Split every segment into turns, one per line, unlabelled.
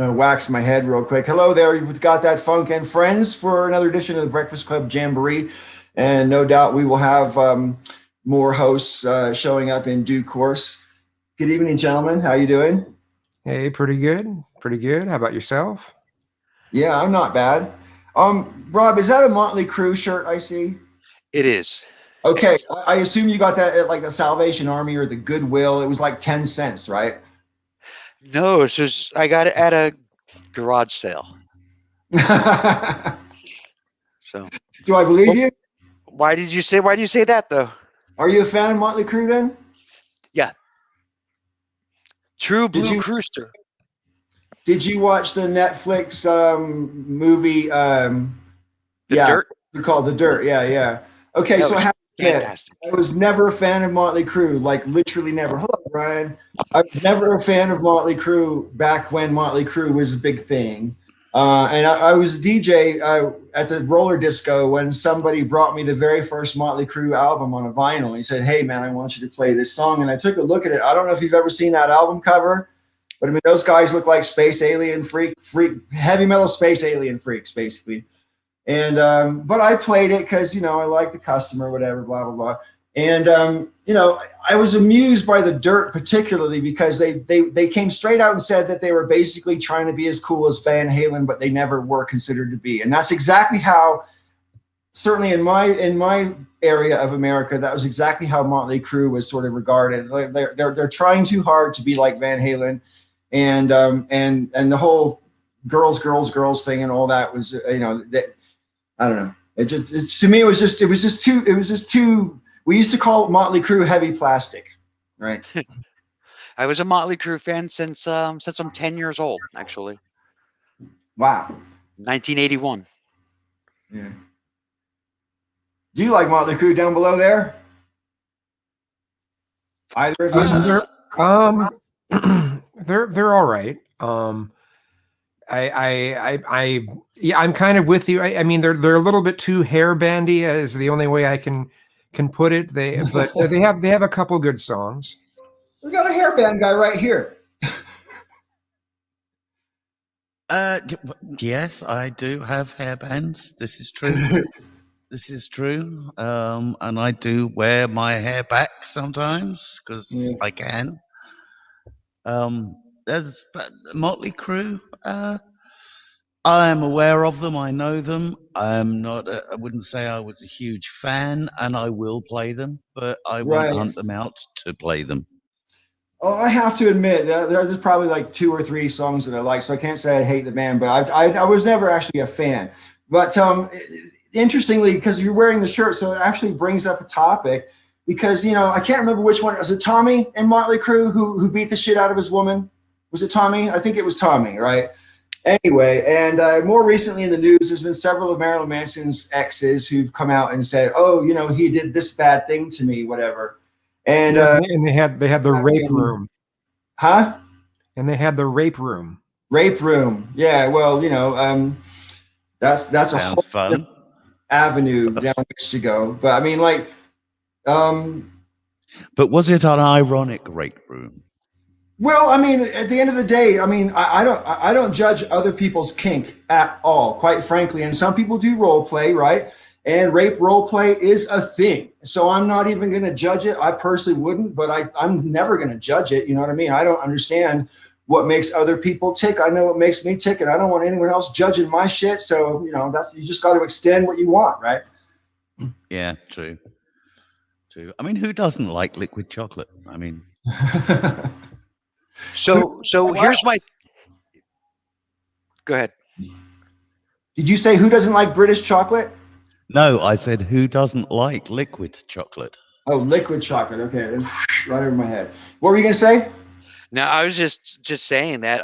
wax my head real quick. Hello there. You've got that funk and friends for another edition of the Breakfast Club Jamboree. And no doubt we will have more hosts showing up in due course. Good evening, gentlemen. How you doing?
Hey, pretty good. Pretty good. How about yourself?
Yeah, I'm not bad. Rob, is that a Motley Crue shirt I see?
It is.
Okay,
Yes.
I assume you got that at like the Salvation Army or the Goodwill. It was like 10 cents, right?
No, it's just I got it at a garage sale. So,
Do I believe
well,
you?
why do you say that though?
Are you a fan of Motley Crue then?
Yeah, true
Did
blue
you
cruister.
did you watch the Netflix movie?
The
Yeah,
dirt.
it's called The Dirt. Yeah, yeah. Okay,
That
so I
was
have to admit,
fantastic.
I was never a fan of Motley Crue, like literally never. Hello, Brian. I was never a fan of Motley Crue back when Motley Crue was a big thing. And I was a DJ at the roller disco when somebody brought me the very first Motley Crue album on a vinyl. He said, "Hey, man, I want you to play this song." And I took a look at it. I don't know if you've ever seen that album cover, but I mean, those guys look like space alien heavy metal space alien freaks, basically. And but I played it because I like the customer, whatever, blah blah blah. And I was amused by the Dirt particularly because they came straight out and said that they were basically trying to be as cool as Van Halen, but they never were considered to be. And that's exactly how, certainly in my area of America, that was exactly how Motley Crue was sort of regarded. They're trying too hard to be like Van Halen, and the whole girls thing and all that was that I don't know. To me it was just too. We used to call Motley Crue heavy plastic, right?
I was a Motley Crue fan since I'm 10 years old, actually.
Wow.
1981.
Yeah. Do you like Motley Crue down below there? Either of you?
They're um they're all right. Yeah, I'm kind of with you. I mean, they're a little bit too hair bandy, is the only way I can put it. But they have a couple good songs.
We got a hairband guy right here.
Yes, I do have hairbands. This is true. This is true. And I do wear my hair back sometimes because
Yeah.
I can. Um, there's Motley Crue. I am aware of them. I know them. I'm not. I wouldn't say I was a huge fan, and I will play them, but I won't
Right.
hunt them out to play them.
Oh, I have to admit that there's probably like two or three songs that I like, so I can't say I hate the band, but I was never actually a fan. But interestingly, because you're wearing the shirt, so it actually brings up a topic. Because I can't remember which one was it. Tommy and Motley Crue who beat the shit out of his woman? Was it Tommy? I think it was Tommy, right? Anyway, and more recently in the news, there's been several of Marilyn Manson's exes who've come out and said, "Oh, he did this bad thing to me, whatever." And
Yeah, and they had the rape room,
huh?
and they had the rape room.
Rape room. Yeah. Well, that's a
Sounds
whole
fun.
avenue down which to go. But I mean, like, um,
But was it an ironic rape room?
well, I mean, at the end of the day, I mean, I don't judge other people's kink at all, quite frankly. And some people do role play, right? And rape role play is a thing. So I'm not even going to judge it. I personally wouldn't, but I'm never going to judge it. You know what I mean? I don't understand what makes other people tick. I know what makes me tick, and I don't want anyone else judging my shit. So you just got to extend what you want, right?
Yeah, true. True. I mean, who doesn't like liquid chocolate? I mean,
So here's my. Go ahead.
Did you say who doesn't like British chocolate?
no, I said who doesn't like liquid chocolate?
Oh, liquid chocolate. Okay, right over my head. What were you gonna say?
Now I was just saying that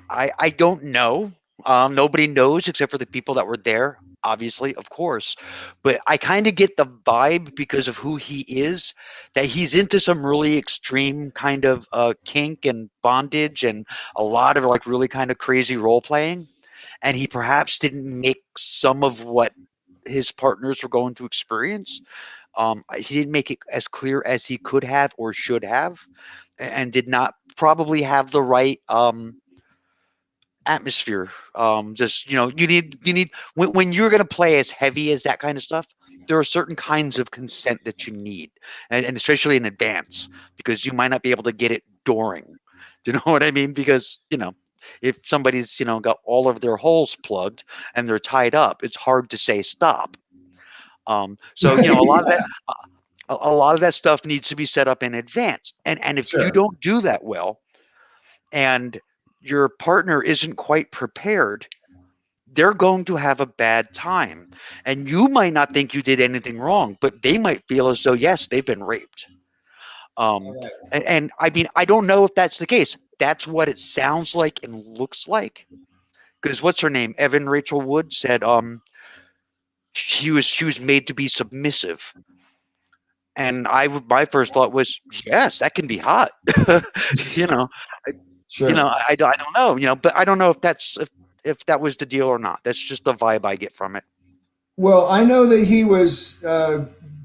I don't know. Nobody knows except for the people that were there, obviously, of course. But I kind of get the vibe because of who he is, that he's into some really extreme kind of kink and bondage and a lot of like really kind of crazy role playing. And he perhaps didn't make some of what his partners were going to experience. He didn't make it as clear as he could have or should have, and did not probably have the right atmosphere. Just you need when you're going to play as heavy as that kind of stuff. There are certain kinds of consent that you need, and especially in advance, because you might not be able to get it during. Do you know what I mean? Because if somebody's got all of their holes plugged and they're tied up, it's hard to say stop. So a lot of that. A lot of that stuff needs to be set up in advance, and if you
Sure.
don't do that well, and your partner isn't quite prepared, they're going to have a bad time. And you might not think you did anything wrong, but they might feel as though, yes, they've been raped. And I mean, I don't know if that's the case. That's what it sounds like and looks like. Because what's her name? Evan Rachel Wood said she was made to be submissive. And my first thought was, yes, that can be hot. you know,
Sure.
I don't know, but I don't know if that was the deal or not. That's just the vibe I get from it.
Well, I know that he was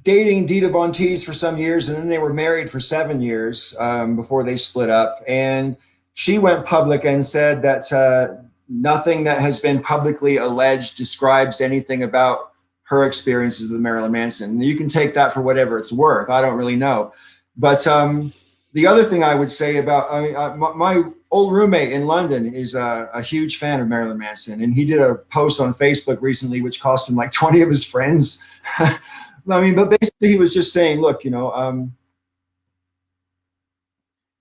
dating Dita Von Teese for some years, and then they were married for 7 years before they split up. And she went public and said that nothing that has been publicly alleged describes anything about her experiences with Marilyn Manson. You can take that for whatever it's worth. I don't really know. But the other thing I would say about my old roommate in London is a huge fan of Marilyn Manson, and he did a post on Facebook recently which cost him like 20 of his friends. I mean, but basically he was just saying, look,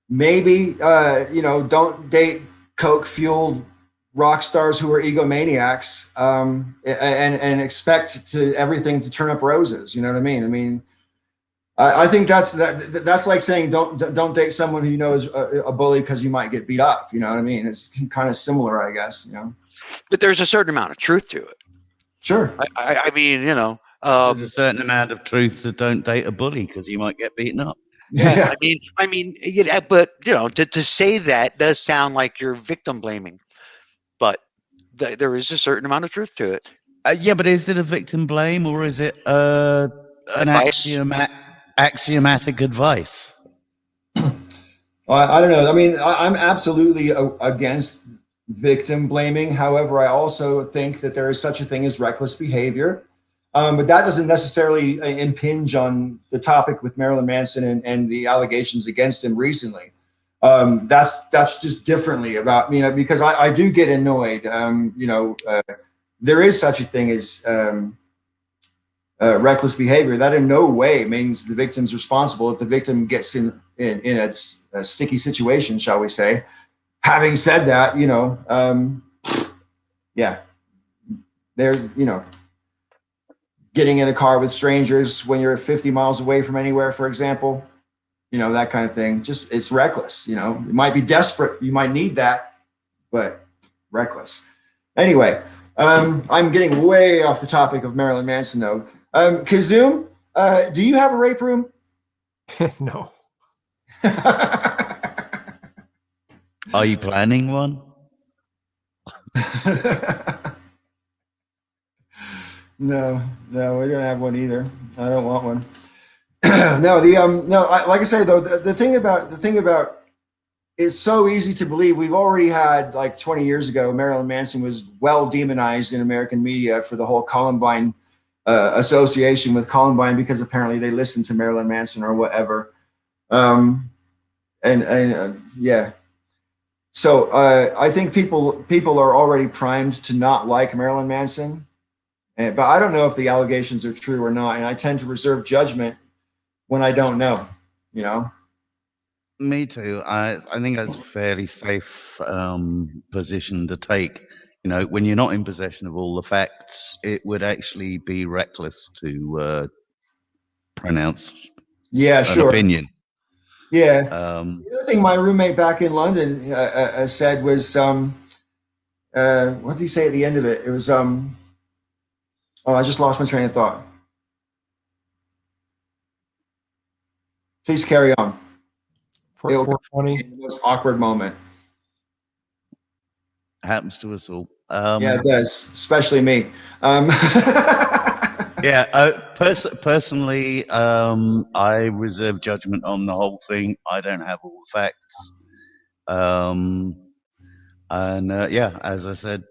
maybe don't date coke-fueled rock stars who are egomaniacs and expect everything to turn up roses. You know what I mean? I mean, I think that's like saying don't date someone who you know is a bully because you might get beat up. You know what I mean? It's kind of similar, I guess.
But there's a certain amount of truth to it.
Sure.
I mean,
there's a certain amount of truth that don't date a bully because you might get beaten up.
Yeah. I mean, but to say that does sound like you're victim blaming, but there is a certain amount of truth to it.
Yeah, but is it a victim blame or is it an
Advice?
axiomatic advice?
I don't know. I mean, I'm absolutely against victim blaming. However, I also think that there is such a thing as reckless behavior. But that doesn't necessarily impinge on the topic with Marilyn Manson and the allegations against him recently. That's just differently about, because I do get annoyed. There is such a thing as reckless behavior. That in no way means the victim's responsible if the victim gets in a sticky situation, shall we say. Having said that, yeah, there's, getting in a car with strangers when you're 50 miles away from anywhere, for example, that kind of thing. Just, it's reckless. You might be desperate. You might need that, but reckless. Anyway, I'm getting way off the topic of Marilyn Manson, though. Kazoom, do you have a rape room?
No.
Are you planning one?
No, we don't have one either. I don't want one. No, like I say though, the thing about it's so easy to believe. We've already had, like 20 years ago, Marilyn Manson was well demonized in American media for the whole Columbine association with Columbine, because apparently they listened to Marilyn Manson or whatever. Yeah. So I think people are already primed to not like Marilyn Manson. But I don't know if the allegations are true or not, and I tend to reserve judgment when I don't know.
Me too. I think that's a fairly safe position to take. When you're not in possession of all the facts, it would actually be reckless to pronounce an opinion.
Yeah. The other thing my roommate back in London said was, what did he say at the end of it? It was, oh, I just lost my train of thought. Please carry on.
420.
The most awkward moment.
Happens to us all.
Yeah, it does, especially me.
Yeah, personally, I reserve judgment on the whole thing. I don't have all the facts. And yeah, as I said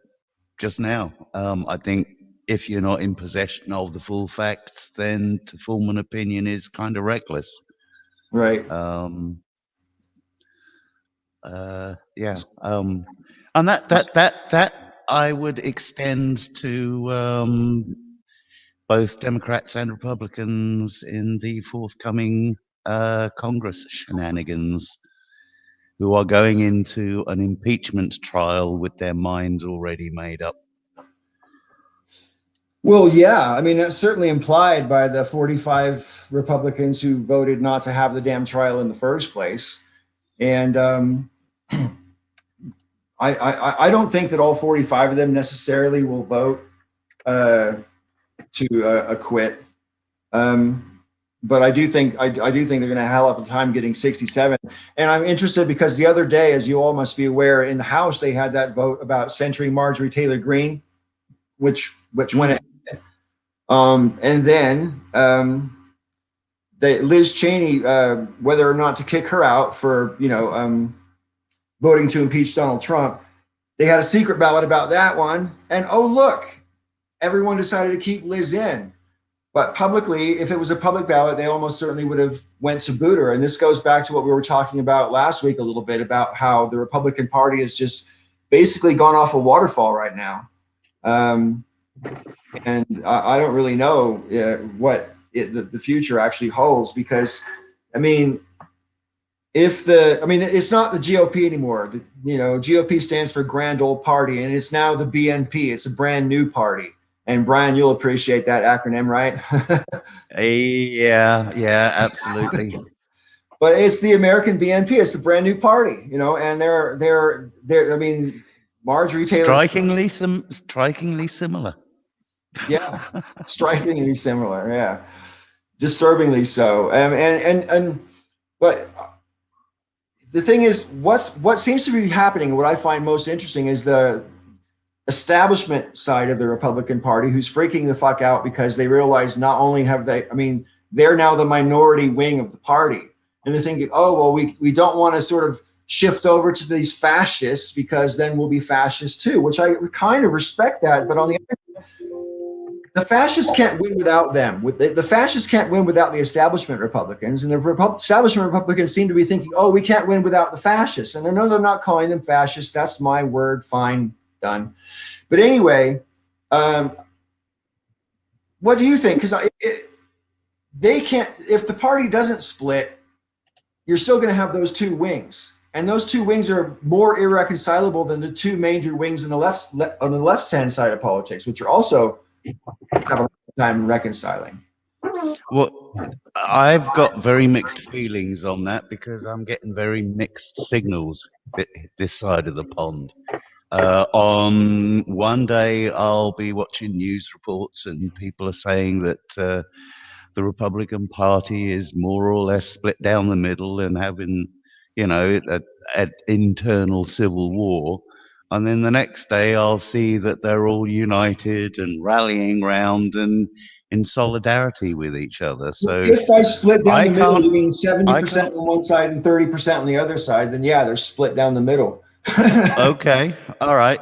just now, I think if you're not in possession of the full facts, then to form an opinion is kind of reckless.
Right.
Yeah. And that I would extend to both Democrats and Republicans in the forthcoming Congress shenanigans, who are going into an impeachment trial with their minds already made up.
Well, yeah. I mean, that's certainly implied by the 45 Republicans who voted not to have the damn trial in the first place. And I don't think that all 45 of them necessarily will vote to acquit. But I do think they're going to hell up the time getting 67. And I'm interested because the other day, as you all must be aware, in the House they had that vote about censuring Marjorie Taylor Greene, which went ahead. And then Liz Cheney, whether or not to kick her out for voting to impeach Donald Trump, they had a secret ballot about that one. And oh look, everyone decided to keep Liz in. But publicly, if it was a public ballot, they almost certainly would have went to boot her. And this goes back to what we were talking about last week a little bit about how the Republican Party has just basically gone off a waterfall right now. And I don't really know what the future actually holds, because, I mean, it's not the GOP anymore. GOP stands for Grand Old Party, and it's now the BNP. It's a brand new party. And Brian, you'll appreciate that acronym, right?
Yeah, absolutely.
But it's the American BNP. It's the brand new party, and they're. I mean, Marjorie Taylor.
Strikingly similar.
Yeah, strikingly similar. Yeah, disturbingly so. But the thing is, what seems to be happening, what I find most interesting, is the establishment side of the Republican Party, who's freaking the fuck out because they realize not only have they're now the minority wing of the party, and they're thinking, oh, well, we don't want to sort of shift over to these fascists because then we'll be fascists too, which I kind of respect that. But on the other hand, the fascists can't win without them. The fascists can't win without the establishment Republicans, and the establishment Republicans seem to be thinking, oh, we can't win without the fascists. And no, they're not calling them fascists. That's my word. Fine. Done. But anyway, what do you think? Because they can't. If the party doesn't split, you're still going to have those two wings, and those two wings are more irreconcilable than the two major wings on the left-hand side of politics, which are also have a time reconciling.
Well, I've got very mixed feelings on that because I'm getting very mixed signals this side of the pond. On one day, I'll be watching news reports and people are saying that the Republican Party is more or less split down the middle and having, an internal civil war. And then the next day, I'll see that they're all united and rallying round and in solidarity with each other. So
if I split down the middle, you mean 70% on one side and 30% on the other side, then yeah, they're split down the middle.
Okay, all right.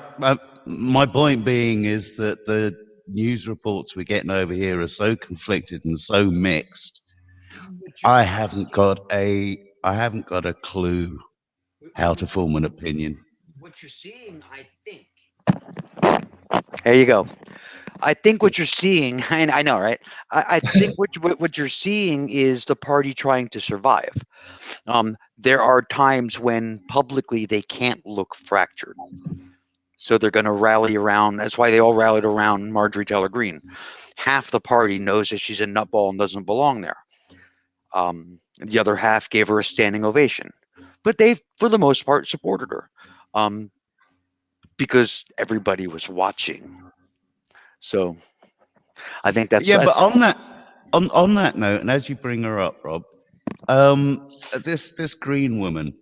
My point being is that the news reports we're getting over here are so conflicted and so mixed. I haven't got a clue how to form an opinion.
What you're seeing, I think. There you go. I think what you're seeing, and I know, right? I think what you're seeing is the party trying to survive. There are times when publicly they can't look fractured. So they're going to rally around. That's why they all rallied around Marjorie Taylor Greene. Half the party knows that she's a nutball and doesn't belong there. The other half gave her a standing ovation. But they, for the most part, supported her because everybody was watching. So I think that's...
Yeah, but on that note, and as you bring her up, Rob, this Green woman,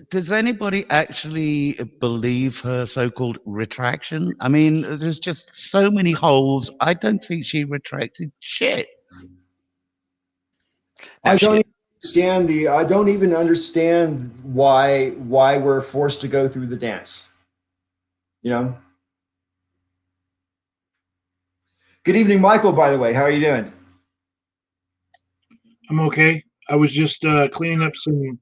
does anybody actually believe her so-called retraction? I mean, there's just so many holes. I don't think she retracted shit.
I don't I don't even understand why we're forced to go through the dance. You know. Good evening, Michael. By the way, how are you doing?
I'm okay. I was just cleaning up some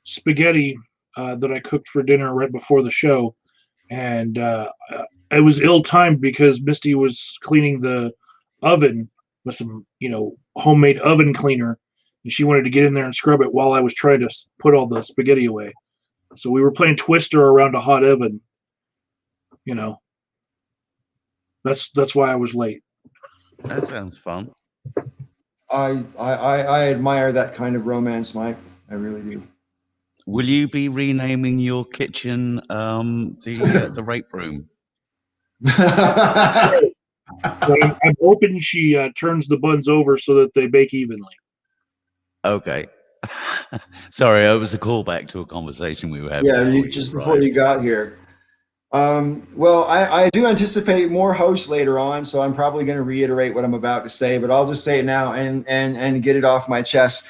spaghetti that I cooked for dinner right before the show, and it was ill-timed because Misty was cleaning the oven with some, homemade oven cleaner, and she wanted to get in there and scrub it while I was trying to put all the spaghetti away. So we were playing Twister around a hot oven. You know, that's why I was late.
That sounds fun.
I admire that kind of romance, Mike. I really do.
Will you be renaming your kitchen the rape room?
So I'm hoping she turns the buns over so that they bake evenly.
Okay. Sorry, it was a callback to a conversation we were having.
Yeah, just before you got here. Well, I do anticipate more hosts later on, so I'm probably going to reiterate what I'm about to say, but I'll just say it now and get it off my chest.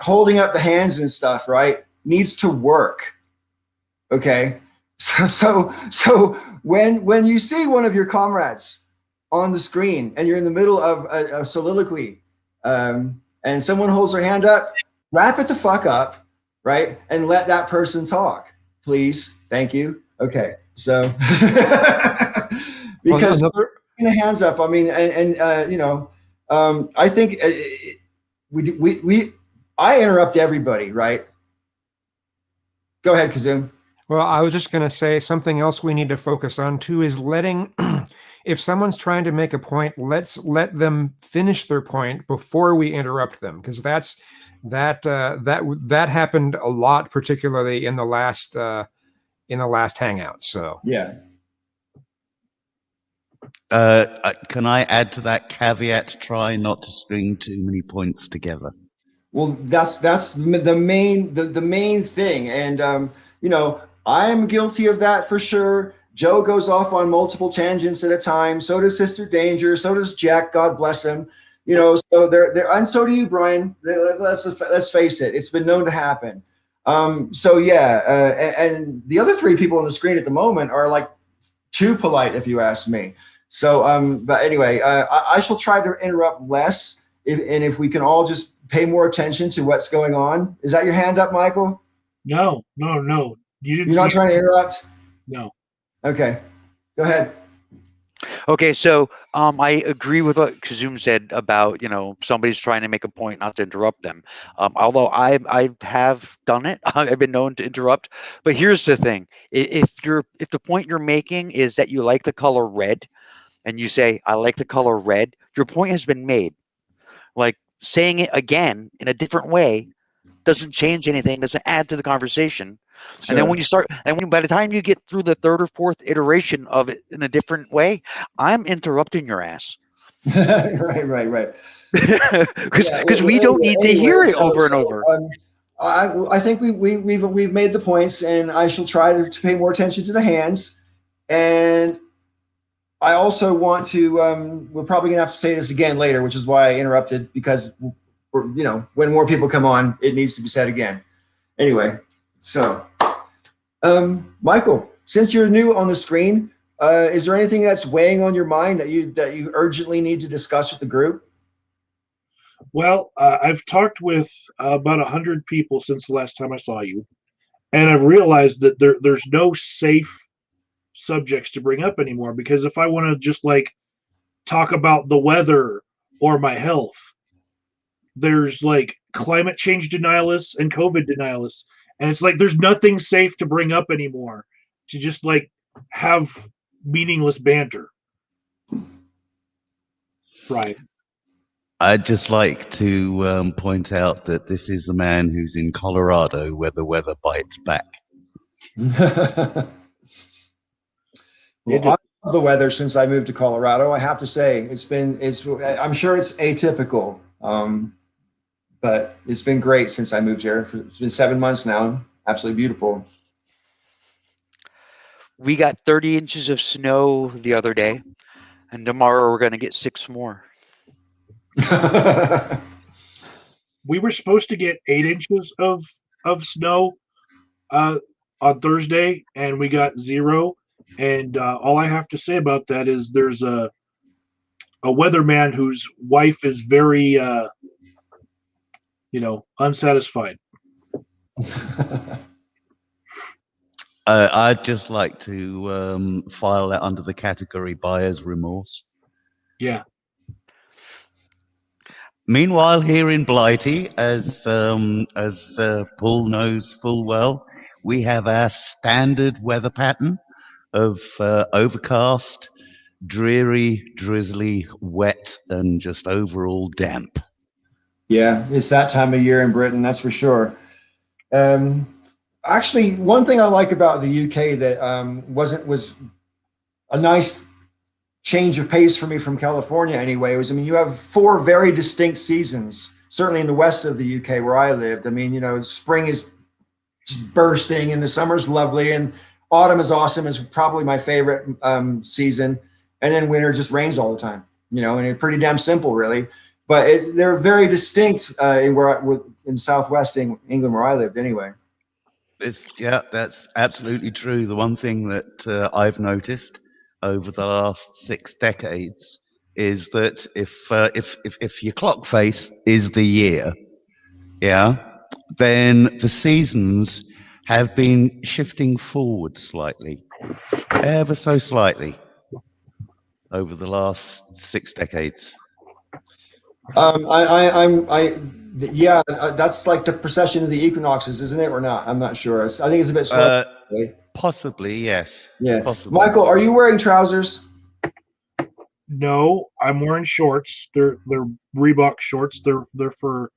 Holding up the hands and stuff, right, needs to work. Okay, so when you see one of your comrades on the screen and you're in the middle of a soliloquy, and someone holds their hand up, wrap it the fuck up, right, and let that person talk. Please, thank you. Okay, so because the hands up, I mean, I think I interrupt everybody, right? Go ahead, Kazum.
Well, I was just going to say something else we need to focus on too is letting, if someone's trying to make a point, let's let them finish their point before we interrupt them, because that happened a lot, particularly in the last hangout. So
yeah.
Can I add to that caveat? Try not to string too many points together.
Well, that's the main thing, and I'm guilty of that for sure. Joe goes off on multiple tangents at a time. So does Sister Danger. So does Jack. God bless him. So they're and so do you, Brian. Let's face it. It's been known to happen. So yeah, and the other three people on the screen at the moment are like too polite, if you ask me. So but anyway, I shall try to interrupt less, if we can all just pay more attention to what's going on. Is that your hand up, Michael?
No.
You're not trying to interrupt?
No.
Okay. Go ahead.
Okay, so I agree with what Kazum said about somebody's trying to make a point, not to interrupt them. Although I have done it, I've been known to interrupt. But here's the thing: if the point you're making is that you like the color red, and you say I like the color red, your point has been made. Like saying it again in a different way doesn't change anything, doesn't add to the conversation. Sure. And then when you start, by the time you get through the third or fourth iteration of it in a different way, I'm interrupting your ass.
Right.
Because we don't need to hear it over and over.
I think we've made the points, and I shall try to pay more attention to the hands. And I also want to. We're probably gonna have to say this again later, which is why I interrupted, because when more people come on, it needs to be said again. Anyway, so Michael, since you're new on the screen, is there anything that's weighing on your mind that you urgently need to discuss with the group?
Well, I've talked with about 100 people since the last time I saw you, and I've realized that there's no safe subjects to bring up anymore, because if I want to just talk about the weather or my health, there's climate change denialists and COVID denialists, and it's there's nothing safe to bring up anymore to just have meaningless banter. Right.
I'd just like to point out that this is the man who's in Colorado, where the weather bites back.
Well, I love the weather since I moved to Colorado. I have to say, I'm sure it's atypical, but it's been great since I moved here. It's been 7 months now. Absolutely beautiful.
We got 30 inches of snow the other day, and tomorrow we're going to get 6 more.
we were supposed to get 8 inches of snow on Thursday, and we got 0. And all I have to say about that is there's a weatherman whose wife is very unsatisfied.
I'd just like to file that under the category buyer's remorse.
Yeah.
Meanwhile, here in Blighty, as Paul knows full well, we have our standard weather pattern of overcast, dreary, drizzly, wet, and just overall damp.
Yeah, it's that time of year in Britain, that's for sure. Actually, one thing I like about the UK that was a nice change of pace for me from California anyway was, I mean, you have 4 very distinct seasons, certainly in the west of the UK where I lived. I mean, spring is just bursting and the summer's lovely and autumn is awesome, is probably my favorite season. And then winter just rains all the time, and it's pretty damn simple, really. But they're very distinct in southwest England where I lived anyway.
That's absolutely true. The one thing that I've noticed over the last 6 decades is that if your clock face is the year, then the seasons have been shifting forward slightly, ever so slightly, over the last 6 decades.
That's like the precession of the equinoxes, isn't it, or not? I'm not sure. I think it's a bit slow.
Possibly, yes.
Yeah.
Possibly.
Michael, are you wearing trousers?
No, I'm wearing shorts. They're Reebok shorts. They're for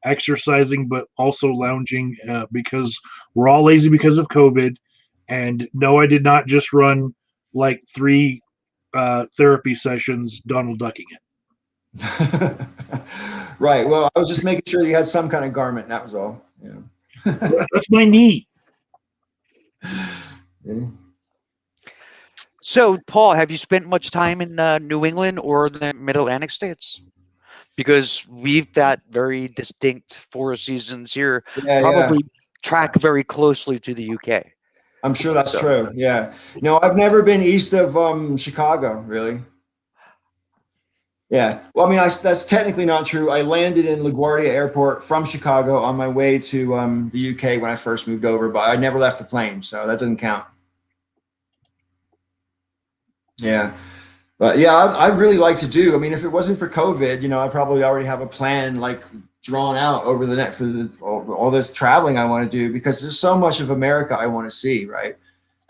exercising, but also lounging because we're all lazy because of COVID. And no, I did not just run like 3 therapy sessions Donald ducking it.
Right. Well, I was just making sure you had some kind of garment. That was all.
That's my knee.
Yeah.
So, Paul, have you spent much time in New England or the Mid-Atlantic states? Because we've got very distinct 4 seasons here, probably track very closely to the UK.
I'm sure that's true. Yeah. No, I've never been east of Chicago, really. Yeah. Well, I mean, that's technically not true. I landed in LaGuardia Airport from Chicago on my way to the UK when I first moved over, but I never left the plane, so that doesn't count. Yeah. But yeah, I'd really like to do. I mean, if it wasn't for COVID, I'd probably already have a plan like drawn out over the net for all this traveling I want to do, because there's so much of America I want to see, right?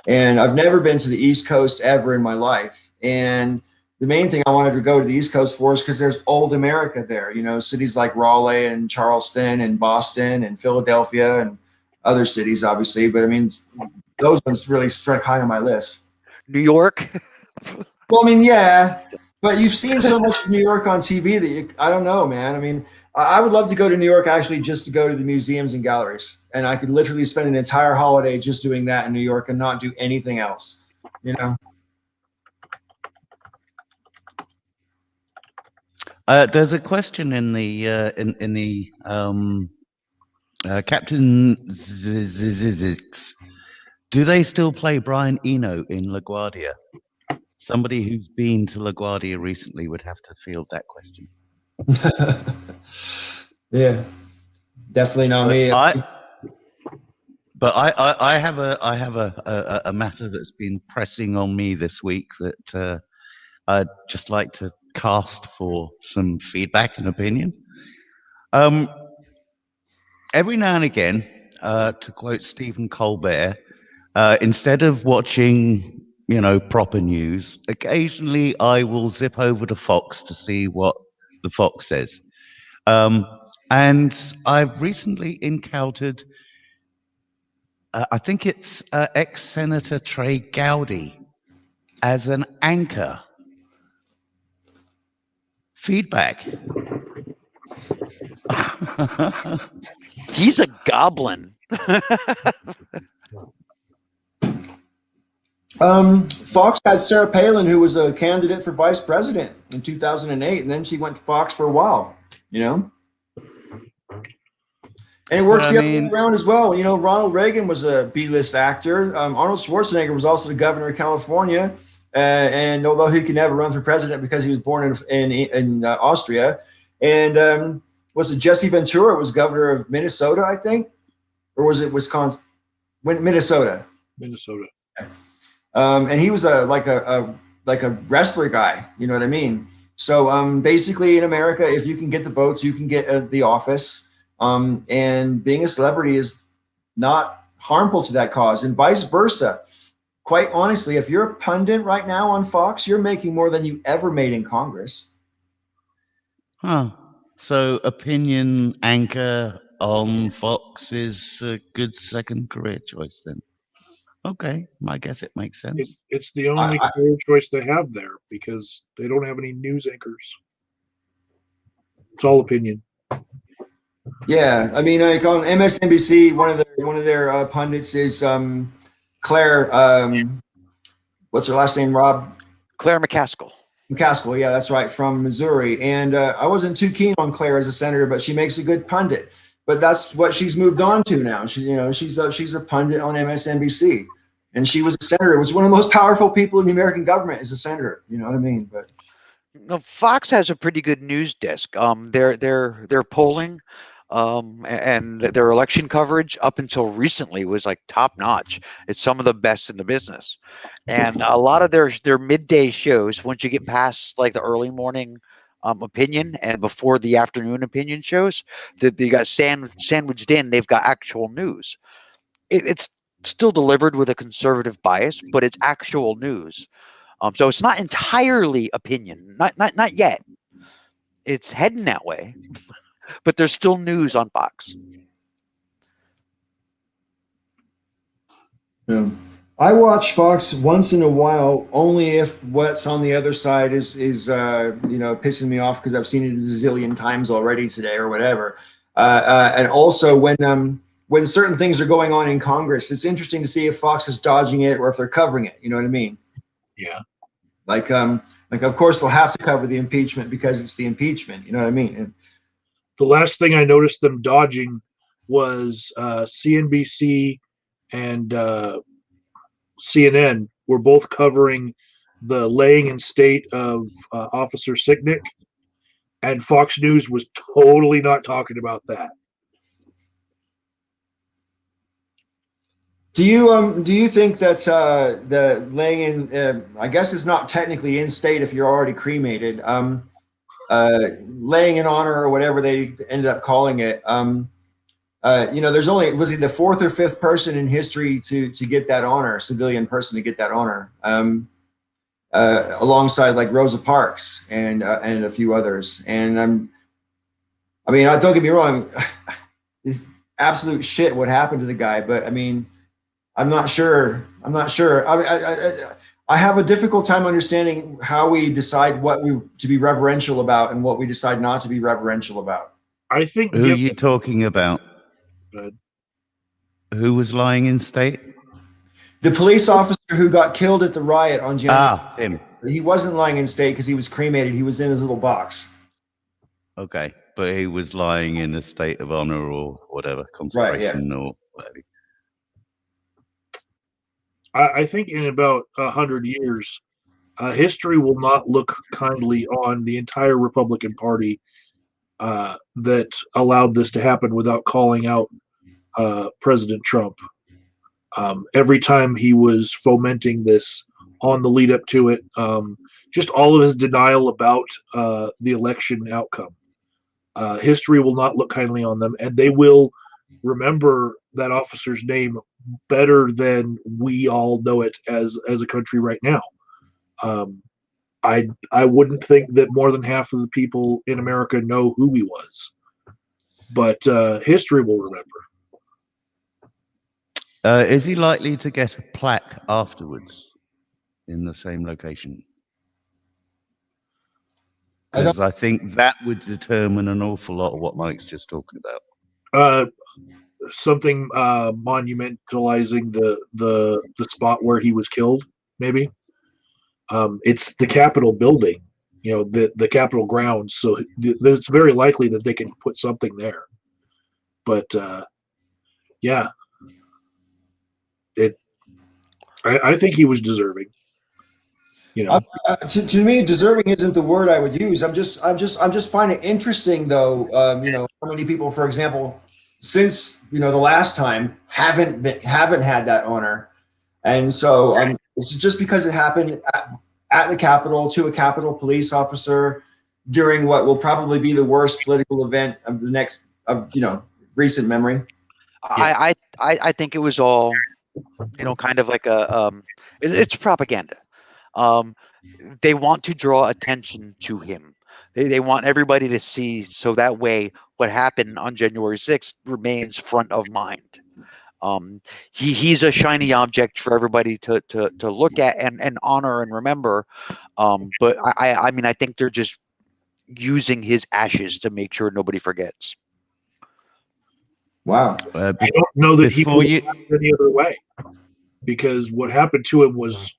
And I've never been to the East Coast ever in my life. And the main thing I wanted to go to the East Coast for is because there's old America there, cities like Raleigh and Charleston and Boston and Philadelphia and other cities, obviously. But I mean, those ones really strike high on my list.
New York?
Well, I mean, yeah, but you've seen so much of New York on TV that I don't know, man. I mean, I would love to go to New York actually just to go to the museums and galleries. And I could literally spend an entire holiday just doing that in New York and not do anything else,
There's a question in the Captain Zizix. Do they still play Brian Eno in LaGuardia? Somebody who's been to LaGuardia recently would have to field that question.
Yeah, definitely not me.
But I have a matter that's been pressing on me this week that I'd just like to cast for some feedback and opinion. Every now and again, to quote Stephen Colbert, instead of watching, proper news, occasionally I will zip over to Fox to see what the Fox says. And I've recently encountered, I think it's ex-Senator Trey Gowdy as an anchor. Feedback.
He's a goblin.
Fox had Sarah Palin, who was a candidate for vice president in 2008, and then she went to Fox for a while, And it works
But I
the other way
mean,
around as well. You know, Ronald Reagan was a B-list actor. Arnold Schwarzenegger was also the governor of California. And although he could never run for president because he was born in Austria. And was it Jesse Ventura was governor of Minnesota, I think? Or was it Wisconsin? Minnesota.
Minnesota.
And he was like a wrestler guy. You know what I mean? So basically in America, if you can get the votes, you can get the office. And being a celebrity is not harmful to that cause, and vice versa. Quite honestly, if you're a pundit right now on Fox, you're making more than you ever made in Congress.
huh? So opinion anchor on Fox is a good second career choice then. Okay, I guess it makes sense.
It's the only career choice they have there because they don't have any news anchors. It's all opinion.
Yeah, I mean, like on MSNBC, one of their pundits is Claire. What's her last name? Rob
Claire McCaskill.
McCaskill. Yeah, that's right, from Missouri. And I wasn't too keen on Claire as a senator, but she makes a good pundit. But that's what she's moved on to now. She's a pundit on MSNBC, and she was a senator. Was one of the most powerful people in the American government is a senator. You know what I mean? But
No, Fox has a pretty good news desk. Their polling, and their election coverage up until recently was like top notch. It's some of the best in the business, and a lot of their midday shows. Once you get past like the early morning opinion and before the afternoon opinion shows, that they got sandwiched in. They've got actual news. It's still delivered with a conservative bias, but it's actual news. So it's not entirely opinion, not yet. It's heading that way, but there's still news on Fox.
yeah. I watch Fox once in a while, only if what's on the other side is pissing me off because I've seen it a zillion times already today or whatever. And also when certain things are going on in Congress, it's interesting to see if Fox is dodging it or if they're covering it. You know what I mean?
Yeah.
Like of course they'll have to cover the impeachment because it's the impeachment. You know what I mean? And
The last thing I noticed them dodging was CNBC and CNN were both covering the laying in state of Officer Sicknick, and Fox News was totally not talking about that.
do you think that the laying in I guess it's not technically in state if you're already cremated, laying in honor or whatever they ended up calling it, there's only was he the fourth or fifth person in history to get that honor, civilian person to get that honor, alongside like Rosa Parks and a few others. And I mean, don't get me wrong, absolute shit what happened to the guy, but I mean, I'm not sure. I have a difficult time understanding how we decide what we to be reverential about and what we decide not to be reverential about.
I think.
Who are you talking about?
Good.
Who was lying in state?
The police officer who got killed at the riot on January.
Him.
He wasn't lying in state because he was cremated. He was in his little box.
Okay, but he was lying in a state of honor or whatever, consecration or whatever.
I think in about 100 years, history will not look kindly on the entire Republican Party that allowed this to happen without calling out President Trump. Every time he was fomenting this on the lead up to it, just all of his denial about the election outcome. History will not look kindly on them, and they will remember that officer's name better than we all know it as a country right now. I wouldn't think that more than half of the people in America know who he was, but history will remember.
Is he likely to get a plaque afterwards in the same location? Because I think that would determine an awful lot of what Mike's just talking about.
Something monumentalizing the spot where he was killed, maybe. It's the Capitol building, the Capitol grounds, so it's very likely that they can put something there. But yeah, it. I think he was deserving. You know,
To me, deserving isn't the word I would use. I'm just finding it interesting, though. How many people, for example, since the last time, haven't had that honor, and so it's just because it happened at the Capitol to a Capitol police officer during what will probably be the worst political event of the next recent memory.
I think it was all, kind of like it's propaganda. Um, they want to draw attention to him. They want everybody to see, so that way what happened on January 6th remains front of mind. He's a shiny object for everybody to look at and honor and remember. But I mean, I think they're just using his ashes to make sure nobody forgets.
Wow.
I don't know that he
Before
would
you,
have acted any other way, because what happened to him was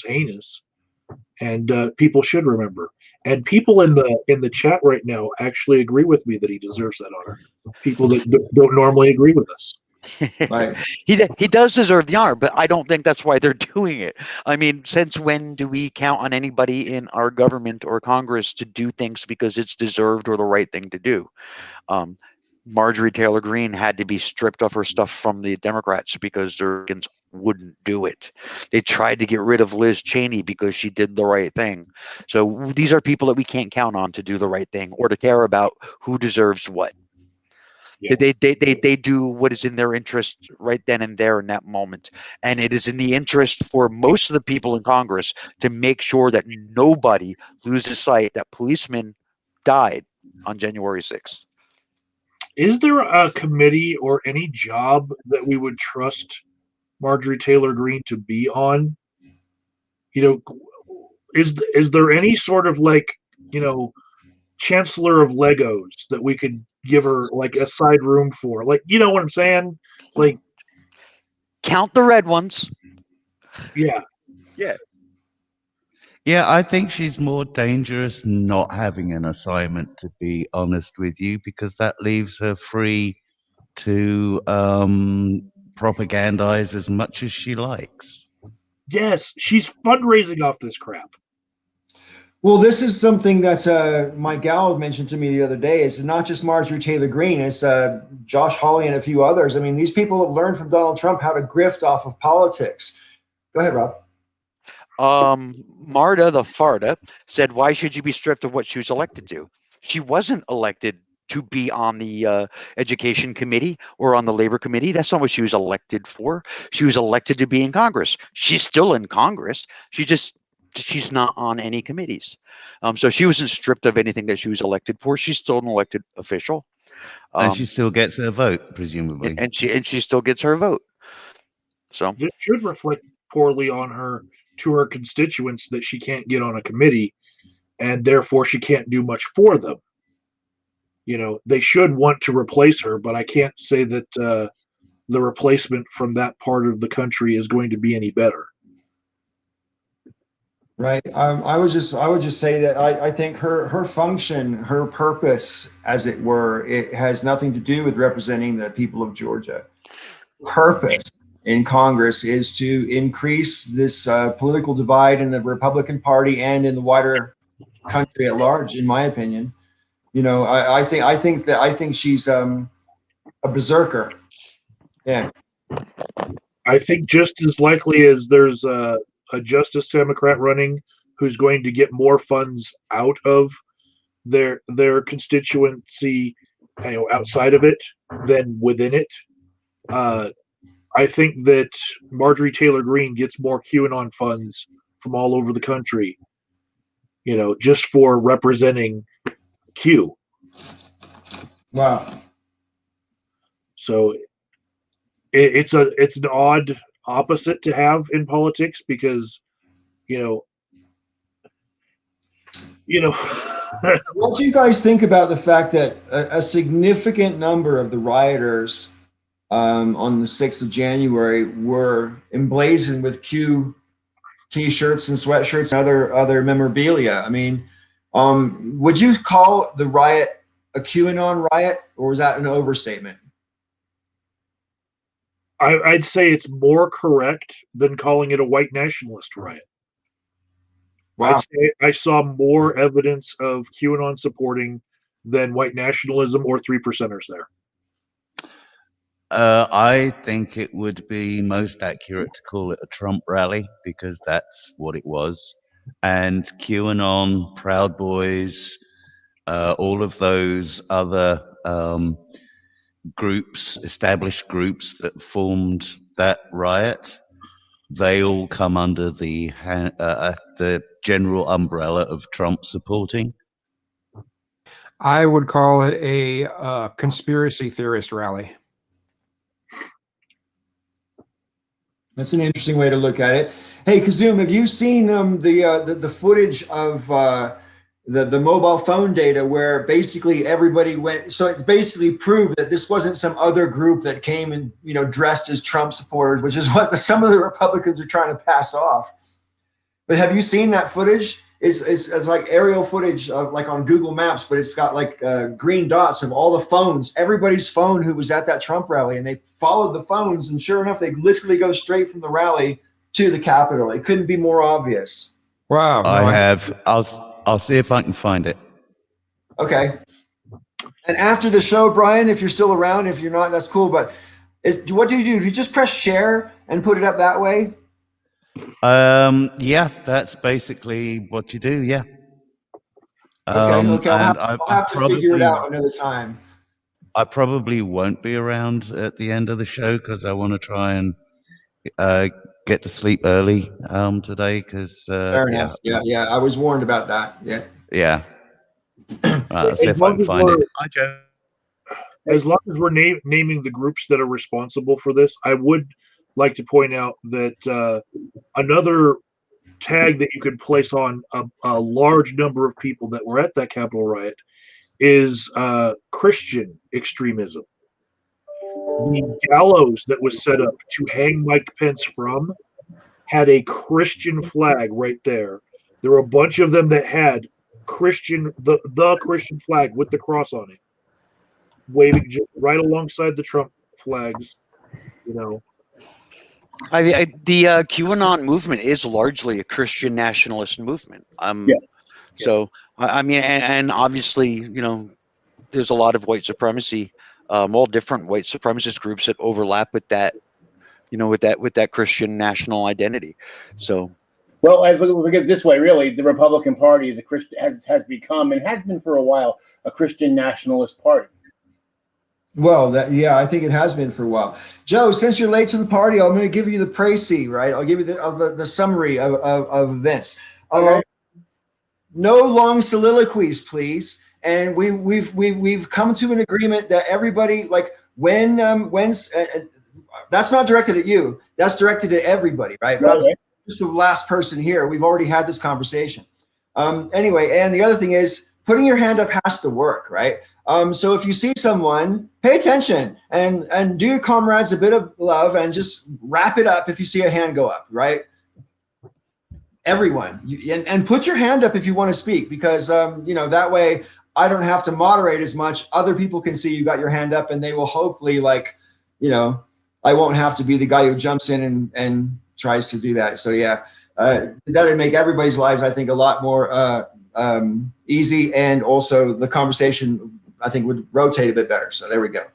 heinous, and people should remember. And people in the chat right now actually agree with me that he deserves that honor. People that don't normally agree with us.
Right.
He does deserve the honor, but I don't think that's why they're doing it. I mean, since when do we count on anybody in our government or Congress to do things because it's deserved or the right thing to do? Marjorie Taylor Greene had to be stripped of her stuff from the Democrats because the Republicans wouldn't do it. They tried to get rid of Liz Cheney because she did the right thing. So these are people that we can't count on to do the right thing or to care about who deserves what.
Yeah.
They do what is in their interest right then and there in that moment. And it is in the interest for most of the people in Congress to make sure that nobody loses sight that policemen died on January 6th.
Is there a committee or any job that we would trust Marjorie Taylor Greene to be on? Is there any sort of chancellor of Legos that we could give her like a side room for? Like, you know what I'm saying? Like,
Count the red ones.
yeah.
yeah, I think she's more dangerous not having an assignment, to be honest with you, because that leaves her free to propagandize as much as she likes.
Yes, she's fundraising off this crap.
Well, this is something that my gal mentioned to me the other day. It's not just Marjorie Taylor Greene. It's Josh Hawley and a few others. I mean, these people have learned from Donald Trump how to grift off of politics. Go ahead, Rob.
Marta the Farda said, why should you be stripped of what she was elected to? She wasn't elected to be on the education committee or on the labor committee. That's not what she was elected for. She was elected to be in Congress. She's still in Congress. She's not on any committees. So she wasn't stripped of anything that she was elected for. She's still an elected official.
And she still gets her vote, presumably.
And she still gets her vote. So
It should reflect poorly on her to her constituents that she can't get on a committee, and therefore she can't do much for them. They should want to replace her, but I can't say that the replacement from that part of the country is going to be any better.
Right. I would just say that I think her function, her purpose, as it were, it has nothing to do with representing the people of Georgia. Purpose in Congress is to increase this political divide in the Republican Party and in the wider country at large. In my opinion, I think she's a berserker. Yeah.
I think just as likely as there's a Justice Democrat running who's going to get more funds out of their constituency, outside of it than within it. I think that Marjorie Taylor Greene gets more QAnon funds from all over the country, just for representing Q.
Wow.
So it's an odd opposite to have in politics, because
What do you guys think about the fact that a significant number of the rioters on the 6th of January were emblazoned with Q T-shirts and sweatshirts and other memorabilia? I mean, would you call the riot a QAnon riot, or was that an overstatement?
I'd say it's more correct than calling it a white nationalist riot.
Wow.
I'd say I saw more evidence of QAnon supporting than white nationalism or three percenters there.
I think it would be most accurate to call it a Trump rally because that's what it was. And QAnon, Proud Boys, all of those other groups, established groups that formed that riot, they all come under the general umbrella of Trump supporting.
I would call it a conspiracy theorist rally.
That's an interesting way to look at it. Hey, Kazoom, have you seen the footage of the mobile phone data where basically everybody went? So it's basically proved that this wasn't some other group that came and dressed as Trump supporters, which is what some of the Republicans are trying to pass off. But have you seen that footage? It's like aerial footage of like on Google Maps, but it's got like green dots of all the phones, everybody's phone who was at that Trump rally, and they followed the phones, and sure enough, they literally go straight from the rally to the Capitol. It couldn't be more obvious.
Wow. No,
I have. I'll see if I can find it.
Okay. And after the show, Brian, if you're still around, if you're not, that's cool. But what do? Do you just press share and put it up that way?
Yeah, that's basically what you do. Yeah.
Okay.
And
I'll have to figure it out another time.
I probably won't be around at the end of the show because I want to try and get to sleep early today. Because
Fair enough. Yeah. I was warned about that. Yeah.
Yeah. See if I can find it. Hi, Joe.
As long as we're naming the groups that are responsible for this, I would like to point out that another tag that you could place on a large number of people that were at that Capitol riot is Christian extremism. The gallows that was set up to hang Mike Pence from had a Christian flag right there. There were a bunch of them that had the Christian flag with the cross on it, waving just right alongside the Trump flags.
The QAnon movement is largely a Christian nationalist movement. So I mean, and obviously, there's a lot of white supremacy, all different white supremacist groups that overlap with that, with that Christian national identity. So,
well, I look at it this way, really, the Republican Party is a Christian has become and has been for a while a Christian nationalist party.
Well, I think it has been for a while. Joe, since you're late to the party, I'm going to give you the précis, right? I'll give you the summary of events.
Okay.
No long soliloquies, please. And we've come to an agreement that everybody, like when that's not directed at you, that's directed at everybody, right? But
Okay.
I'm just the last person here. We've already had this conversation. Anyway, and the other thing is putting your hand up has to work, right? So if you see someone, pay attention and do your comrades a bit of love and just wrap it up if you see a hand go up, right? Everyone, and put your hand up if you want to speak, because that way I don't have to moderate as much. Other people can see you got your hand up, and they will hopefully I won't have to be the guy who jumps in and tries to do that. So that would make everybody's lives, I think, a lot more easy, and also the conversation, I think, would rotate a bit better. So there we go.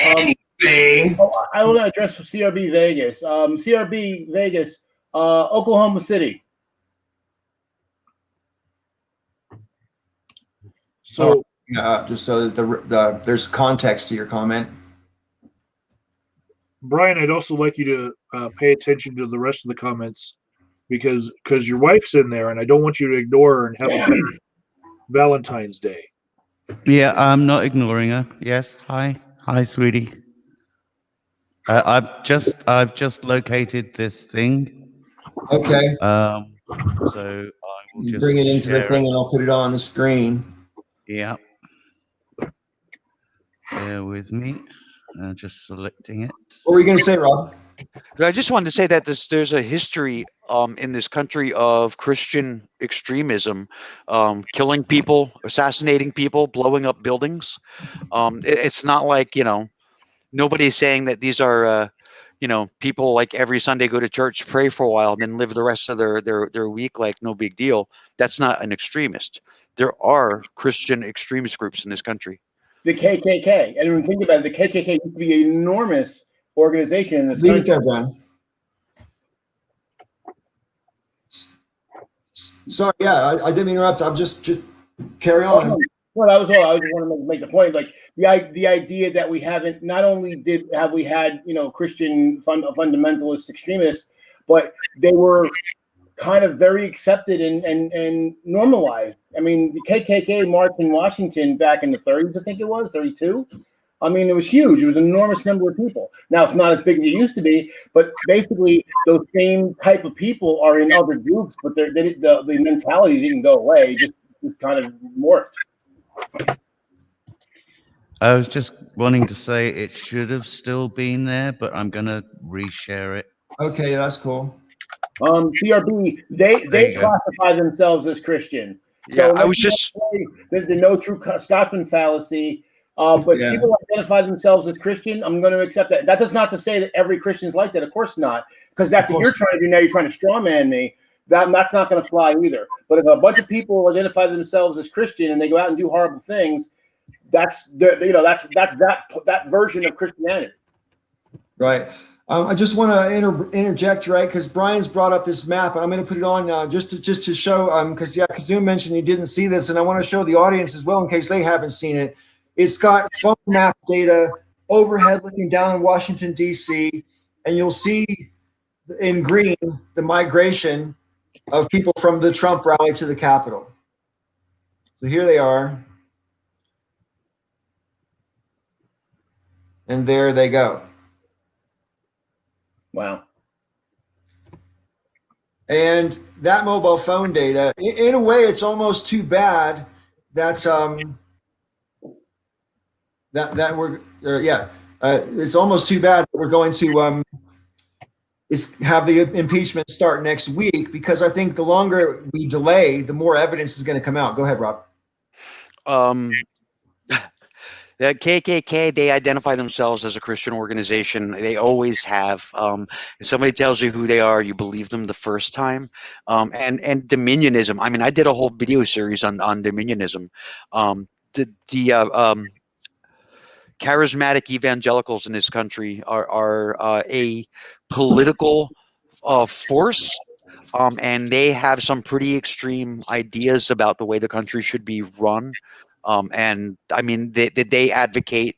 Anyway,
I want to address CRB Vegas. CRB Vegas, Oklahoma City.
So
just so that there's context to your comment.
Brian, I'd also like you to pay attention to the rest of the comments because your wife's in there, and I don't want you to ignore her and have a Valentine's Day.
Yeah, I'm not ignoring her. Yes, hi, sweetie. I've just located this thing.
Okay.
So I will
You
just
bring it into the
share
thing,
it.
and I'll put it on the screen.
Yeah. Bear with me. Just selecting it.
What were you going to say, Rob?
I just wanted to say that there's a history in this country of Christian extremism, killing people, assassinating people, blowing up buildings. It's not like, nobody's saying that these are people like every Sunday go to church, pray for a while, and then live the rest of their week like no big deal. That's not an extremist. There are Christian extremist groups in this country.
The KKK. And when you think about it, the KKK used to be an enormous organization in this
Leave it
country.
there, Brian. Sorry, yeah, I didn't interrupt. I'm just carry on.
Well, that was all. I just want to make the point. Like the idea that we haven't, not only have we had Christian fundamentalist extremists, but they were kind of very accepted and normalized. I mean, the KKK marched in Washington back in the 30s, I think it was 32. I mean, it was huge. It was an enormous number of people. Now it's not as big as it used to be, but basically those same type of people are in other groups, but the mentality didn't go away. It just kind of morphed.
I was just wanting to say it should have still been there, but I'm gonna reshare it.
Okay, that's cool.
CRB, they classify themselves as Christian. So
Yeah, I was just
the no true Scotsman fallacy. But people identify themselves as Christian. I'm going to accept that. That does not to say that every Christian is like that. Of course not, because that's what you're trying to do now. You're trying to strawman me. That's not going to fly either. But if a bunch of people identify themselves as Christian and they go out and do horrible things, that's that version of Christianity.
Right. I just want to interject, right? Because Brian's brought up this map, and I'm going to put it on just to show. Because Kazum mentioned he didn't see this, and I want to show the audience as well in case they haven't seen it. It's got phone map data overhead looking down in Washington, D.C., and you'll see in green the migration of people from the Trump rally to the Capitol. So here they are. And there they go.
Wow.
And that mobile phone data, in a way, it's almost too bad that it's almost too bad that we're going to have the impeachment start next week, because I think the longer we delay, the more evidence is going to come out. Go ahead, Rob.
The KKK, they identify themselves as a Christian organization. They always have. If somebody tells you who they are, you believe them the first time. And Dominionism. I mean, I did a whole video series on Dominionism. The charismatic evangelicals in this country are a political force. And they have some pretty extreme ideas about the way the country should be run. And I mean, they advocate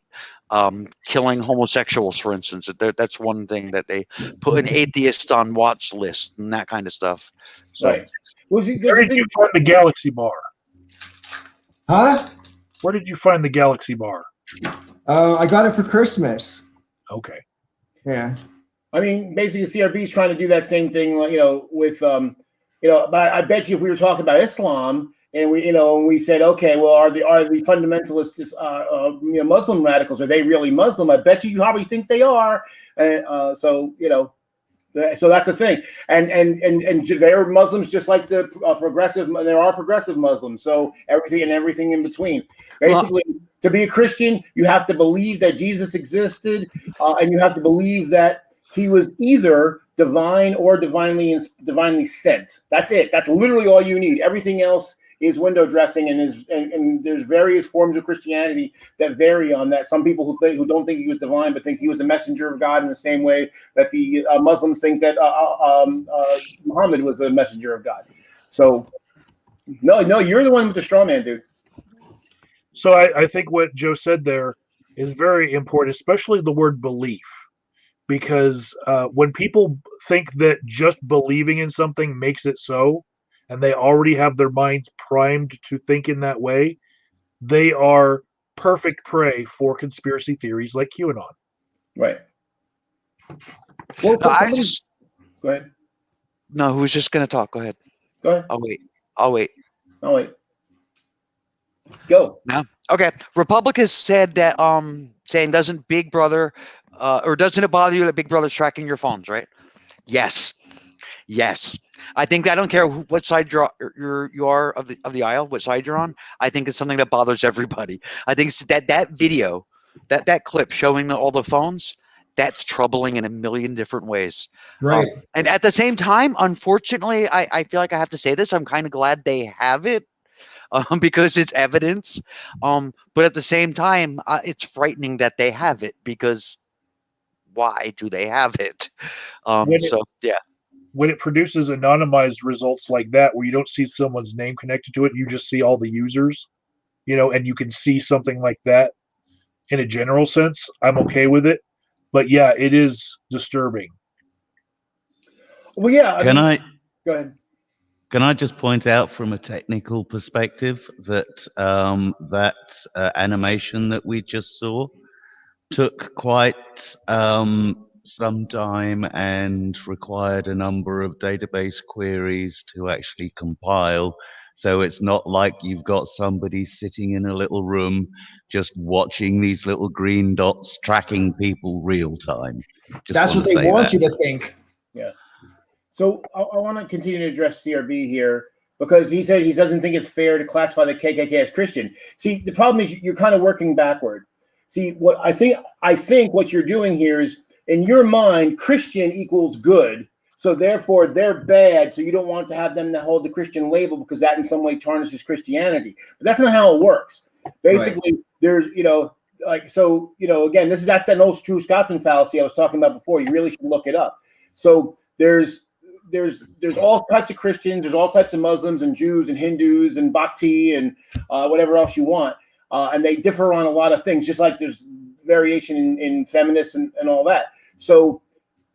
killing homosexuals, for instance. That's one thing that they put an atheist on watch list and that kind of stuff. So,
right.
Where did you find the Galaxy Bar?
Huh?
Where did you find the Galaxy Bar?
I got it for Christmas.
Okay.
Yeah.
I mean, basically, CRB is trying to do that same thing, with, but I bet you if we were talking about Islam and we said, okay, well, are the fundamentalists, Muslim radicals, are they really Muslim? I bet you probably think they are. So that's the thing. And they're Muslims just like the progressive. There are progressive Muslims. So everything in between. Basically, to be a Christian, you have to believe that Jesus existed, and you have to believe that he was either divine or divinely sent. That's it. That's literally all you need. Everything else is window dressing, and there's various forms of Christianity that vary on that. Some people who don't think he was divine, but think he was a messenger of God in the same way that the Muslims think that Muhammad was a messenger of God. So, no, you're the one with the straw man, dude.
So I think what Joe said there is very important, especially the word belief. Because when people think that just believing in something makes it so, and they already have their minds primed to think in that way, they are perfect prey for conspiracy theories like QAnon.
Right. Well,
go
ahead.
No, who's just going to talk? Go ahead.
Go ahead.
I'll wait.
Go.
No. Okay. Republicans said that saying doesn't Big Brother or doesn't it bother you that Big Brother's tracking your phones, right? Yes. I think I don't care what side you are of the aisle, what side you're on. I think it's something that bothers everybody. I think that video, that clip showing all the phones, that's troubling in a million different ways.
Right.
And at the same time, unfortunately, I feel like I have to say this. I'm kind of glad they have it because it's evidence. But at the same time, it's frightening that they have it because why do they have it? Yeah.
When it produces anonymized results like that, where you don't see someone's name connected to it, you just see all the users, and you can see something like that in a general sense, I'm okay with it. But yeah, it is disturbing.
Well, yeah.
Can I
Go ahead.
Can I just point out from a technical perspective that animation that we just saw took quite some time and required a number of database queries to actually compile. So it's not like you've got somebody sitting in a little room just watching these little green dots tracking people real time.
That's what they want you to think.
Yeah. So I want to continue to address CRB here because he said he doesn't think it's fair to classify the KKK as Christian. See, the problem is you're kind of working backward. See, what I think what you're doing here is in your mind, Christian equals good. So therefore they're bad. So you don't want to have them to hold the Christian label because that in some way tarnishes Christianity. But that's not how it works. Basically, there's, again, that's that old true Scotsman fallacy I was talking about before. You really should look it up. So there's all types of Christians, there's all types of Muslims and Jews and Hindus and Bhakti and whatever else you want. And they differ on a lot of things, just like there's variation in feminists and all that. So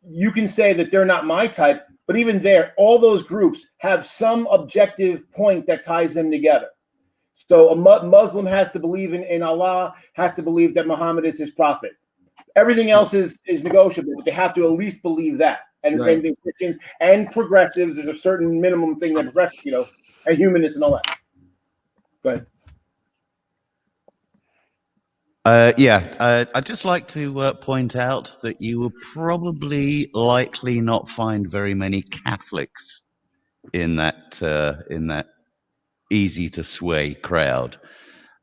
you can say that they're not my type, but even there, all those groups have some objective point that ties them together. So a Muslim has to believe in Allah, has to believe that Muhammad is his prophet. Everything else is negotiable, but they have to at least believe that. And the same thing, Christians and progressives, there's a certain minimum thing that progressives, and humanists and all that. Go ahead.
I'd just like to point out that you will probably likely not find very many Catholics in that easy to sway crowd.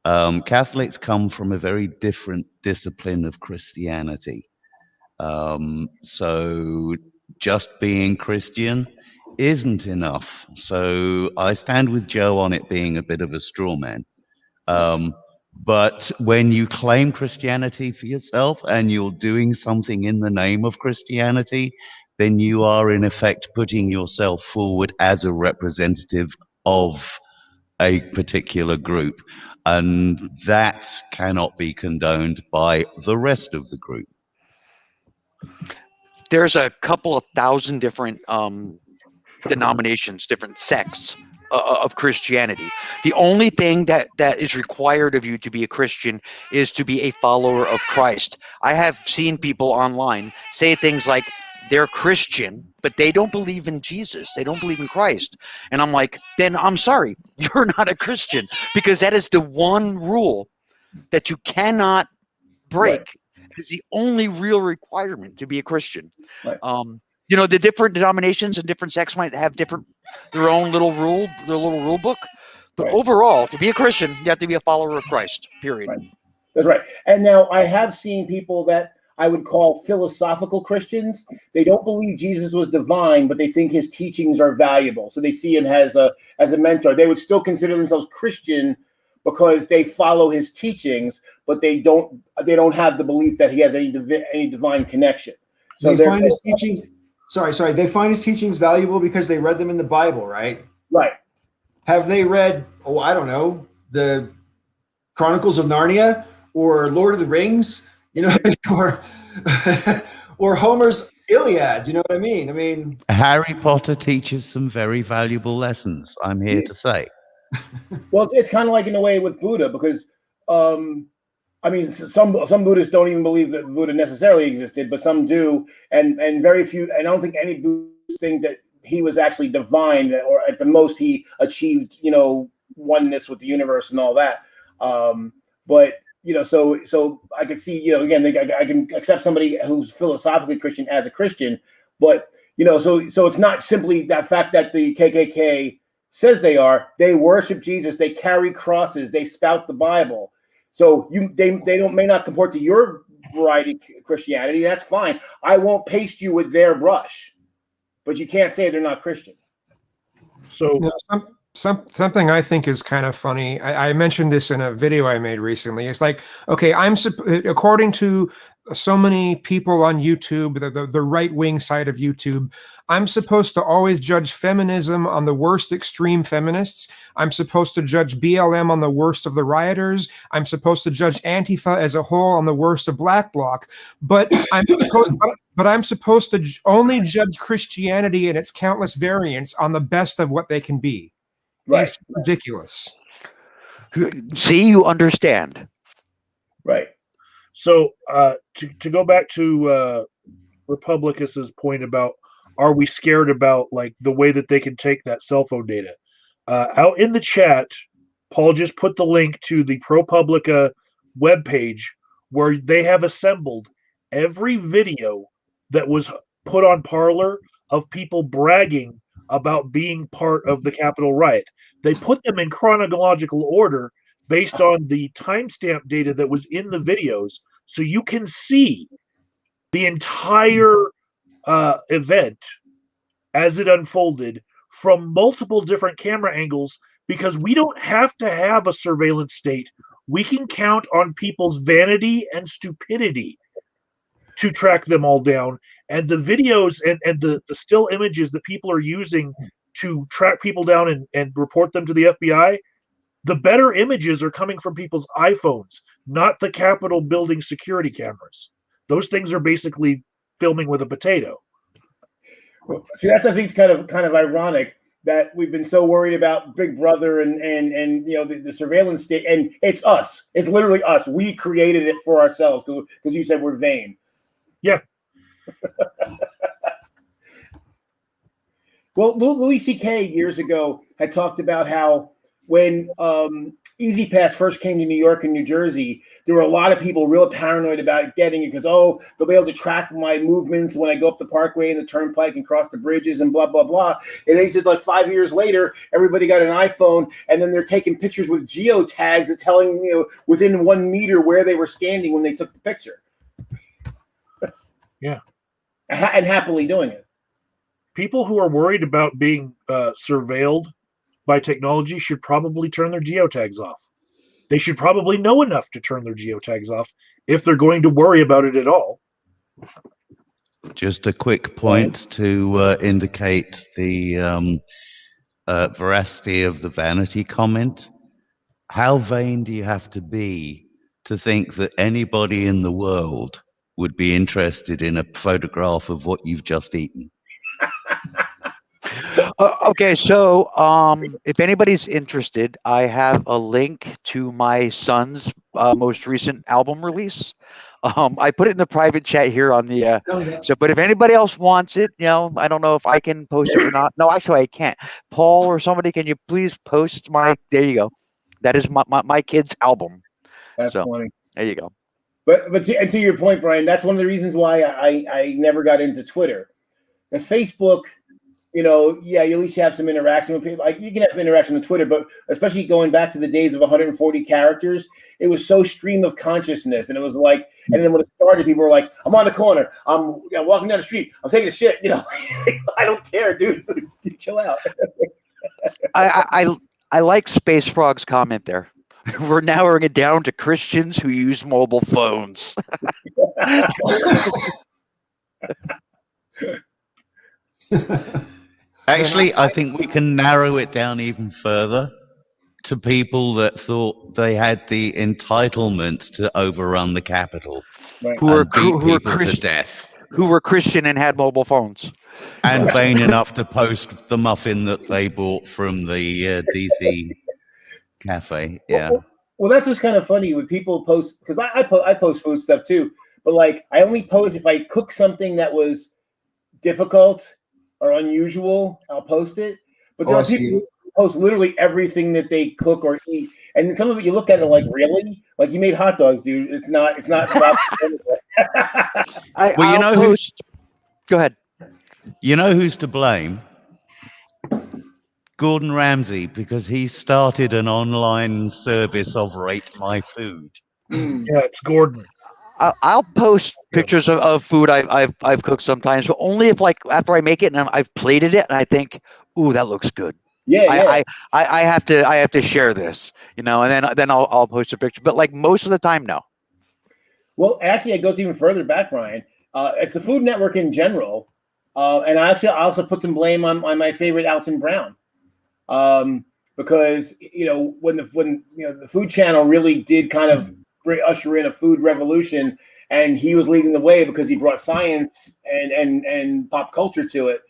Catholics come from a very different discipline of Christianity. So just being Christian isn't enough. So I stand with Joe on it being a bit of a straw man. But when you claim Christianity for yourself and you're doing something in the name of Christianity, then you are in effect putting yourself forward as a representative of a particular group. And that cannot be condoned by the rest of the group.
There's a couple of thousand different denominations, different sects of Christianity. The only thing that is required of you to be a Christian is to be a follower of Christ. I have seen people online say things like they're Christian, but they don't believe in Jesus. They don't believe in Christ. And I'm like, then I'm sorry, you're not a Christian, because that is the one rule that you cannot break. Right. It's the only real requirement to be a Christian.
Right.
The different denominations and different sects might have their own little rule book. But overall, to be a Christian, you have to be a follower of Christ, period.
Right. That's right. And now I have seen people that I would call philosophical Christians. They don't believe Jesus was divine, but they think his teachings are valuable. So they see him as a mentor. They would still consider themselves Christian because they follow his teachings, but they don't have the belief that he has any divine connection. So
they find his teachings. Sorry. They find his teachings valuable because they read them in the Bible, right?
Right.
Have they read, I don't know, the Chronicles of Narnia or Lord of the Rings, or Homer's Iliad? You know what I mean? I mean,
Harry Potter teaches some very valuable lessons, I'm here to say.
Well, it's kind of like in a way with Buddha, because some Buddhists don't even believe that Buddha necessarily existed, but some do, and very few. And I don't think any Buddhists think that he was actually divine, or at the most he achieved, oneness with the universe and all that. But so I could see, again, I can accept somebody who's philosophically Christian as a Christian, but so it's not simply that fact that the KKK says they worship Jesus, they carry crosses, they spout the Bible. So they may not comport to your variety Christianity. That's fine. I won't paste you with their brush, but you can't say they're not Christian.
So
something I think is kind of funny. I mentioned this in a video I made recently. It's like, okay, according to so many people on YouTube, the right-wing side of YouTube, I'm supposed to always judge feminism on the worst extreme feminists. I'm supposed to judge BLM on the worst of the rioters. I'm supposed to judge Antifa as a whole on the worst of Black Bloc. But I'm supposed to only judge Christianity and its countless variants on the best of what they can be.
Right.
It's ridiculous.
See, you understand.
Right.
So to go back to Republicus's point about, are we scared about like the way that they can take that cell phone data? Out in the chat, Paul just put the link to the ProPublica webpage where they have assembled every video that was put on Parler of people bragging about being part of the Capitol riot. They put them in chronological order based on the timestamp data that was in the videos, so you can see the entire event as it unfolded from multiple different camera angles, because we don't have to have a surveillance state. We can count on people's vanity and stupidity to track them all down. And the videos and the still images that people are using to track people down and report them to the FBI, the better images are coming from people's iPhones, not the Capitol building security cameras. Those things are basically filming with a potato.
See, that's, I think, kind of ironic that we've been so worried about Big Brother and you know the surveillance state, and it's us. It's literally us. We created it for ourselves because you said we're vain.
Yeah.
Well, Louis C.K. years ago had talked about how when Easy Pass first came to New York and New Jersey, there were a lot of people real paranoid about getting it because, oh, they'll be able to track my movements when I go up the Parkway and the Turnpike and cross the bridges and blah, blah, blah. And they said like 5 years later, everybody got an iPhone, and then they're taking pictures with geotags and telling, you know, within 1 meter where they were standing when they took the picture.
Yeah.
And happily doing it.
People who are worried about being surveilled by technology should probably turn their geotags off. They should probably know enough to turn their geotags off if they're going to worry about it at all.
Just a quick point to indicate the veracity of the vanity comment. How vain do you have to be to think that anybody in the world would be interested in a photograph of what you've just eaten?
Okay, so if anybody's interested, I have a link to my son's most recent album release. I put it in the private chat here on the but if anybody else wants it, you know, I don't know if I can post it or not. No, actually I can't. Paul or somebody, can you please post there you go. That is my kid's album.
That's funny.
There you go.
But to your point, Brian, that's one of the reasons why I never got into Twitter. Because Facebook, you know, yeah, you at least have some interaction with people. Like you can have interaction with Twitter, but especially going back to the days of 140 characters, it was so stream of consciousness, and it was like, and then when it started, people were like, "I'm on the corner, I'm walking down the street, I'm taking a shit," you know. I don't care, dude. Chill out.
I like Space Frog's comment there. We're narrowing it down to Christians who use mobile phones.
Actually, I think we can narrow it down even further to people that thought they had the entitlement to overrun the Capitol,
Right.
Who are
to
Christian,
death,
who were Christian and had mobile phones,
and vain enough to post the muffin that they bought from the DC cafe. Yeah.
Well, that's just kind of funny when people post, because I post food stuff too, but like I only post if I cook something that was difficult or unusual, I'll post it. But there are people who post literally everything that they cook or eat, and some of it you look at it like, really? Like you made hot dogs, dude. It's not.
Go ahead.
You know who's to blame? Gordon Ramsay, because he started an online service of Rate My Food.
Yeah, it's Gordon.
I'll post pictures of food I've cooked sometimes, but only if like after I make it and I've plated it and I think, ooh, that looks good.
Yeah, yeah.
I have to share this, and then I'll post a picture. But like most of the time, no.
Well, actually, it goes even further back, Ryan. It's the Food Network in general, and I also put some blame on my favorite Alton Brown, because when the Food Channel really did kind of usher in a food revolution, and he was leading the way because he brought science and pop culture to it.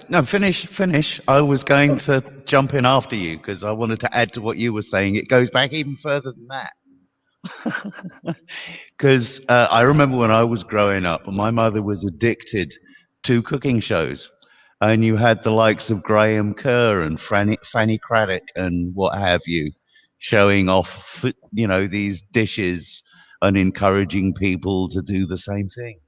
No, finish. I was going to jump in after you because I wanted to add to what you were saying. It goes back even further than that. Because I remember when I was growing up, my mother was addicted to cooking shows. And you had the likes of Graham Kerr and Fanny Craddock and what have you, showing off, these dishes and encouraging people to do the same thing.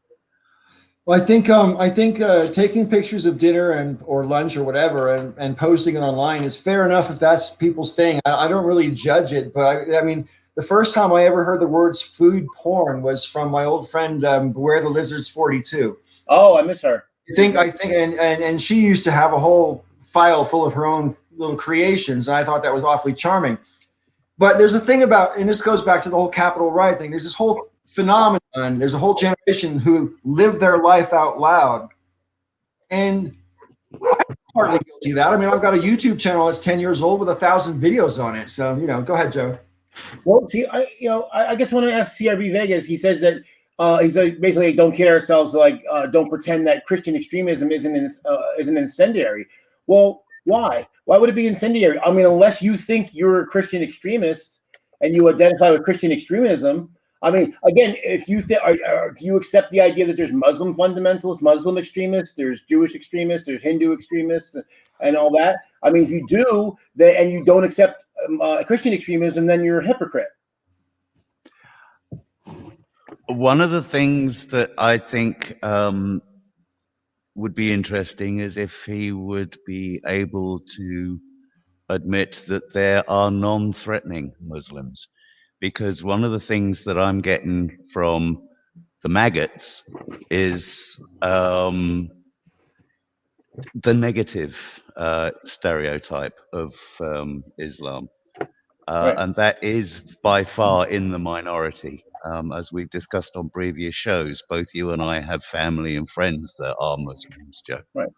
Well, I think taking pictures of dinner or lunch or whatever and posting it online is fair enough if that's people's thing. I don't really judge it, but I mean, the first time I ever heard the words food porn was from my old friend Beware the Lizards 42.
Oh, I miss her.
I think, and she used to have a whole file full of her own little creations, and I thought that was awfully charming. But there's a thing about, and this goes back to the whole Capitol riot thing. There's this whole phenomenon. There's a whole generation who live their life out loud, and I'm partly guilty of that. I mean, I've got a YouTube channel that's 10 years old with 1,000 videos on it. So go ahead, Joe.
Well, see, I guess when I asked CRB Vegas, he says that he's basically don't kid ourselves, like don't pretend that Christian extremism isn't incendiary. Well, why? Why would it be incendiary? I mean, unless you think you're a Christian extremist and you identify with Christian extremism. I mean, again, if you do you accept the idea that there's Muslim fundamentalists, Muslim extremists, there's Jewish extremists, there's Hindu extremists, and all that? I mean, if you do, and you don't accept Christian extremism, then you're a hypocrite.
One of the things that I think would be interesting is if he would be able to admit that there are non-threatening Muslims. Because one of the things that I'm getting from the maggots is the negative stereotype of Islam.
Right.
And that is by far in the minority. As we've discussed on previous shows, both you and I have family and friends that are Muslims, Joe.
Right.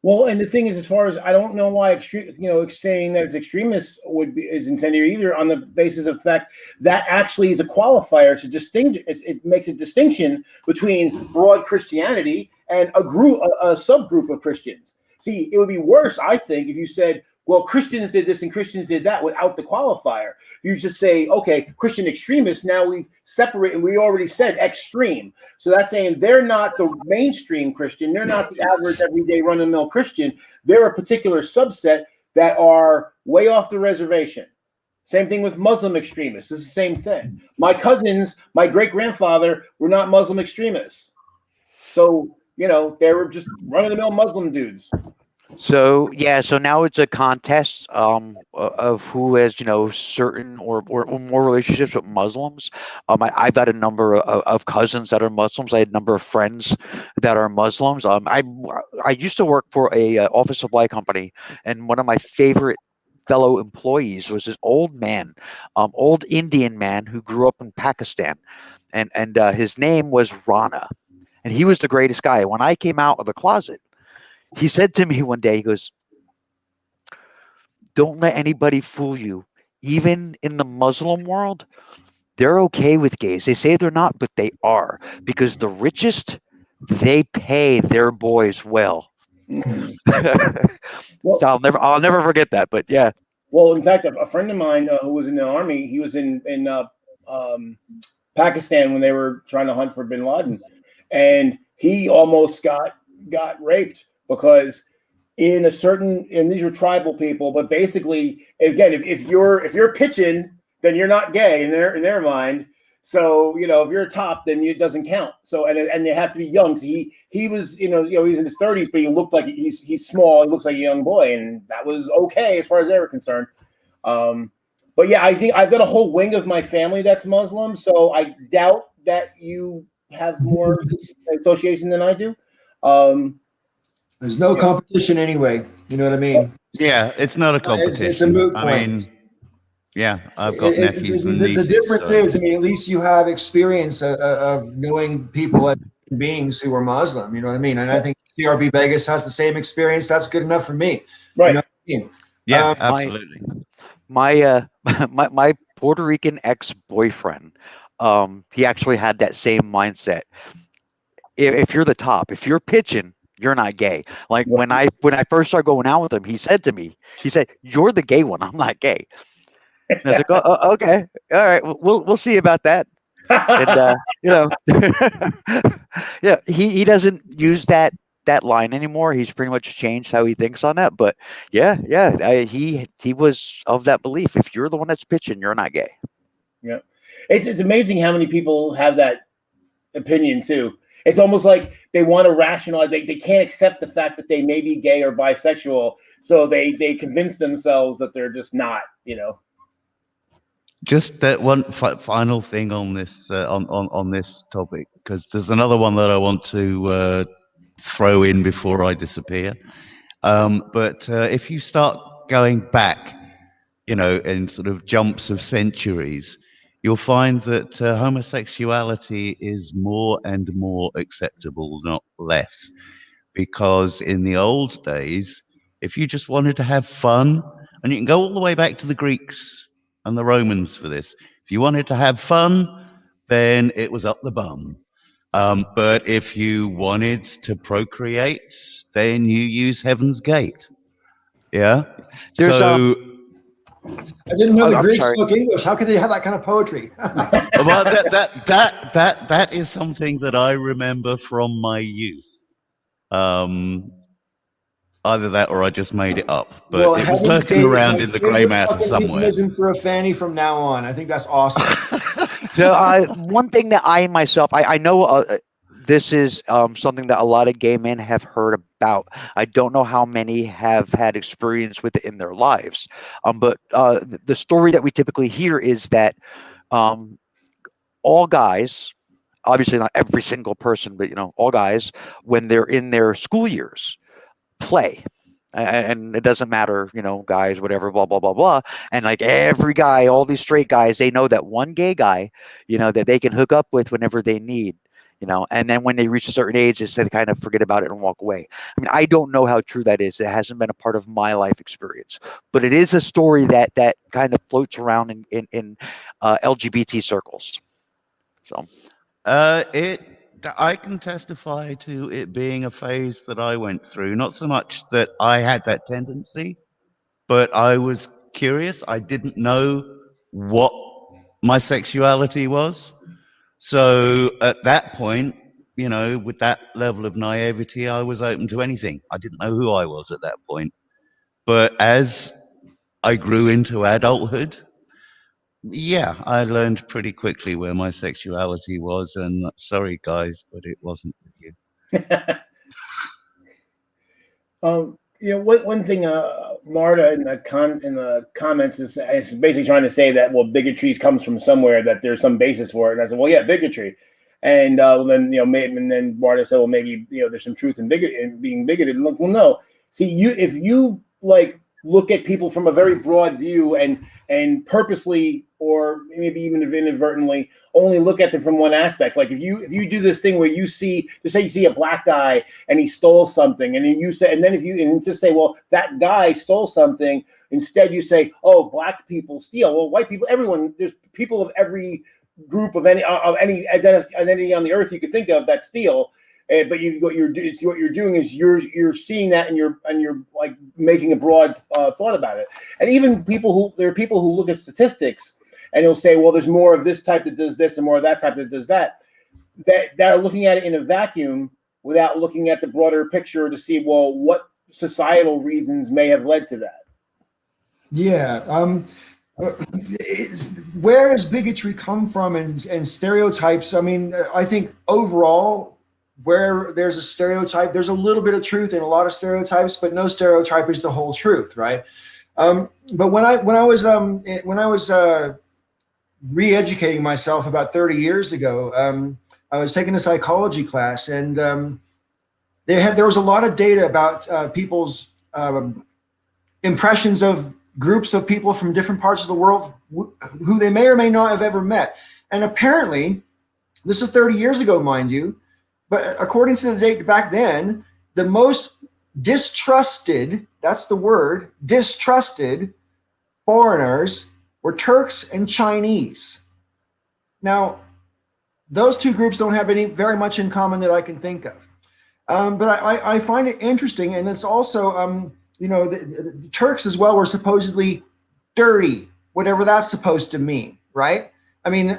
Well, and the thing is, as far as I don't know why saying that it's extremist is incendiary either, on the basis of fact that actually is a qualifier to distinguish. It makes a distinction between broad Christianity and a subgroup of Christians. See, it would be worse, I think, if you said, well, Christians did this and Christians did that without the qualifier. You just say, okay, Christian extremists, now we separate, and we already said extreme. So that's saying they're not the mainstream Christian. They're not the average, everyday, run-of-the-mill Christian. They're a particular subset that are way off the reservation. Same thing with Muslim extremists. It's the same thing. My cousins, my great-grandfather were not Muslim extremists. So, they were just run-of-the-mill Muslim dudes.
So now it's a contest of who has certain or more relationships with Muslims. I've got a number of cousins that are Muslims. I had a number of friends that are Muslims. I used to work for a office supply company, and one of my favorite fellow employees was this old man, old Indian man who grew up in Pakistan, and his name was Rana, and he was the greatest guy. When I came out of the closet, he said to me one day, he goes, don't let anybody fool you. Even in the Muslim world, they're okay with gays. They say they're not, but they are. Because the richest, they pay their boys well.
Well,
So I'll never forget that. But yeah.
Well, in fact, a friend of mine who was in the army, he was in Pakistan when they were trying to hunt for bin Laden. And he almost got raped because and these were tribal people, but basically, again, if you're pitching, then you're not gay in their mind. So if you're a top, then it doesn't count. So and you have to be young. So he was he's in his 30s, but he looked like he's small. He looks like a young boy, and that was okay as far as they were concerned. But But yeah, I think I've got a whole wing of my family that's Muslim, so I doubt that you have more association than I do.
There's no competition anyway. You know what I mean?
Yeah, it's not a competition.
It's a moot
I
point.
mean, yeah, I've got nephews and nieces.
The difference is, I mean, at least you have experience of knowing people as beings who are Muslim. You know what I mean? And I think CRB Vegas has the same experience. That's good enough for me.
Right.
You know what I mean?
Yeah, absolutely.
My my Puerto Rican ex-boyfriend, he actually had that same mindset. If you're the top, if you're pitching, you're not gay. Like when I first started going out with him, he said to me, he said, "You're the gay one. I'm not gay." And I was like, "Oh, okay, all right, we'll see about that." And you know, yeah, he doesn't use that line anymore. He's pretty much changed how he thinks on that. But yeah, he was of that belief. If you're the one that's pitching, you're not gay.
Yeah, it's amazing how many people have that opinion too. It's almost like they want to rationalize. They can't accept the fact that they may be gay or bisexual, so they convince themselves that they're just not. You know.
Just that one final thing on this on this topic, because there's another one that I want to throw in before I disappear. But if you start going back, you know, in sort of jumps of centuries, you'll find that homosexuality is more and more acceptable, not less. Because in the old days, if you just wanted to have fun, and you can go all the way back to the Greeks and the Romans for this, if you wanted to have fun, then it was up the bum. But if you wanted to procreate, then you use Heaven's Gate. Yeah.
There's
I didn't know the
I'm
Greeks
sorry.
spoke English. How could they have that kind of poetry?
Well, that is something that I remember from my youth. Either that or I just made it up, but
Well,
it was
Heaven's
lurking
Gate is
around
my
in the grey
favorite
matter
fucking
somewhere.
euphemism for a fanny from now on. I think that's awesome.
So one thing that I myself, I know this is something that a lot of gay men have heard about. I don't know how many have had experience with it in their lives. But the story that we typically hear is that all guys, obviously not every single person, but all guys, when they're in their school years, play. And it doesn't matter, guys, whatever, blah, blah, blah, blah. And like every guy, all these straight guys, they know that one gay guy, that they can hook up with whenever they need, and then when they reach a certain age, they kind of forget about it and walk away. I mean, I don't know how true that is. It hasn't been a part of my life experience, but it is a story that kind of floats around in LGBT circles. So,
I can testify to it being a phase that I went through. Not so much that I had that tendency, but I was curious. I didn't know what my sexuality was. So at that point, with that level of naivety, I was open to anything. I didn't know who I was at that point. But as I grew into adulthood, yeah, I learned pretty quickly where my sexuality was, and sorry guys, but it wasn't with you.
One thing, Marta in the comments is basically trying to say that bigotry comes from somewhere, that there's some basis for it. And I said, well, yeah, bigotry, and then Marta said, well, maybe there's some truth in being bigoted. And look, well, no, see, if you look at people from a very broad view and purposely, or maybe even inadvertently, only look at them from one aspect. Like if you do this thing where you see, just say you see a black guy and he stole something, and then you say, and then just say, well, that guy stole something. Instead, you say, oh, black people steal. Well, white people, everyone, there's people of every group of any identity on the earth you could think of that steal. But what you're doing is you're seeing that, and you're like making a broad thought about it. And even there are people who look at statistics and they'll say, well, there's more of this type that does this and more of that type that does that. That are looking at it in a vacuum without looking at the broader picture to see, well, what societal reasons may have led to that.
Yeah. Where does bigotry come from, and stereotypes? I mean, I think overall, where there's a stereotype, there's a little bit of truth in a lot of stereotypes, but no stereotype is the whole truth, right? But when I was re-educating myself about 30 years ago, I was taking a psychology class, and there was a lot of data about people's impressions of groups of people from different parts of the world who they may or may not have ever met. And apparently, this is 30 years ago, mind you, but according to the date back then, the most distrusted, that's the word, distrusted foreigners were Turks and Chinese. Now, those two groups don't have very much in common that I can think of. But I find it interesting, and it's also, the Turks as well were supposedly dirty, whatever that's supposed to mean, right? I mean,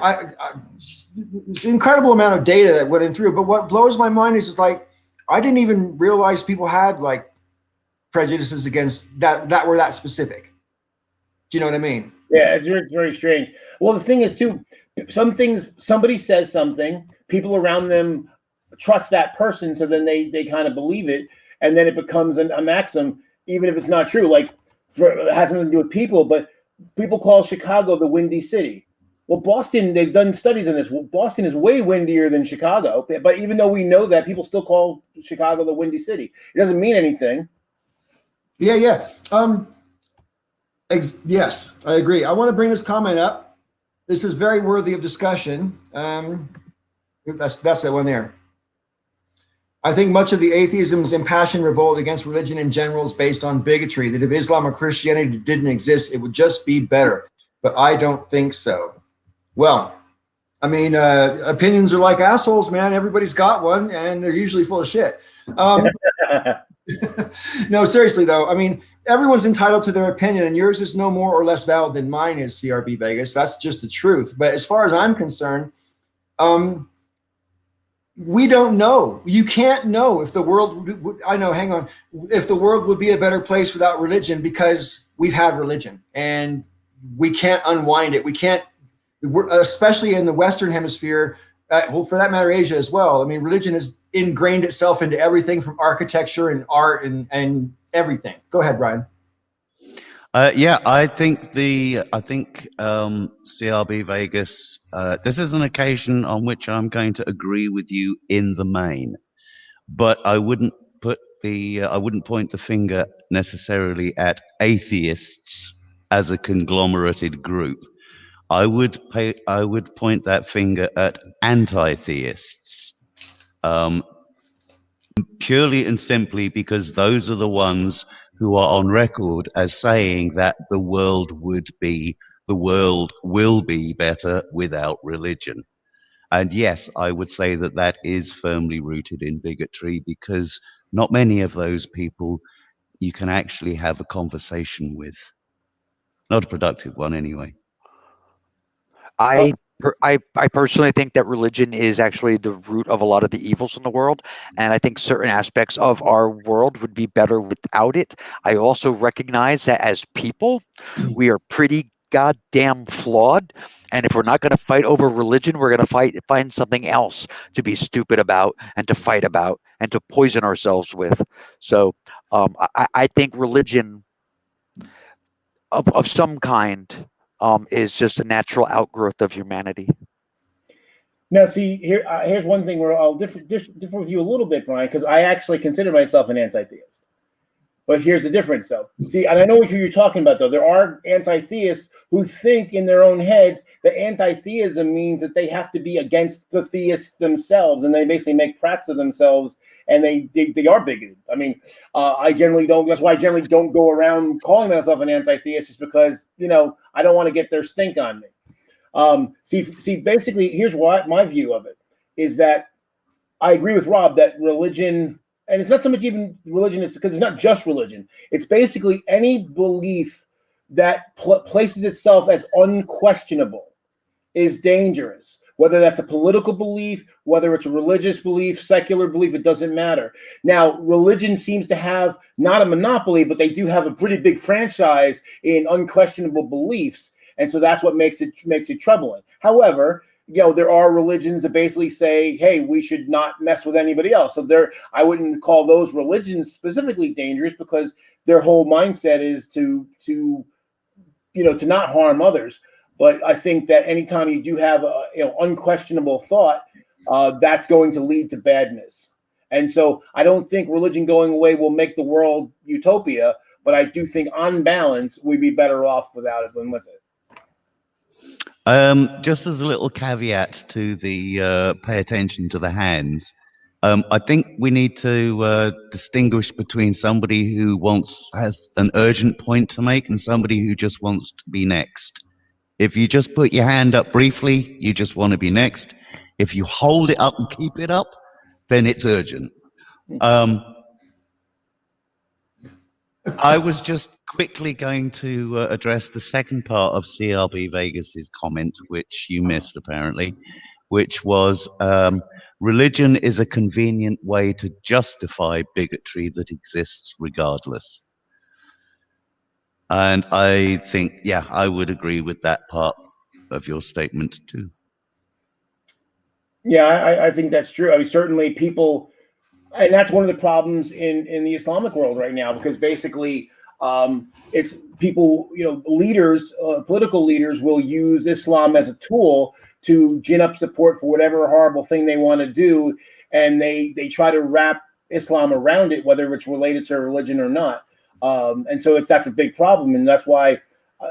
it's an incredible amount of data that went in through. But what blows my mind is like, I didn't even realize people had like prejudices against that were that specific. Do you know what I mean?
Yeah, it's very, very strange. Well, the thing is too, some things, somebody says something, people around them trust that person, so then they kind of believe it, and then it becomes a maxim, even if it's not true. Like, it has something to do with people, but people call Chicago the Windy City. Well, Boston, they've done studies on this. Boston is way windier than Chicago, but even though we know that, people still call Chicago the Windy City. It doesn't mean anything.
Yeah. Yes, I agree. I want to bring this comment up. This is very worthy of discussion. That's that one there. I think much of the atheism's impassioned revolt against religion in general is based on bigotry, that if Islam or Christianity didn't exist, it would just be better. But I don't think so. Well, I mean, opinions are like assholes, man. Everybody's got one, and they're usually full of shit. No, seriously, though. I mean, everyone's entitled to their opinion, and yours is no more or less valid than mine is, CRB Vegas. That's just the truth. But as far as I'm concerned, we don't know. You can't know if the world would, I know, hang on, if the world would be a better place without religion, because we've had religion, and we can't unwind it. We can't, especially in the Western Hemisphere, well, for that matter, Asia as well. I mean, religion has ingrained itself into everything from architecture and art and everything. Go ahead, Brian.
Yeah, I think CRB Vegas. This is an occasion on which I'm going to agree with you in the main, but I wouldn't point the finger necessarily at atheists as a conglomerated group. I would point that finger at anti-theists, purely and simply because those are the ones who are on record as saying that the world will be better without religion. And yes, I would say that that is firmly rooted in bigotry, because not many of those people you can actually have a conversation with. Not a productive one, anyway.
I personally think that religion is actually the root of a lot of the evils in the world, and I think certain aspects of our world would be better without it. I also recognize that as people, we are pretty goddamn flawed, and if we're not going to fight over religion, we're going to find something else to be stupid about and to fight about and to poison ourselves with. So I think religion of some kind is just a natural outgrowth of humanity.
Now, see, here's one thing where I'll differ with you a little bit, Brian, because I actually consider myself an anti-theist. But here's the difference, though. See, and I know what you're talking about, though. There are anti-theists who think in their own heads that anti-theism means that they have to be against the theists themselves, and they basically make prats of themselves, and they are bigoted. I mean, I generally don't. That's why I generally don't go around calling myself an anti-theist, just because I don't want to get their stink on me. See, basically, here's what my view of it is, that I agree with Rob that religion. And it's not so much even religion, it's because it's not just religion. It's basically any belief that places itself as unquestionable is dangerous. Whether that's a political belief, whether it's a religious belief, secular belief, it doesn't matter. Now, religion seems to have not a monopoly, but they do have a pretty big franchise in unquestionable beliefs. And so that's what makes it troubling. However, there are religions that basically say, hey, we should not mess with anybody else. So I wouldn't call those religions specifically dangerous, because their whole mindset is to not harm others. But I think that anytime you do have unquestionable thought, that's going to lead to badness. And so I don't think religion going away will make the world utopia, but I do think on balance we'd be better off without it than with it.
Just as a little caveat to the pay attention to the hands, I think we need to distinguish between somebody who has an urgent point to make and somebody who just wants to be next. If you just put your hand up briefly, you just want to be next. If you hold it up and keep it up, then it's urgent. I was just quickly going to address the second part of CRB Vegas's comment, which you missed apparently, which was religion is a convenient way to justify bigotry that exists regardless. And I think, yeah, I would agree with that part of your statement too.
Yeah, I think that's true. I mean, certainly people, and that's one of the problems in the Islamic world right now, because basically it's people, leaders, political leaders will use Islam as a tool to gin up support for whatever horrible thing they want to do, and they try to wrap Islam around it, whether it's related to religion or not. And so that's a big problem, and that's why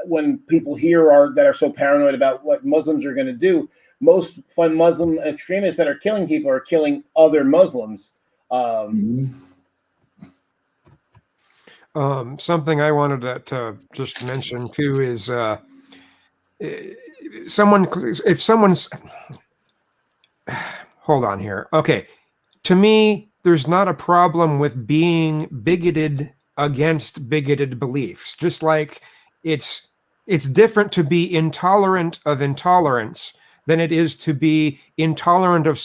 when people here that are so paranoid about what Muslims are going to do, most fun Muslim extremists that are killing people are killing other Muslims.
Something I wanted to just mention too is if someone's hold on here. Okay. To me, there's not a problem with being bigoted against bigoted beliefs. Just like it's different to be intolerant of intolerance than it is to be intolerant of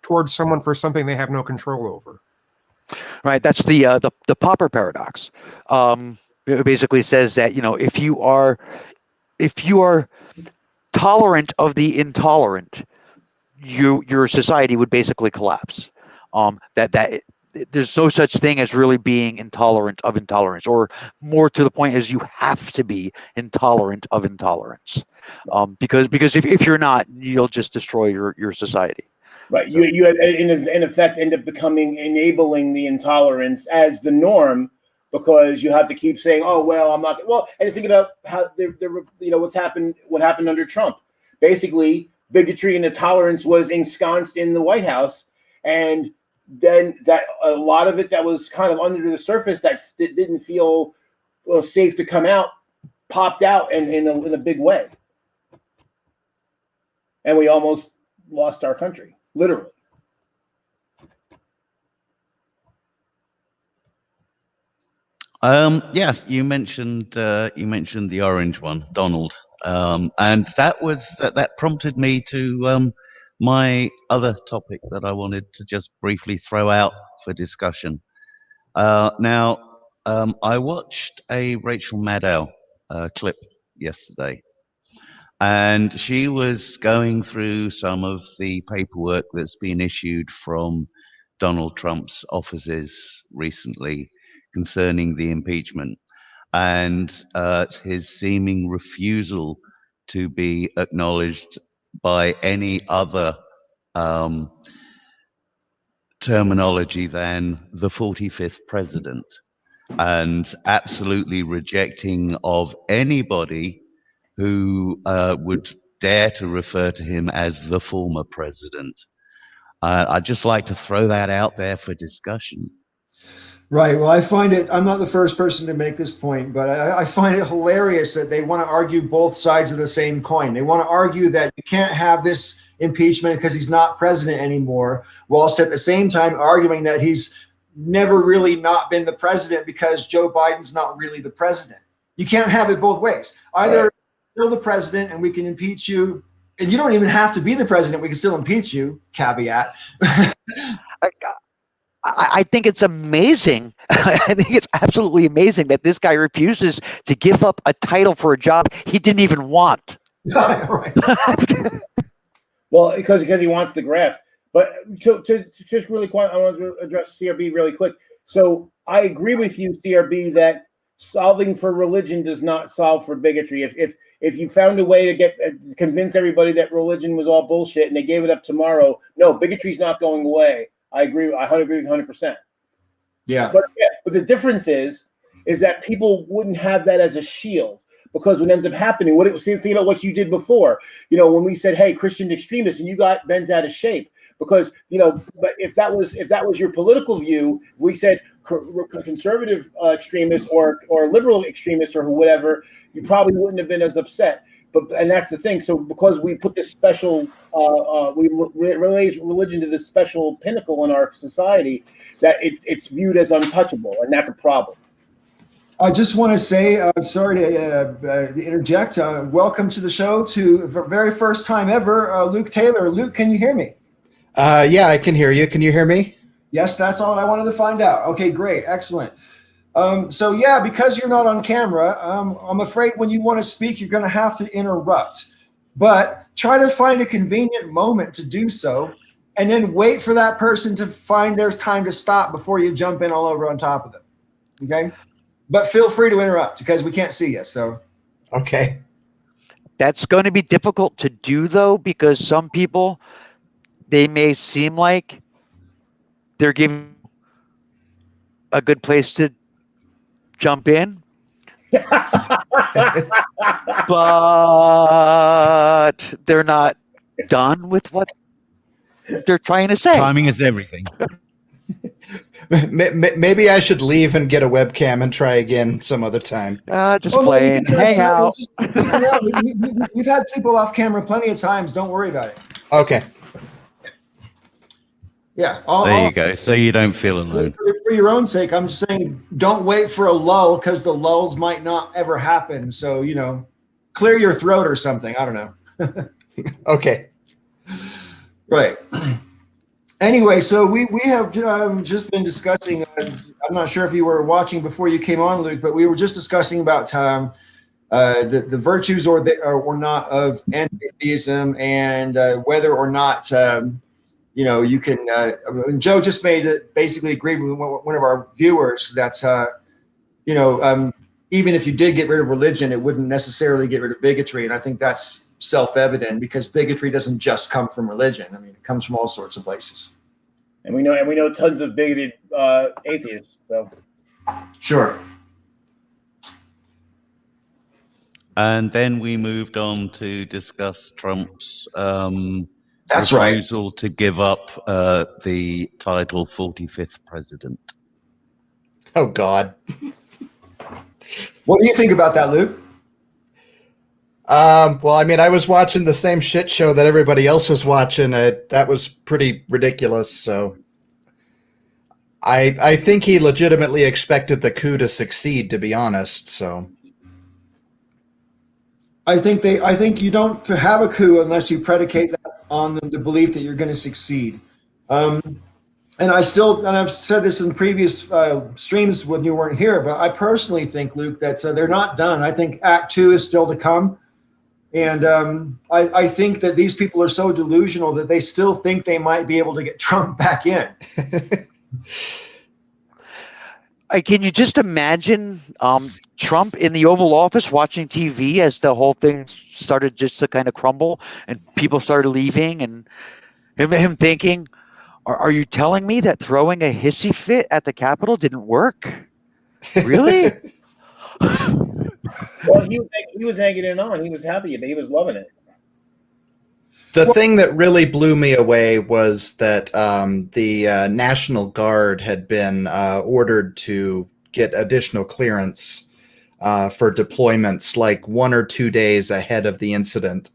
towards someone for something they have no control over.
Right. That's the Popper paradox. It basically says that, if you are tolerant of the intolerant, your society would basically collapse. That there's no such thing as really being intolerant of intolerance, or more to the point is you have to be intolerant of intolerance. Because if you're not, you'll just destroy your society.
Right. So, you in effect end up enabling the intolerance as the norm, because you have to keep saying, oh, well, I'm not. Well, and think about how what happened under Trump. Basically, bigotry and intolerance was ensconced in the White House, and then that a lot of it that was kind of under the surface that didn't feel safe to come out popped out in a big way, and we almost lost our country, literally.
Yes, you mentioned the orange one, Donald, and that prompted me to my other topic that I wanted to just briefly throw out for discussion. Now, I watched a Rachel Maddow clip yesterday, and she was going through some of the paperwork that's been issued from Donald Trump's offices recently concerning the impeachment and his seeming refusal to be acknowledged by any other terminology than the 45th president, and absolutely rejecting of anybody who would dare to refer to him as the former president. I'd just like to throw that out there for discussion.
Right. Well, I find it, I'm not the first person to make this point, but I find it hilarious that they want to argue both sides of the same coin. They want to argue that you can't have this impeachment because he's not president anymore, whilst at the same time arguing that he's never really not been the president because Joe Biden's not really the president. You can't have it both ways. Either right. Still the president and we can impeach you, and you don't even have to be the president, we can still impeach you, caveat.
I think it's amazing. I think it's absolutely amazing that this guy refuses to give up a title for a job he didn't even want.
Right.
Well, because he wants the graft. But to just really quick, I want to address CRB really quick. So I agree with you, CRB, that solving for religion does not solve for bigotry. If you found a way to get convince everybody that religion was all bullshit and they gave it up tomorrow, no, bigotry's not going away. I agree. I agree with 100%.
Yeah.
But the difference is that people wouldn't have that as a shield. Because what ends up happening, think about what you did before. When we said, "Hey, Christian extremists," and you got bent out of shape because But if that was your political view, we said conservative extremists or liberal extremists or whatever, you probably wouldn't have been as upset. And that's the thing. So because we put this special, we raise religion to this special pinnacle in our society, that it's viewed as untouchable, and that's a problem.
I just want to say, sorry to interject. Welcome to the show to the very first time ever, Luke Taylor. Luke, can you hear me?
Yeah, I can hear you. Can you hear me?
Yes, that's all I wanted to find out. Okay, great, excellent. So yeah, because you're not on camera, I'm afraid when you want to speak, you're going to have to interrupt. But try to find a convenient moment to do so, and then wait for that person to find there's time to stop before you jump in all over on top of them. Okay? But feel free to interrupt because we can't see you. So,
okay.
That's going to be difficult to do, though, because some people, they may seem like they're giving a good place to jump in, but they're not done with what they're trying to say.
Timing is everything.
Maybe I should leave and get a webcam and try again some other time.
Just playing. Hang out.
We've had people off camera plenty of times. Don't worry about it.
Okay.
Yeah.
There you go. So you don't feel alone.
For your own sake, I'm just saying, don't wait for a lull because the lulls might not ever happen. So, clear your throat or something. I don't know.
Okay.
Right. Anyway, so we have just been discussing. I'm not sure if you were watching before you came on, Luke, but we were just discussing about the virtues or not of anti-atheism and whether or not you can. Joe just basically agreed with one of our viewers that even if you did get rid of religion, it wouldn't necessarily get rid of bigotry, and I think that's self-evident because bigotry doesn't just come from religion. I mean, it comes from all sorts of places.
And we know tons of bigoted atheists. So
sure.
And then we moved on to discuss Trump's
That's right.
refusal to give up the title 45th president.
Oh, God.
What do you think about that, Luke?
Well, I mean, I was watching the same shit show that everybody else was watching. That was pretty ridiculous. So I think he legitimately expected the coup to succeed, to be honest. So
I think you don't have a coup unless you predicate that on the belief that you're going to succeed. And I've said this in previous streams when you weren't here, but I personally think, Luke, that they're not done. I think Act 2 is still to come. And I think that these people are so delusional that they still think they might be able to get Trump back in.
Can you just imagine Trump in the Oval Office watching TV as the whole thing started just to kind of crumble and people started leaving and him thinking, are you telling me that throwing a hissy fit at the Capitol didn't work? Really?
well, he was hanging it on. He was happy. He was loving it.
the thing that really blew me away was that the National Guard had been ordered to get additional clearance for deployments like 1 or 2 days ahead of the incident.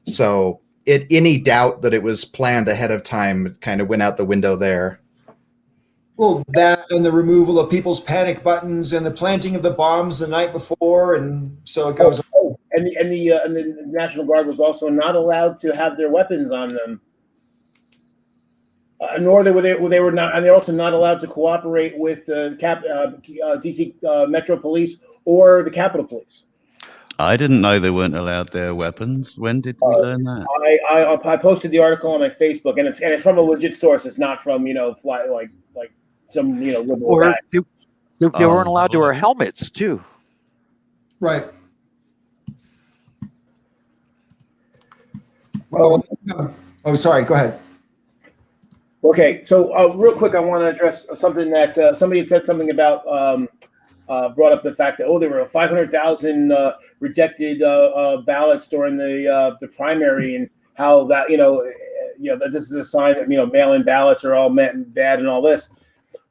So any doubt that it was planned ahead of time kind of went out the window there.
Well, that and the removal of people's panic buttons and the planting of the bombs the night before, and so it goes.
Oh, and the National Guard was also not allowed to have their weapons on them, nor they were not, and they're also not allowed to cooperate with the DC Metro Police or the Capitol Police.
I didn't know they weren't allowed their weapons. When did we learn that?
I posted the article on my Facebook, and it's from a legit source. It's not from like some liberal
Or
guy.
they weren't allowed to wear helmets too.
Right. Well, oh, sorry. Go ahead.
Okay, so real quick, I want to address something that somebody had said something about. Brought up the fact that there were 500,000 rejected ballots during the primary, and how that that this is a sign that mail-in ballots are all bad and all this.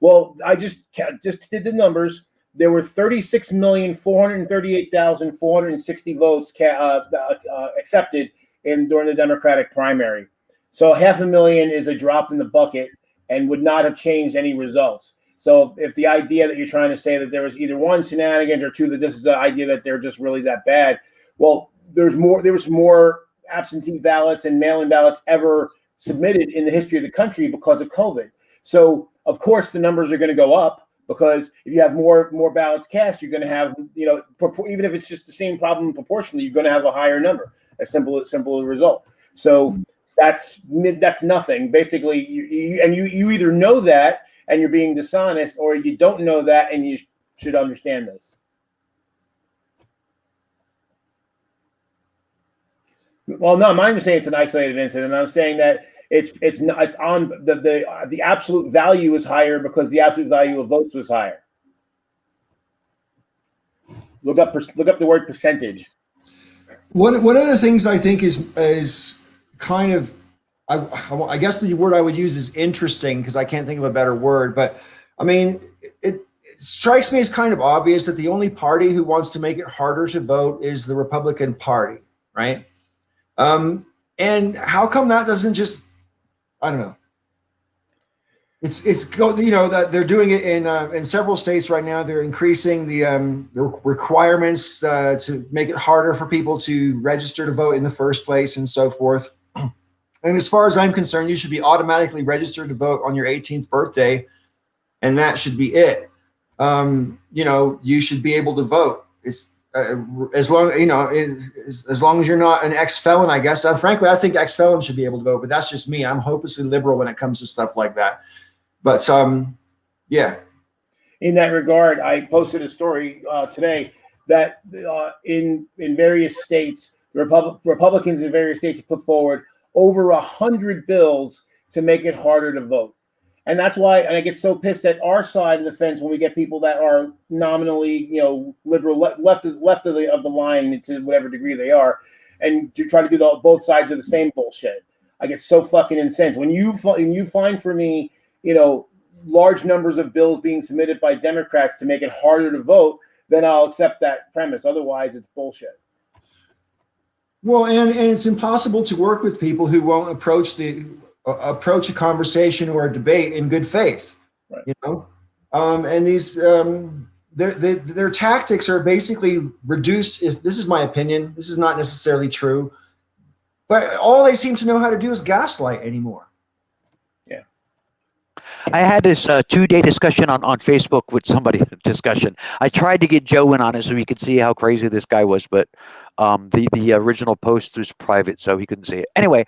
Well, I just did the numbers. There were 36,438,460 votes accepted during the Democratic primary. So 500,000 is a drop in the bucket and would not have changed any results. So if the idea that you're trying to say that there was either one, shenanigans, or two, that this is the idea that they're just really that bad, well, there was more absentee ballots and mail-in ballots ever submitted in the history of the country because of COVID. So of course the numbers are going to go up, because if you have more ballots cast, you're going to have, even if it's just the same problem proportionally, you're going to have a higher number, a simple result. So that's nothing. Basically, you either know that and you're being dishonest, or you don't know that and you should understand this. Well, no, I'm not even saying it's an isolated incident. I'm saying that it's on the absolute value is higher because the absolute value of votes was higher. Look up the word percentage.
One of the things I think is kind of, I guess the word I would use is interesting, because I can't think of a better word. But I mean, it strikes me as kind of obvious that the only party who wants to make it harder to vote is the Republican Party, right? And how come that doesn't just, I don't know. That they're doing it in several states right now. They're increasing the requirements to make it harder for people to register to vote in the first place and so forth. And as far as I'm concerned, you should be automatically registered to vote on your 18th birthday, and that should be it. You should be able to vote. It's as long as you're not an ex-felon, I guess. Frankly, I think ex-felons should be able to vote, but that's just me. I'm hopelessly liberal when it comes to stuff like that. But yeah.
In that regard, I posted a story today that in various states, Republicans in various states have put forward over 100 bills to make it harder to vote. And that's why, and I get so pissed at our side of the fence when we get people that are nominally, liberal, left of the line to whatever degree they are, and to try to do both sides of the same bullshit. I get so fucking incensed when you find for me, large numbers of bills being submitted by Democrats to make it harder to vote, then I'll accept that premise. Otherwise, it's bullshit.
Well, and it's impossible to work with people who won't approach a conversation or a debate in good faith, right. And these their tactics are basically reduced. This is my opinion. This is not necessarily true, but all they seem to know how to do is gaslight anymore.
I had this 2-day discussion on Facebook with somebody. I tried to get Joe in on it so we could see how crazy this guy was, but the original post was private, so he couldn't see it. Anyway,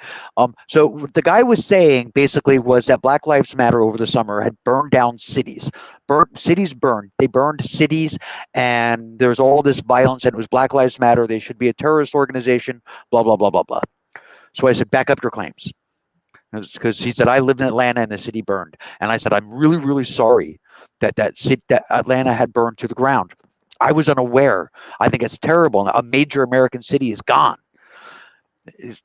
so what the guy was saying basically was that Black Lives Matter over the summer had burned down cities. Cities burned. They burned cities, and there's all this violence, and it was Black Lives Matter. They should be a terrorist organization, blah, blah, blah, blah, blah. So I said, back up your claims. Because he said, I lived in Atlanta and the city burned. And I said, I'm really, really sorry that Atlanta had burned to the ground. I was unaware. I think it's terrible. A major American city is gone.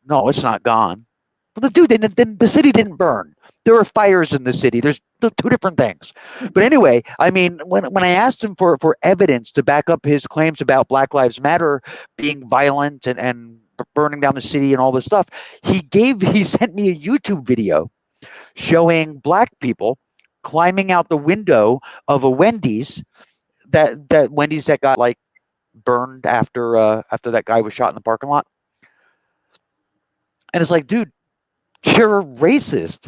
No, it's not gone. Well, then the city didn't burn. There were fires in the city. There's two different things. But anyway, I mean, when I asked him for evidence to back up his claims about Black Lives Matter being violent and burning down the city and all this stuff, he sent me a YouTube video showing black people climbing out the window of a Wendy's that got like burned after that guy was shot in the parking lot. And it's like, dude, you're a racist.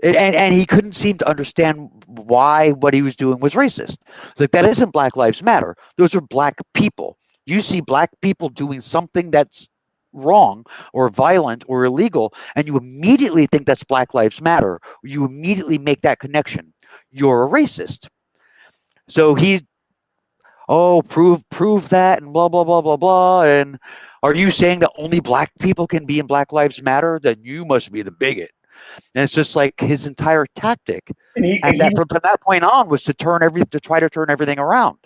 And he couldn't seem to understand why what he was doing was racist. Like, that isn't Black Lives Matter. Those are black people. You see black people doing something that's wrong or violent or illegal, and you immediately think that's Black Lives Matter. You immediately make that connection. You're a racist. So prove that and blah blah blah blah blah. And are you saying that only black people can be in Black Lives Matter? Then you must be the bigot. And it's just like his entire tactic. And that from that point on was to try to turn everything around.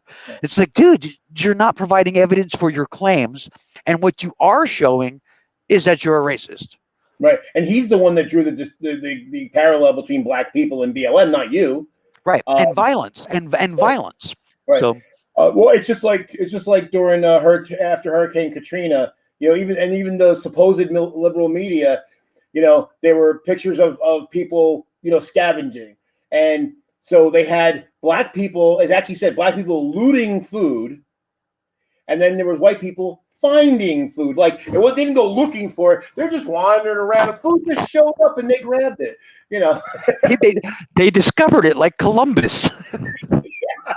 It's like, dude, you're not providing evidence for your claims, and what you are showing is that you're a racist.
Right, and he's the one that drew the parallel between black people and BLM, not you.
Right, and violence and violence.
Right.
So,
well, it's just like during after Hurricane Katrina, even the supposed liberal media, there were pictures of people, scavenging. And so they had black people, it actually said black people looting food. And then there was white people finding food. Like, they didn't go looking for it. They're just wandering around. The food just showed up and they grabbed it,
they discovered it like Columbus.
Yeah.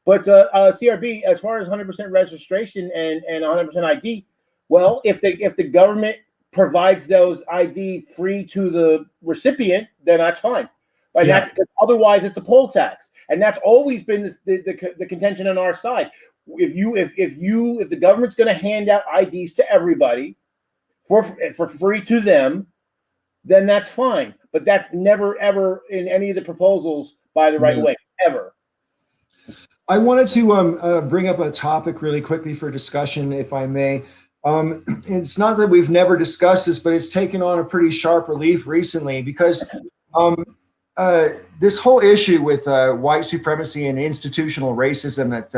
But CRB, as far as 100% registration and 100% ID, well, if the government provides those ID free to the recipient, then that's fine. But otherwise, it's a poll tax, and that's always been the contention on our side. If the government's going to hand out IDs to everybody for free to them, then that's fine. But that's never ever in any of the proposals by the right way ever.
I wanted to bring up a topic really quickly for discussion, if I may. It's not that we've never discussed this, but it's taken on a pretty sharp relief recently because this whole issue with white supremacy and institutional racism, that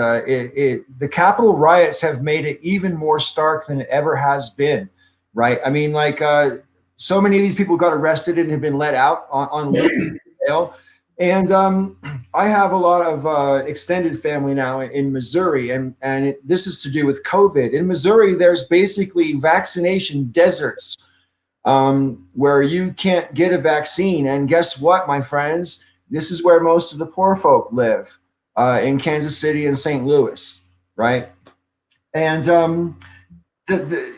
the Capitol riots have made it even more stark than it ever has been, right? I mean, like so many of these people got arrested and have been let out on bail. And I have a lot of extended family now in Missouri, and this is to do with COVID. In Missouri, there's basically vaccination deserts where you can't get a vaccine. And guess what, my friends? This is where most of the poor folk live, in Kansas City and St. Louis, right? And the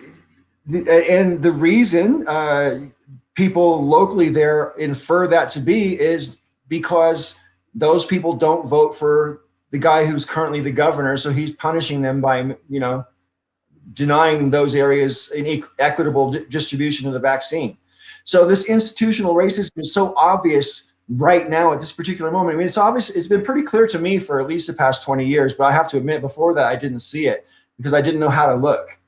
reason people locally there infer that to be is because those people don't vote for the guy who's currently the governor, so he's punishing them by, denying those areas an equitable distribution of the vaccine. So this institutional racism is so obvious right now at this particular moment. I mean, it's obvious. It's been pretty clear to me for at least the past 20 years, but I have to admit, before that, I didn't see it because I didn't know how to look.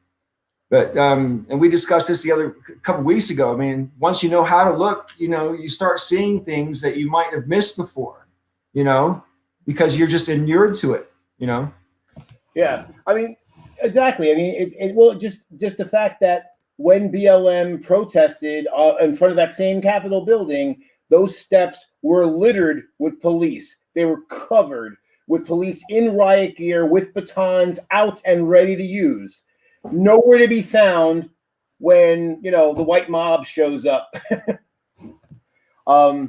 But and we discussed this a couple weeks ago. I mean, once you know how to look, you start seeing things that you might have missed before, because you're just inured to it,
Yeah, I mean, exactly. I mean, just the fact that when BLM protested in front of that same Capitol building, those steps were littered with police. They were covered with police in riot gear with batons out and ready to use. Nowhere to be found when the white mob shows up.
But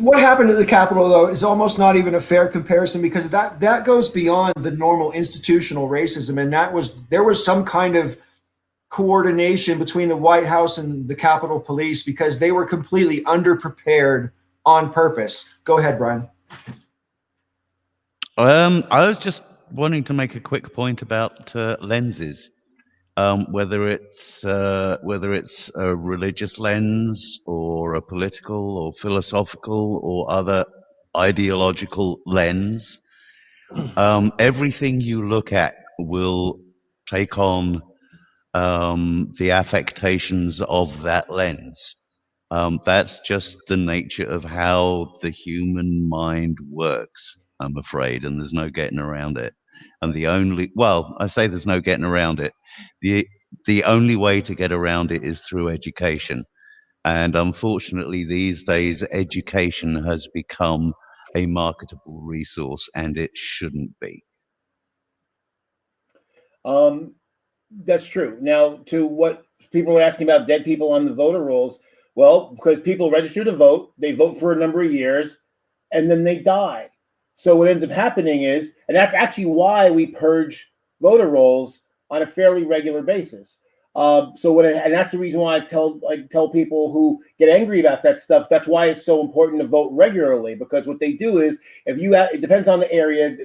what happened at the Capitol, though, is almost not even a fair comparison, because that goes beyond the normal institutional racism, and there was some kind of coordination between the White House and the Capitol Police because they were completely underprepared on purpose. Go ahead, Brian.
I was just wanting to make a quick point about lenses, whether it's a religious lens or a political or philosophical or other ideological lens. Everything you look at will take on the affectations of that lens. That's just the nature of how the human mind works, I'm afraid, and there's no getting around it. And I say there's no getting around it. The only way to get around it is through education. And unfortunately, these days, education has become a marketable resource, and it shouldn't be.
That's true. Now, to what people are asking about dead people on the voter rolls, well, because people register to vote, they vote for a number of years, and then they die. So what ends up happening is, and that's actually why we purge voter rolls on a fairly regular basis. And that's the reason why I tell people who get angry about that stuff. That's why it's so important to vote regularly, because what they do is, it depends on the area.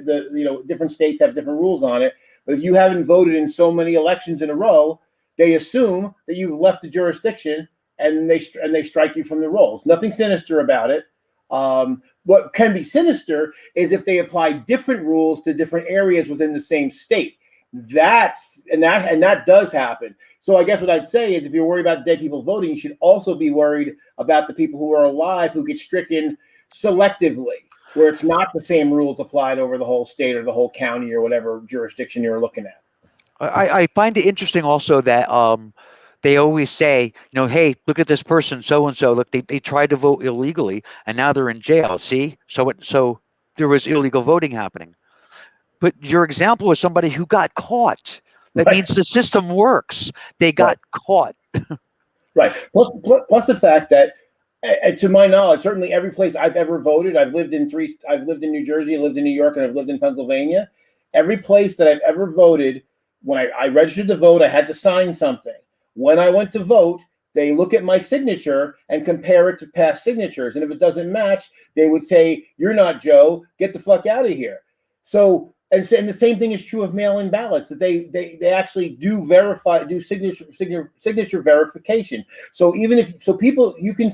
Different states have different rules on it. But if you haven't voted in so many elections in a row, they assume that you've left the jurisdiction, and they strike you from the rolls. Nothing sinister about it. What can be sinister is if they apply different rules to different areas within the same state. That does happen. So I guess what I'd say is, if you're worried about dead people voting, you should also be worried about the people who are alive who get stricken selectively, where it's not the same rules applied over the whole state or the whole county or whatever jurisdiction you're looking at.
I find it interesting also that they always say, hey, look at this person, so and so. Look, they tried to vote illegally and now they're in jail. See, so there was illegal voting happening. But your example was somebody who got caught. That means the system works. They got caught.
Right. Plus the fact that, to my knowledge, certainly every place I've ever voted, I've lived in New Jersey, I lived in New York, and I've lived in Pennsylvania. Every place that I've ever voted, when I registered to vote, I had to sign something. When I went to vote, they look at my signature and compare it to past signatures. And if it doesn't match, they would say, "You're not Joe, get the fuck out of here." So, and the same thing is true of mail-in ballots, that they actually do signature verification. So people, you can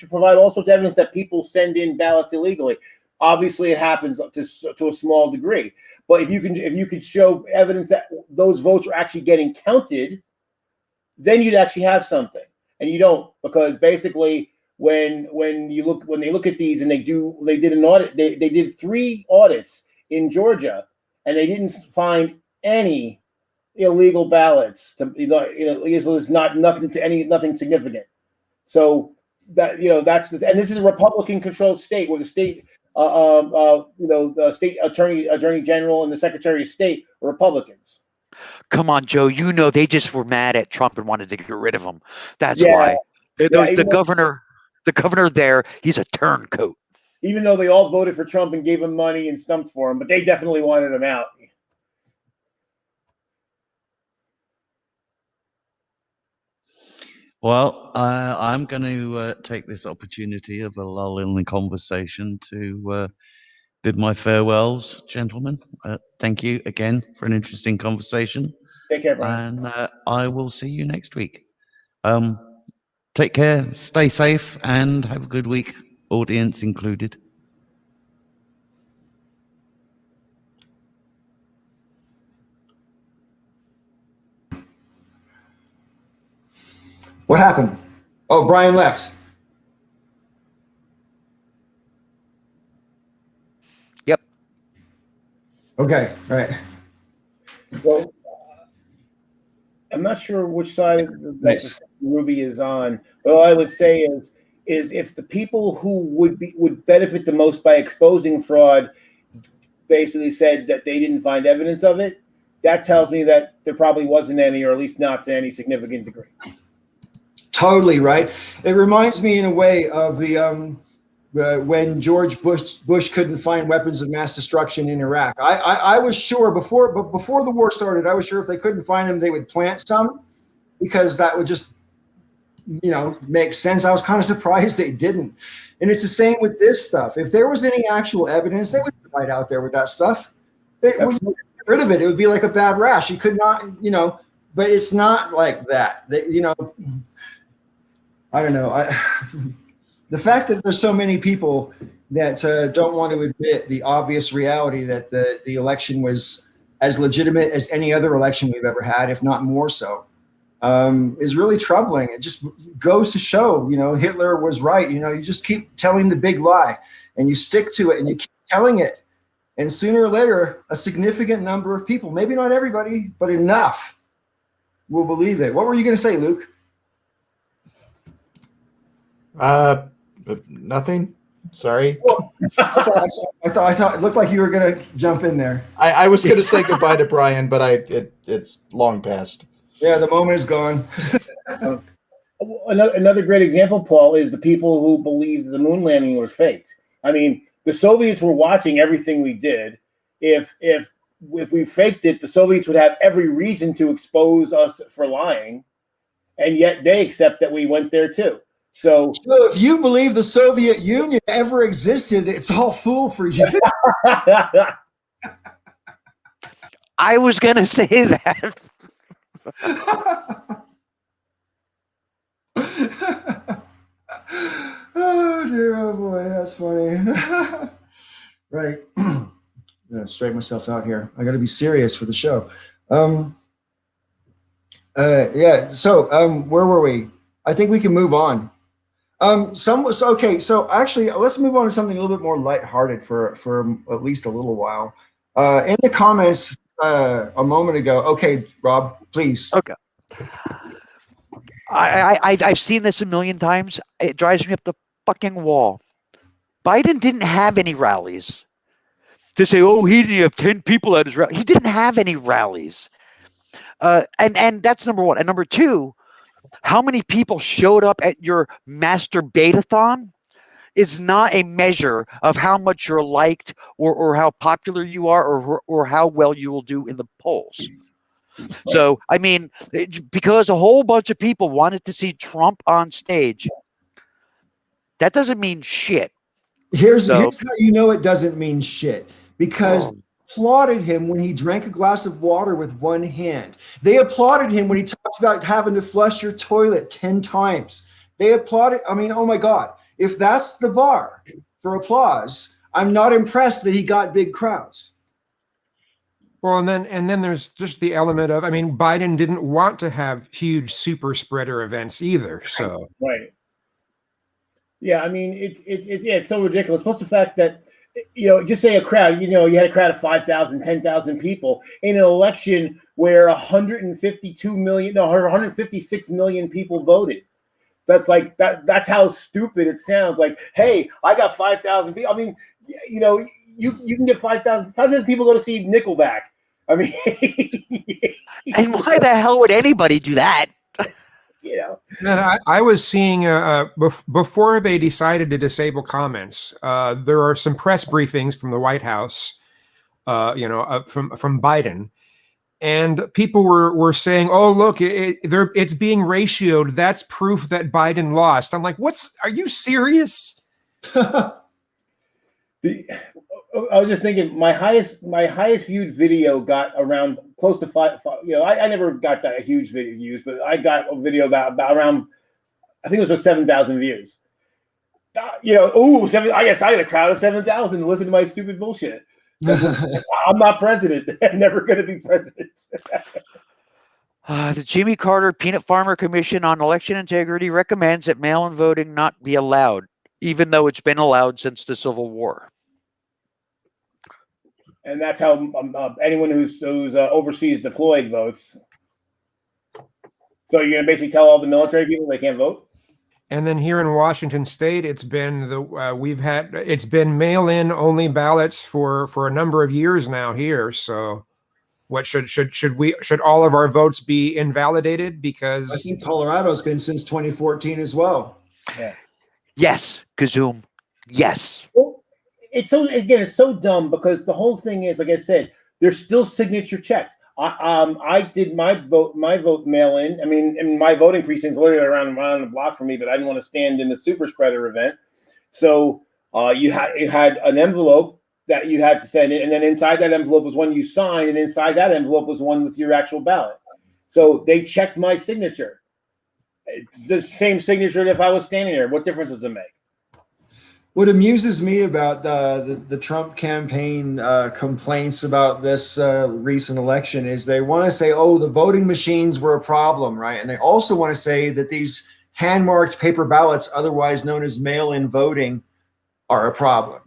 provide all sorts of evidence that people send in ballots illegally. Obviously, it happens to a small degree. But if you can show evidence that those votes are actually getting counted, then you'd actually have something. And you don't, because basically when they look at these, and they did an audit, they did 3 audits in Georgia, and they didn't find any illegal ballots. So there's nothing significant. So that and this is a Republican-controlled state, where the state the state attorney general and the Secretary of State are Republicans.
Come on, Joe. They just were mad at Trump and wanted to get rid of him. That's
Yeah.
why. The governor there, he's a turncoat.
Even though they all voted for Trump and gave him money and stumped for him, but they definitely wanted him out.
Well, I'm going to take this opportunity of a lull in the conversation to bid my farewells, gentlemen. Thank you again for an interesting conversation.
Take care, Brian.
And I will see you next week. Take care, stay safe, and have a good week, audience included.
What happened? Oh, Brian left.
Yep.
Okay, right.
Well, I'm not sure which side of the Ruby is on, but all I would say is if the people who would benefit the most by exposing fraud basically said that they didn't find evidence of it, that tells me that there probably wasn't any, or at least not to any significant degree.
Totally right. It reminds me in a way of the when George Bush couldn't find weapons of mass destruction in Iraq. I was sure before the war started, I was sure if they couldn't find them, they would plant some, because that would just make sense. I was kind of surprised they didn't. And it's the same with this stuff. If there was any actual evidence, they would be right out there with that stuff. They would get rid of it. It would be like a bad rash. You could not, but it's not like that. I don't know. The fact that there's so many people that don't want to admit the obvious reality that the election was as legitimate as any other election we've ever had, if not more so, is really troubling. It just goes to show, Hitler was right. You just keep telling the big lie, and you stick to it, and you keep telling it. And sooner or later, a significant number of people, maybe not everybody, but enough, will believe it. What were you going to say, Luke?
Nothing. Sorry.
Well, I thought it looked like you were going to jump in there.
I was going to say goodbye to Brian, but it's long past.
Yeah, the moment is gone.
Another great example, Paul, is the people who believed the moon landing was faked. I mean, the Soviets were watching everything we did. If if we faked it, the Soviets would have every reason to expose us for lying, and yet they accept that we went there too. So
if you believe the Soviet Union ever existed, it's all fool for you.
I was gonna say that.
Oh dear, oh boy, that's funny. Right. I'm gonna straighten myself out here. I gotta be serious for the show. Yeah, so where were we? I think we can move on. Okay, so actually let's move on to something a little bit more lighthearted for at least a little while. In the comments a moment ago, okay, Rob, please.
Okay. I've seen this a million times. It drives me up the fucking wall. Biden didn't have any rallies. To say, oh, he didn't have 10 people at his rally. He didn't have any rallies. And that's number one. And number two, how many people showed up at your masturbate-a-thon is not a measure of how much you're liked or how popular you are or how well you will do in the polls. So, I mean, because a whole bunch of people wanted to see Trump on stage, that doesn't mean shit.
Here's how you know it doesn't mean shit. Because applauded him when he drank a glass of water with one hand. They applauded him when he talks about having to flush your toilet 10 times. They applauded. I mean, oh my God. If that's the bar for applause, I'm not impressed that he got big crowds.
Well, and then there's just the element of, I mean, Biden didn't want to have huge super spreader events either. So
right. Yeah, I mean, it's so ridiculous. Plus the fact that, you know, just say a crowd, you know, you had a crowd of 5,000, 10,000 people in an election where 156 million people voted. That's like that's how stupid it sounds. Like, hey, I got 5,000 people. I mean, you know, you can get 5,000 people go to see Nickelback. I mean,
and why the hell would anybody do that?
You know,
man, I was seeing before they decided to disable comments. There are some press briefings from the White House, from Biden, and people were saying, "Oh, look, it's being ratioed. That's proof that Biden lost." I'm like, are you serious?
I was just thinking, my highest viewed video got around close to five. You know, I never got that huge video views, but I got a video about around, I think it was about 7,000 views. You know, I guess I had a crowd of 7,000 to listen to my stupid bullshit. I'm not president. I'm never going to be president.
The Jimmy Carter Peanut Farmer Commission on Election Integrity recommends that mail-in voting not be allowed, even though it's been allowed since the Civil War.
And that's how anyone who's overseas deployed votes. So you're gonna basically tell all the military people they can't vote?
And then here in Washington State, it's been mail-in only ballots for a number of years now here. So, what should all of our votes be invalidated? Because
I think Colorado's been since 2014 as well.
Yeah.
Yes, Kazoom. Yes.
Well, it's so dumb because the whole thing is, like I said, they're still signature checked. I did my vote mail in. I mean, and my voting precinct's literally around the block from me, but I didn't want to stand in the super spreader event. So you had an envelope that you had to send in, and then inside that envelope was one you signed, and inside that envelope was one with your actual ballot. So they checked my signature. It's the same signature if I was standing there. What difference does it make?
What amuses me about the Trump campaign complaints about this recent election is they want to say, oh, the voting machines were a problem, right? And they also want to say that these hand-marked paper ballots, otherwise known as mail-in voting, are a problem.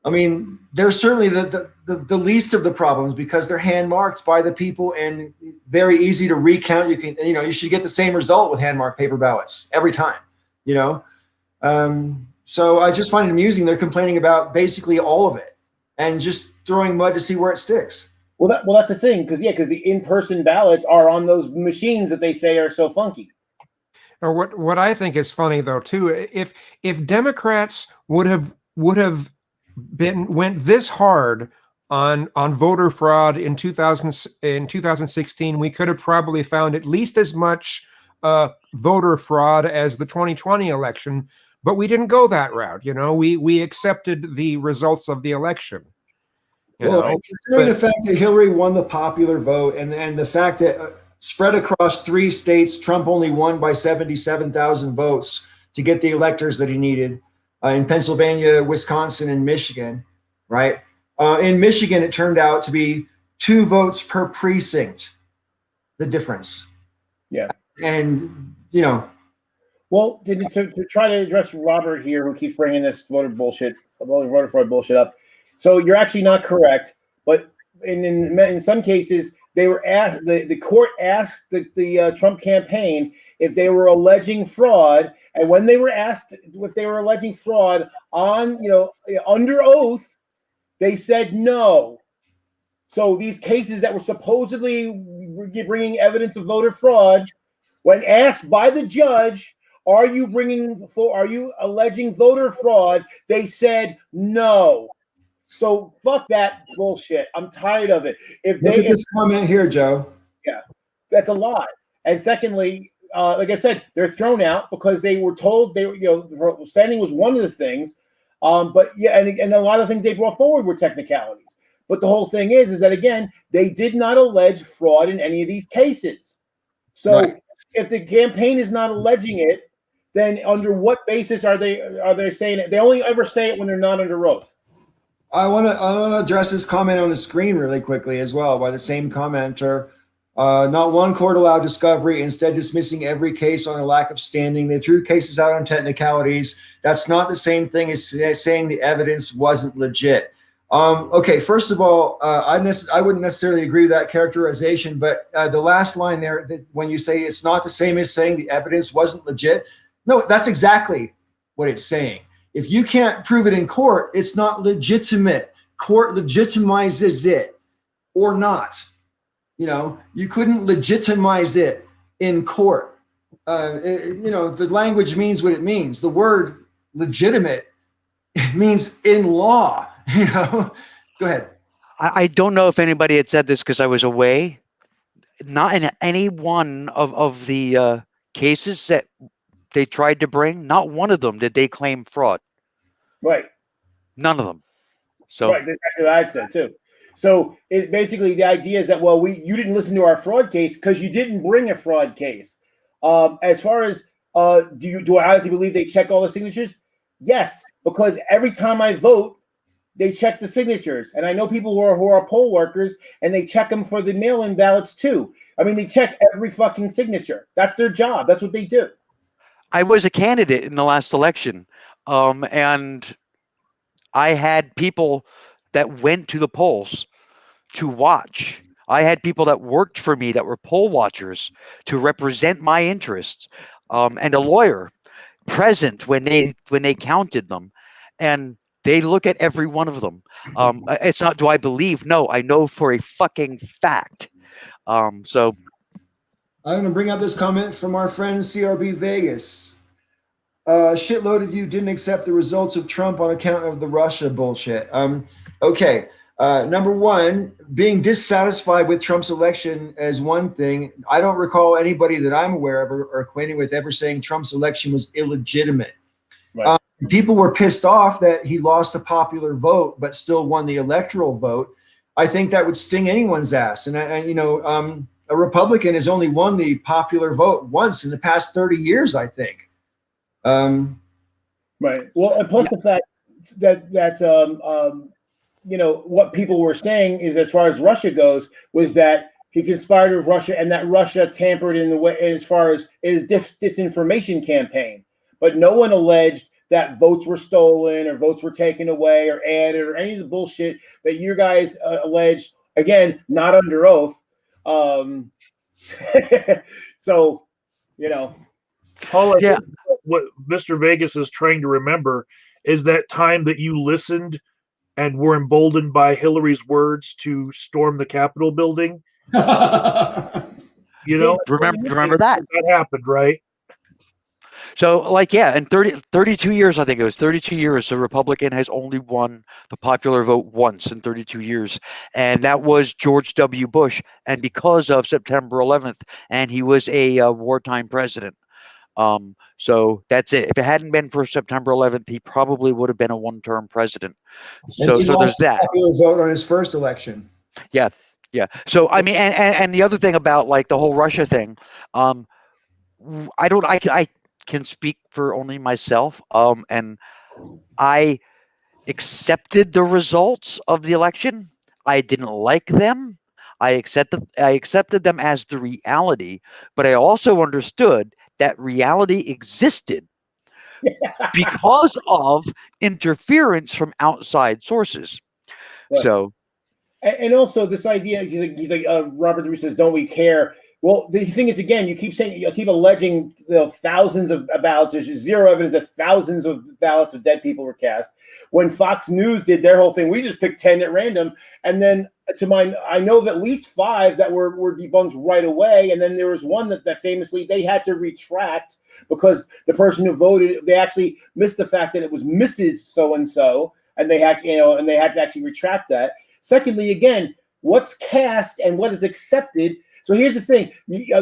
I mean, they're certainly the least of the problems because they're hand-marked by the people and very easy to recount. You should get the same result with hand-marked paper ballots every time, you know? So I just find it amusing. They're complaining about basically all of it and just throwing mud to see where it sticks.
Well, that's the thing, because the in-person ballots are on those machines that they say are so funky.
Or what I think is funny though too, if Democrats would have went this hard on voter fraud in 2016, we could have probably found at least as much voter fraud as the 2020 election, but we didn't go that route. We accepted the results of the election.
Considering the fact that Hillary won the popular vote and the fact that spread across 3 states, Trump only won by 77,000 votes to get the electors that he needed in Pennsylvania, Wisconsin, and Michigan, right? In Michigan, it turned out to be 2 votes per precinct, the difference.
Yeah.
And,
Well, to try to address Robert here, who keeps bringing this voter fraud bullshit up. So you're actually not correct, but in some cases, they were asked. The court asked the Trump campaign if they were alleging fraud, and when they were asked if they were alleging fraud on under oath, they said no. So these cases that were supposedly bringing evidence of voter fraud, when asked by the judge, are you alleging voter fraud? They said no. So fuck that bullshit. I'm tired of it.
Look at this comment here, Joe.
Yeah, that's a lot. And secondly, like I said, they're thrown out because they were told standing was one of the things. But yeah, and a lot of things they brought forward were technicalities. But the whole thing is that again, they did not allege fraud in any of these cases. So if the campaign is not alleging it, then under what basis are they saying it? They only ever say it when they're not under oath.
I want to address this comment on the screen really quickly as well by the same commenter. Not one court allowed discovery, instead dismissing every case on a lack of standing. They threw cases out on technicalities. That's not the same thing as saying the evidence wasn't legit. Okay, first of all, I wouldn't necessarily agree with that characterization, but the last line there, when you say it's not the same as saying the evidence wasn't legit, no, that's exactly what it's saying. If you can't prove it in court, it's not legitimate. Court legitimizes it or not. You couldn't legitimize it in court. The language means what it means. The word legitimate means in law. Go ahead.
I don't know if anybody had said this because I was away. Not in any one of the cases that they tried to bring, not one of them did they claim fraud.
Right.
None of them. So
right, that's what I said too. So it's basically the idea is that you didn't listen to our fraud case because you didn't bring a fraud case. As far as do I honestly believe they check all the signatures? Yes, because every time I vote, they check the signatures, and I know people who are poll workers, and they check them for the mail-in ballots too. I mean, they check every fucking signature. That's their job. That's what they do.
I was a candidate in the last election, and I had people that went to the polls to watch. I had people that worked for me that were poll watchers to represent my interests, and a lawyer present when they counted them, and they look at every one of them. It's not, do I believe? No, I know for a fucking fact. So
I'm going to bring up this comment from our friend CRB Vegas. Shitload of you didn't accept the results of Trump on account of the Russia bullshit. Okay. Number one, being dissatisfied with Trump's election is one thing. I don't recall anybody that I'm aware of or acquainted with ever saying Trump's election was illegitimate.
Right.
People were pissed off that he lost the popular vote, but still won the electoral vote. I think that would sting anyone's ass. And a Republican has only won the popular vote once in the past 30 years, I think.
Right. Well, and plus the fact that what people were saying is, as far as Russia goes, was that he conspired with Russia and that Russia tampered in the way as far as his disinformation campaign. But no one alleged that votes were stolen or votes were taken away or added or any of the bullshit that you guys alleged. Again, not under oath. So,
Paul, I think what Mr. Vegas is trying to remember is that time that you listened and were emboldened by Hillary's words to storm the Capitol building.
remember that
happened, right?
So, like, yeah, in 32 years, I think it was 32 years, a Republican has only won the popular vote once in 32 years, and that was George W. Bush, and because of September 11th, and he was a wartime president. So that's it. If it hadn't been for September 11th, he probably would have been a one-term president.
And he
So there's
lost the
that.
popular vote on his first election.
Yeah, yeah. So I mean, and the other thing about like the whole Russia thing, um, I don't, I can speak for only myself, and I accepted the results of the election. I didn't like them. I accepted them as the reality, but I also understood that reality existed because of interference from outside sources.
Right.
So
And also this idea, Robert Bruce says, "Don't we care?" Well, the thing is, again, you keep alleging thousands of ballots. There's zero evidence that thousands of ballots of dead people were cast. When Fox News did their whole thing, we just picked 10 at random, and then I know of at least 5 that were debunked right away, and then there was one that famously they had to retract because the person who voted, they actually missed the fact that it was Mrs. So and so, and they had to actually retract that. Secondly, again, what's cast and what is accepted. So here's the thing.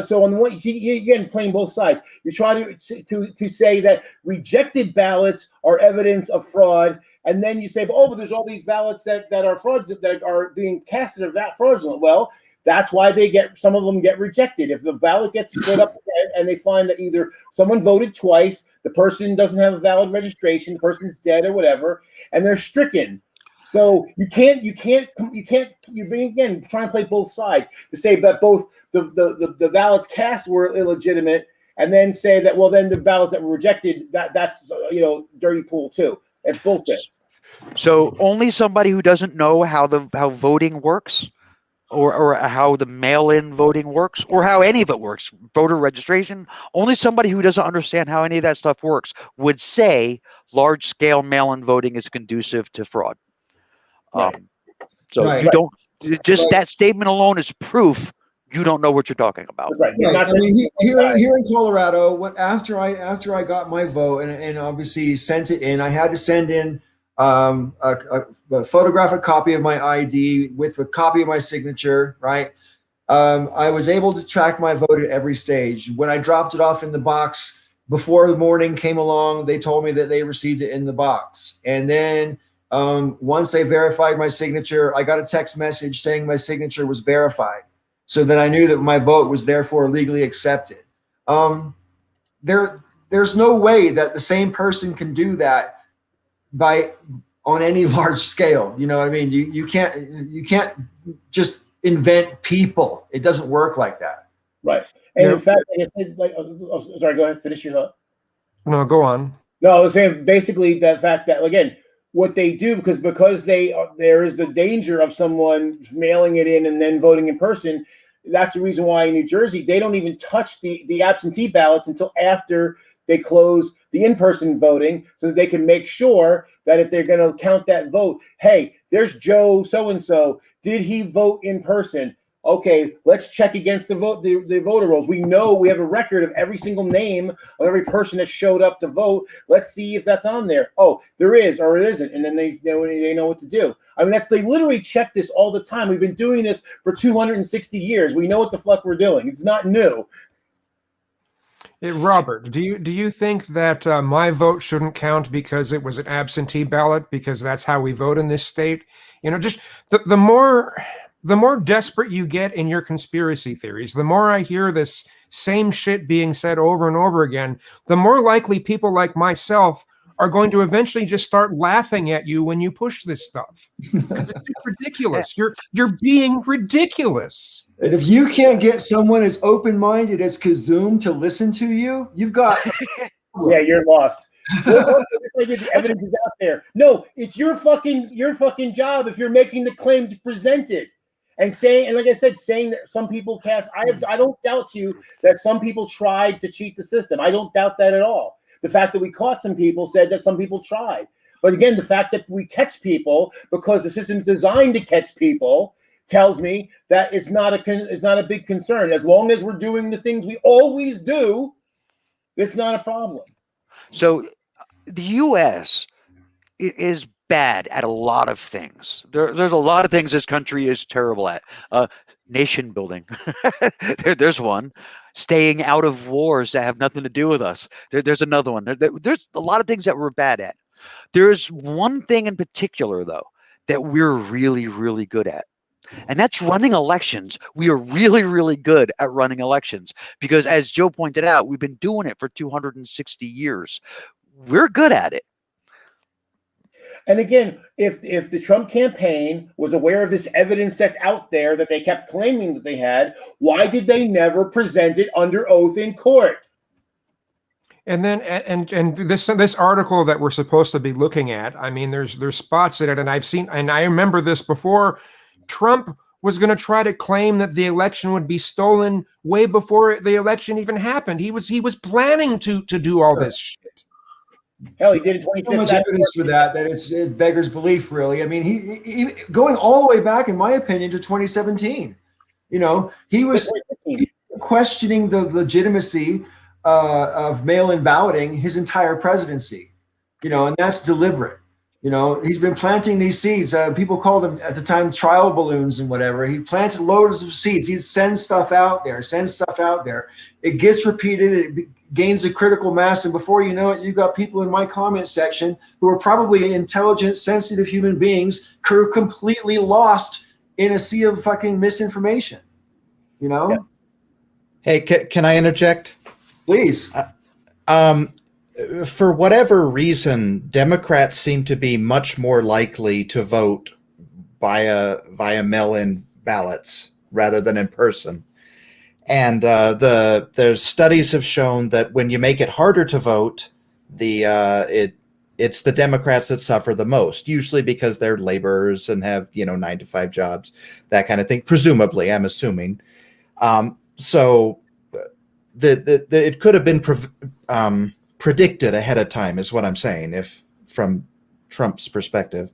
So on the one, you're again playing both sides. You're trying to say that rejected ballots are evidence of fraud, and then you say, but there's all these ballots that are fraud that are being casted of that fraudulent. Well, that's why some of them get rejected. If the ballot gets put up and they find that either someone voted twice, the person doesn't have a valid registration, the person's dead or whatever, and they're stricken. So you're being, again, trying to play both sides to say that both the ballots cast were illegitimate, and then say that, well, then the ballots that were rejected, that's dirty pool too. It's bullshit.
So only somebody who doesn't know how voting works, or how the mail-in voting works, or how any of it works, voter registration, only somebody who doesn't understand how any of that stuff works would say large-scale mail-in voting is conducive to fraud.
Right.
So
Right.
you don't just
Right.
that statement alone is proof you don't know what you're talking about.
Right.
Right.
Not
I mean, here in Colorado, after I got my vote and obviously sent it in, I had to send in a photographic copy of my ID with a copy of my signature. Right. I was able to track my vote at every stage. When I dropped it off in the box before the morning came along, they told me that they received it in the box, and then once they verified my signature, I got a text message saying my signature was verified. So then I knew that my vote was therefore legally accepted. There's no way that the same person can do that on any large scale. You know what I mean? You can't just invent people. It doesn't work like that.
Right. And in fact, sorry, go ahead, finish your thought.
No, go on.
No, I was saying basically the fact that, again, what they do, because there is the danger of someone mailing it in and then voting in person. That's the reason why in New Jersey they don't even touch the absentee ballots until after they close the in-person voting, so that they can make sure that if they're going to count that vote, hey, there's Joe so-and-so. Did he vote in person? Okay, let's check against the voter rolls. We know we have a record of every single name of every person that showed up to vote. Let's see if that's on there. Oh, there is, or it isn't, and then they know what to do. I mean, they literally check this all the time. We've been doing this for 260 years. We know what the fuck we're doing. It's not new.
Robert, do you think that my vote shouldn't count because it was an absentee ballot, because that's how we vote in this state? Just the more desperate you get in your conspiracy theories, the more I hear this same shit being said over and over again, the more likely people like myself are going to eventually just start laughing at you when you push this stuff. Because it's just ridiculous. You're being ridiculous.
And if you can't get someone as open-minded as Kazoom to listen to you, you've got
yeah, you're lost. The evidence is out there. No, it's your fucking job if you're making the claim to present it. And like I said, saying that some people cast, I don't doubt you that some people tried to cheat the system. I don't doubt that at all. The fact that we caught some people said that some people tried. But again, the fact that we catch people because the system is designed to catch people tells me that it's not a big concern. As long as we're doing the things we always do, it's not a problem.
So the U.S. is bad at a lot of things. There's a lot of things this country is terrible at. Nation building. There's one. Staying out of wars that have nothing to do with us. There's another one. There's a lot of things that we're bad at. There's one thing in particular, though, that we're really, really good at. And that's running elections. We are really, really good at running elections because, as Joe pointed out, we've been doing it for 260 years. We're good at it.
And again, if the Trump campaign was aware of this evidence that's out there that they kept claiming that they had, why did they never present it under oath in court?
And then and this article that we're supposed to be looking at, I mean, there's spots in it, and I remember this before. Trump was going to try to claim that the election would be stolen way before the election even happened. He was planning to do all this shit.
Hell, he did in
So much evidence for that it beggars belief, really. I mean, he going all the way back, in my opinion, to 2017. You know, he was questioning the legitimacy of mail-in balloting his entire presidency. You know, and that's deliberate. You know, he's been planting these seeds. People called them at the time trial balloons and whatever. He planted loads of seeds. He sends stuff out there. It gets repeated. It gains a critical mass. And before you know it, you've got people in my comment section who are probably intelligent, sensitive human beings who are completely lost in a sea of fucking misinformation. You know? Yeah.
Hey, can I interject?
Please.
For whatever reason, Democrats seem to be much more likely to vote via mail-in ballots rather than in person. And there's studies have shown that when you make it harder to vote, it's the Democrats that suffer the most, usually because they're laborers and have 9-to-5 jobs, that kind of thing. Presumably, I'm assuming. So it could have been predicted ahead of time, is what I'm saying, if from Trump's perspective.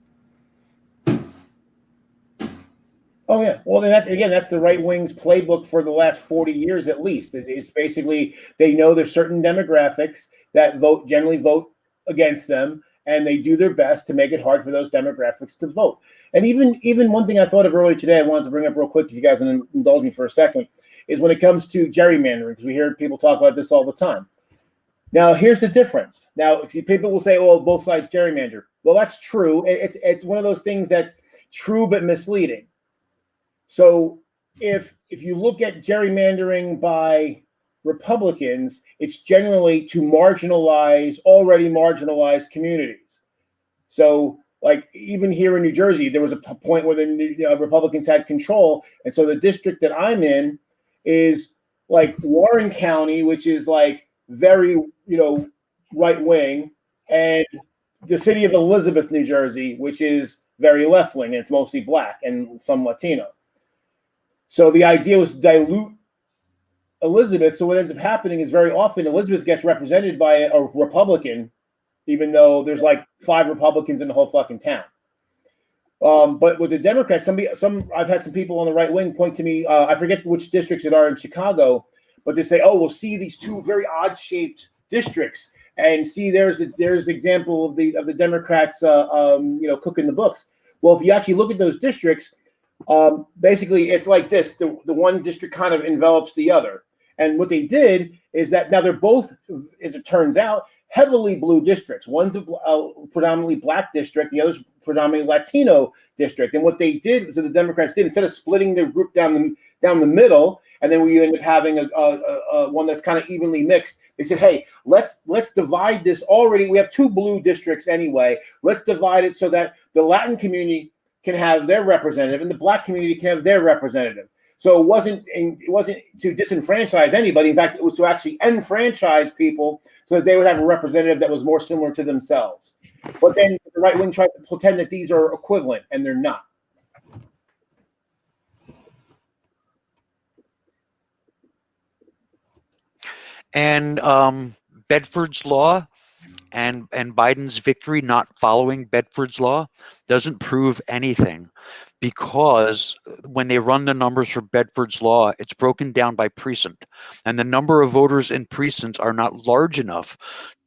Oh yeah, well then that's the right wing's playbook for the last 40 years at least. It's basically they know there's certain demographics that generally vote against them, and they do their best to make it hard for those demographics to vote. And even one thing I thought of earlier today, I wanted to bring up real quick, if you guys can indulge me for a second, is when it comes to gerrymandering, because we hear people talk about this all the time. Now, here's the difference. Now, people will say, "Oh, both sides gerrymander." Well, that's true. It's one of those things that's true but misleading. So, if you look at gerrymandering by Republicans, it's generally to marginalize already marginalized communities. So, like even here in New Jersey, there was a point where the Republicans had control, and so the district that I'm in is like Warren County, which is like very right wing, and the city of Elizabeth, New Jersey, which is very left wing, and it's mostly black and some Latino. So the idea was to dilute Elizabeth. So what ends up happening is very often Elizabeth gets represented by a Republican, even though there's like 5 Republicans in the whole fucking town. But with the Democrats, I've had some people on the right wing point to me. I forget which districts it are in Chicago, but they say, "Oh, we'll see these 2 very odd-shaped districts, and see there's the example of the Democrats, cooking the books." Well, if you actually look at those districts, basically it's like this: the one district kind of envelops the other. And what they did is that now they're both, as it turns out, heavily blue districts. One's a predominantly black district, the other's predominantly Latino district. And what they did, so the Democrats did, instead of splitting their group down the middle, and then we end up having a one that's kind of evenly mixed, they said, "Hey, let's divide this already. We have 2 blue districts anyway. Let's divide it so that the Latin community can have their representative and the black community can have their representative." So it wasn't to disenfranchise anybody. In fact, it was to actually enfranchise people so that they would have a representative that was more similar to themselves. But then the right wing tried to pretend that these are equivalent, and they're not.
And Bedford's Law and Biden's victory not following Bedford's law doesn't prove anything, because when they run the numbers for Bedford's law, it's broken down by precinct, and the number of voters in precincts are not large enough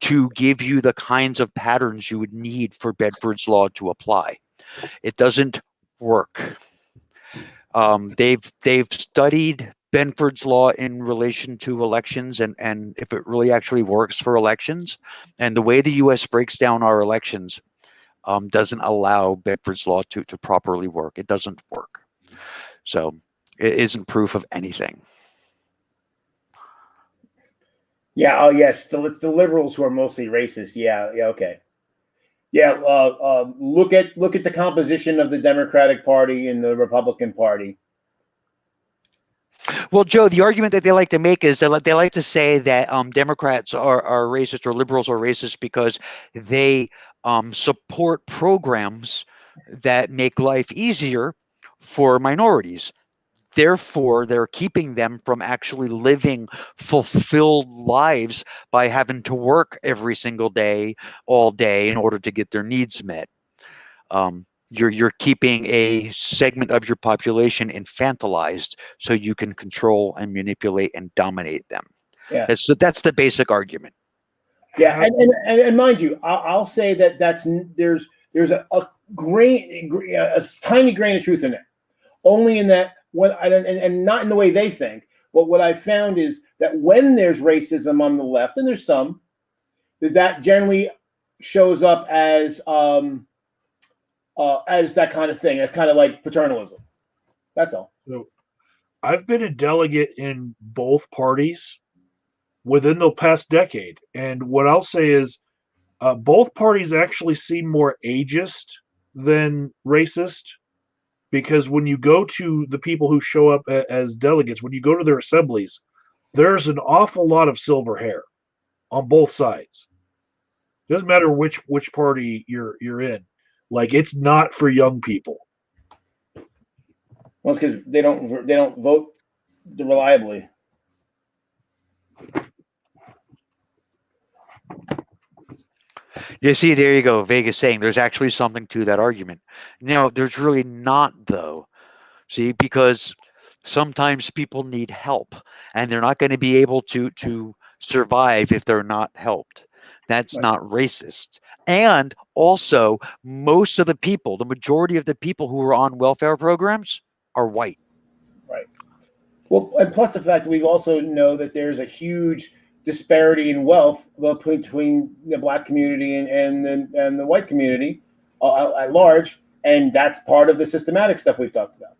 to give you the kinds of patterns you would need for Bedford's law to apply. It doesn't work. They've studied Benford's law in relation to elections, and if it really actually works for elections. And the way the U.S. breaks down our elections doesn't allow Bedford's law to properly work. It doesn't work. So it isn't proof of anything.
Yeah. Oh, yes. It's the liberals who are mostly racist. Yeah. Yeah. Okay. Yeah. Look at the composition of the Democratic Party and the Republican Party.
Well, Joe, the argument that they like to make is that they like to say that Democrats are racist, or liberals are racist, because they support programs that make life easier for minorities. Therefore, they're keeping them from actually living fulfilled lives by having to work every single day, all day, in order to get their needs met. You're keeping a segment of your population infantilized so you can control and manipulate and dominate them.
Yeah.
That's the basic argument.
Yeah, and mind you, I'll say that there's a tiny grain of truth in it. Only in that and not in the way they think. But what I found is that when there's racism on the left, and there's some, that generally shows up as that kind of thing, kind of like paternalism. That's all.
So I've been a delegate in both parties within the past decade. And what I'll say is both parties actually seem more ageist than racist, because when you go to the people who show up as delegates, when you go to their assemblies, there's an awful lot of silver hair on both sides. Doesn't matter which party you're in. Like, it's not for young people.
Well, it's because they don't vote reliably.
You see, there you go. Vegas saying there's actually something to that argument. No, there's really not, though. See, because sometimes people need help, and they're not going to be able to survive if they're not helped. That's
Right.
not racist. And also, most of the people, the majority of the people who are on welfare programs are white.
Right. Well, and plus the fact that we also know that there's a huge disparity in wealth between the black community and the white community at large, and that's part of the systematic stuff we've talked about.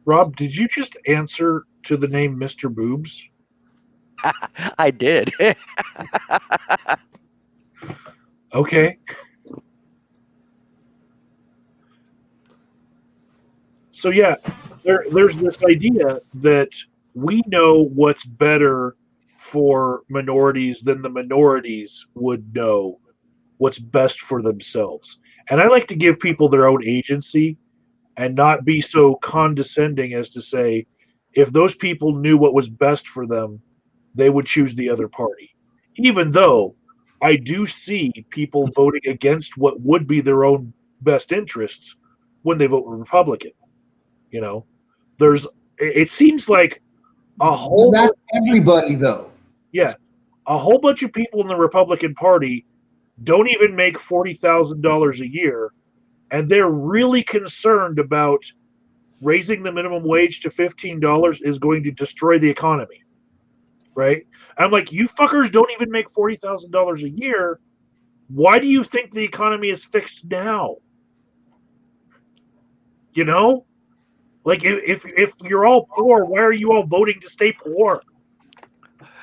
Rob, did you just answer to the name Mr. Boobs?
I did.
Okay. So yeah, there's this idea that we know what's better for minorities than the minorities would know what's best for themselves. And I like to give people their own agency and not be so condescending as to say, if those people knew what was best for them, they would choose the other party. Even though I do see people voting against what would be their own best interests when they vote Republican. You know, it seems like a whole
That's everybody, though.
yeah, a whole bunch of people in the Republican Party don't even make $40,000 a year, and they're really concerned about raising the minimum wage to $15 is going to destroy the economy, right? I'm like, you fuckers don't even make $40,000 a year. Why do you think the economy is fixed now? You know, like if you're all poor, why are you all voting to stay poor?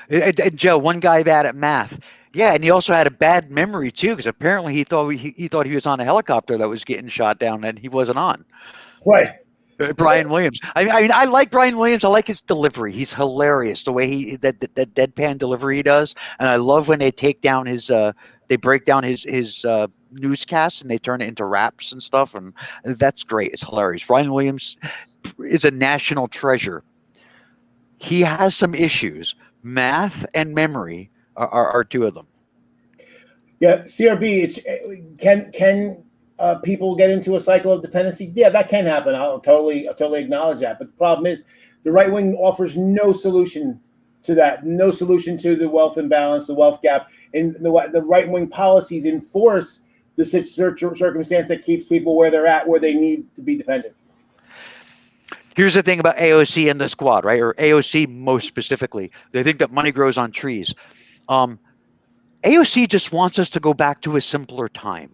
And Joe, one guy bad at math. Yeah, and he also had a bad memory too, because apparently he thought he was on a helicopter that was getting shot down, and he wasn't on.
Right.
Brian Williams. I mean, I like Brian Williams. I like his delivery. He's hilarious. The way that deadpan delivery he does, and I love when they take down his they break down his newscasts and they turn it into raps and stuff, and that's great. It's hilarious. Brian Williams is a national treasure. He has some issues. Math and memory are two of them.
Yeah, CRB. Can people get into a cycle of dependency? Yeah, that can happen. I'll totally acknowledge that. But the problem is, the right wing offers no solution to that. No solution to the wealth imbalance, the wealth gap, and the right wing policies enforce the circumstance that keeps people where they're at, where they need to be dependent.
Here's the thing about AOC and the squad, right? Or AOC most specifically. They think that money grows on trees. AOC just wants us to go back to a simpler time.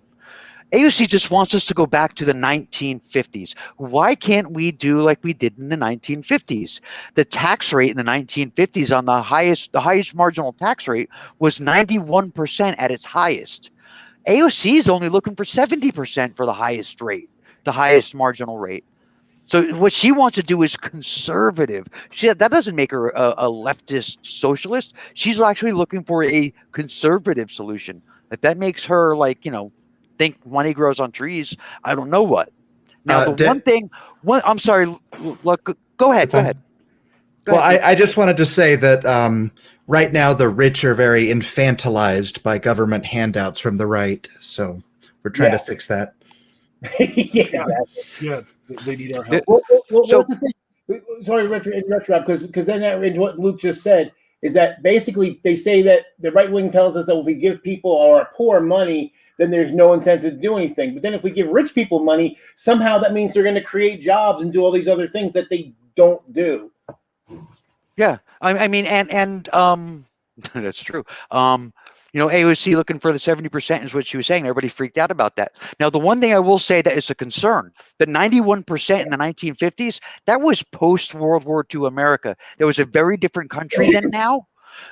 AOC just wants us to go back to the 1950s. Why can't we do like we did in the 1950s? The tax rate in the 1950s on the highest marginal tax rate was 91% at its highest. AOC is only looking for 70% for the highest rate, the highest marginal rate. So what she wants to do is conservative. That doesn't make her a leftist socialist. She's actually looking for a conservative solution. If that makes her think money grows on trees, I don't know what. Now I'm sorry. Look, go ahead. Go ahead.
Well, I just wanted to say that right now the rich are very infantilized by government handouts from the right. So we're trying to fix that.
Yeah, exactly.
Yeah, they need our help.
What's the thing? Sorry, interrupt, because then what Luke just said is that basically they say that the right wing tells us that if we give people or are poor money, then there's no incentive to do anything. But then if we give rich people money, somehow that means they're going to create jobs and do all these other things that they don't do.
Yeah, I mean, and that's true. AOC looking for the 70% is what she was saying. Everybody freaked out about that. Now, the one thing I will say that is a concern, the 91% in the 1950s, that was post-World War II America. It was a very different country than now.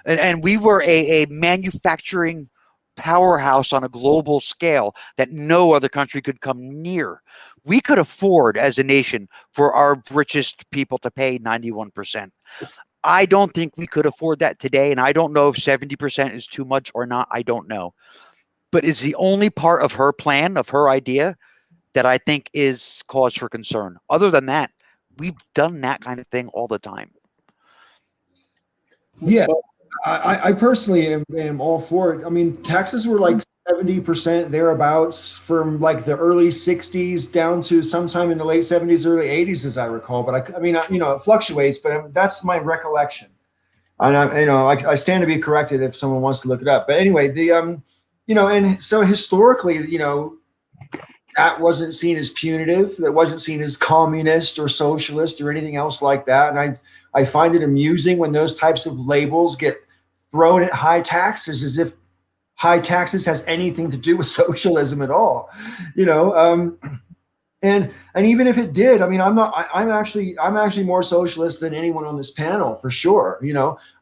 And we were a manufacturing powerhouse on a global scale that no other country could come near. We could afford, as a nation, for our richest people to pay 91%. I don't think we could afford that today, and I don't know if 70% is too much or not. I don't know. But it's the only part of her plan, of her idea, that I think is cause for concern. Other than that, we've done that kind of thing all the time.
Yeah, I personally am all for it. I mean, taxes were like 70% thereabouts from like the early 60s down to sometime in the late 70s, early 80s, as I recall. But I mean, it fluctuates, but that's my recollection. And I stand to be corrected if someone wants to look it up. But anyway, and so historically, that wasn't seen as punitive. That wasn't seen as communist or socialist or anything else like that. And I find it amusing when those types of labels get thrown at high taxes as if high taxes has anything to do with socialism at all, and even if it did, I mean, I'm actually more socialist than anyone on this panel for sure.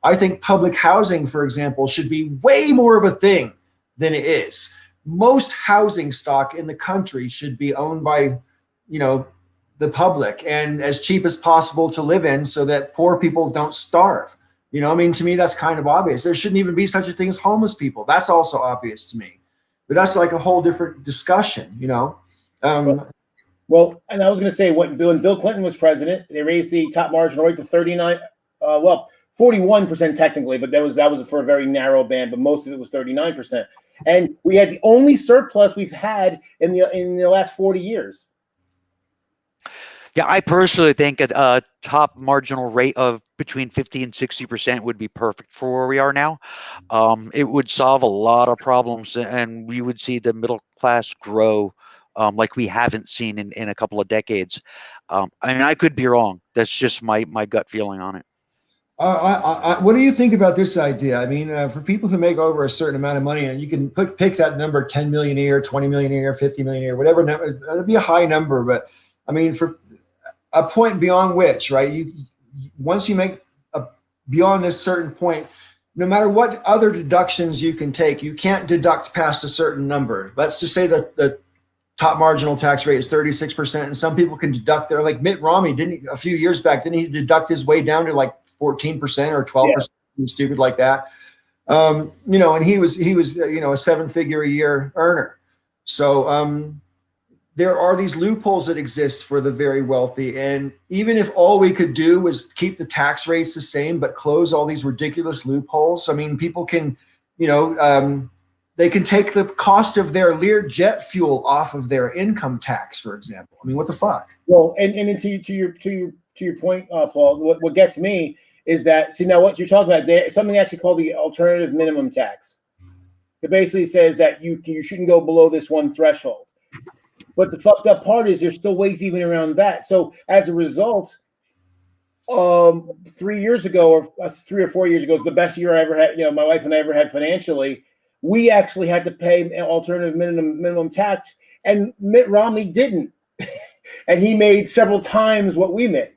I think public housing, for example, should be way more of a thing than it is. Most housing stock in the country should be owned by, the public and as cheap as possible to live in so that poor people don't starve. I mean, to me, that's kind of obvious. There shouldn't even be such a thing as homeless people. That's also obvious to me. But that's like a whole different discussion,
Well, and I was going to say, when Bill Clinton was president, they raised the top marginal rate to 41% technically, but that was for a very narrow band, but most of it was 39%. And we had the only surplus we've had in the last 40 years.
Yeah, I personally think a top marginal rate of between 50 and 60% would be perfect for where we are now. It would solve a lot of problems, and we would see the middle class grow like we haven't seen in a couple of decades. I mean, I could be wrong. That's just my gut feeling on it.
What do you think about this idea? I mean, for people who make over a certain amount of money, and you can pick that number, 10 million a year, 20 million a year, 50 million a year, whatever number, that'd be a high number. But I mean, for a point beyond which, right? Once you make beyond this certain point, no matter what other deductions you can take, you can't deduct past a certain number. Let's just say that the top marginal tax rate is 36%, and some people can deduct there. Like Mitt Romney a few years back, didn't he deduct his way down to like 14% or 12%, stupid like that. And he was a 7-figure a year earner. So there are these loopholes that exist for the very wealthy. And even if all we could do was keep the tax rates the same, but close all these ridiculous loopholes, I mean, people can, They can take the cost of their Lear jet fuel off of their income tax, for example. I mean, what the fuck?
Well, and to your point, Paul, what gets me is that, see, now what you're talking about, something actually called the alternative minimum tax. It basically says that you shouldn't go below this one threshold. But the fucked up part is there's still ways even around that. So as a result, 3 years ago, or 3 or 4 years ago, is the best year I ever had. You know, my wife and I ever had financially. We actually had to pay an alternative minimum tax, and Mitt Romney didn't, and he made several times what we made.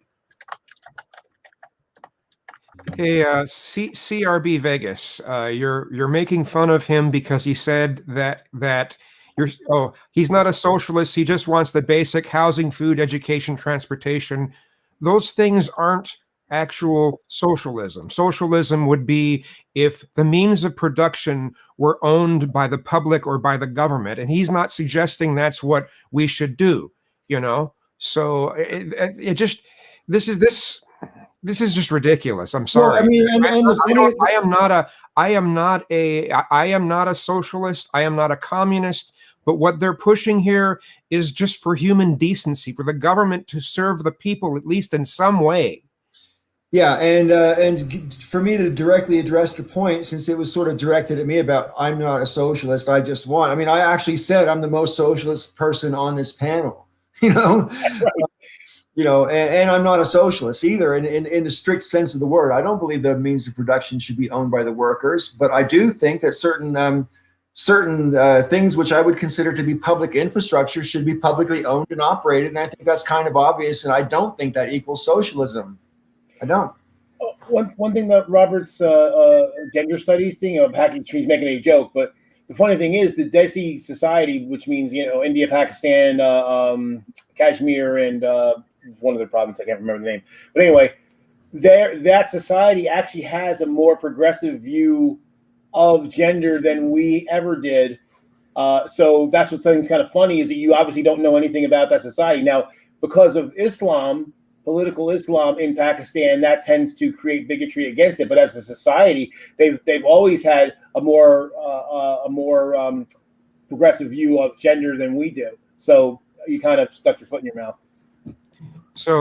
Hey, CRB Vegas, you're making fun of him because he said that he's not a socialist. He just wants the basic housing, food, education, transportation. Those things aren't actual socialism. Socialism would be if the means of production were owned by the public or by the government, and he's not suggesting that's what we should do. You know, so it just this is just ridiculous. I'm sorry.
Well, I mean,
I am not a socialist. I am not a communist. But what they're pushing here is just for human decency, for the government to serve the people, at least in some way.
Yeah, and for me to directly address the point, since it was sort of directed at me about I'm not a socialist, I just want. I mean, I actually said I'm the most socialist person on this panel. You know. You know, and I'm not a socialist either in the strict sense of the word. I don't believe the means of production should be owned by the workers, but I do think that certain things which I would consider to be public infrastructure should be publicly owned and operated, and I think that's kind of obvious, and I don't think that equals socialism. I don't.
One thing about Robert's gender studies thing, he's making a joke, but the funny thing is the Desi society, which means, you know, India, Pakistan, Kashmir, and one of the provinces, I can't remember the name. But anyway, that society actually has a more progressive view of gender than we ever did. So that's what's kind of funny, is that you obviously don't know anything about that society. Now, because of Islam, political Islam in Pakistan, that tends to create bigotry against it. But as a society, they've always had a more progressive view of gender than we do. So you kind of stuck your foot in your mouth.
So,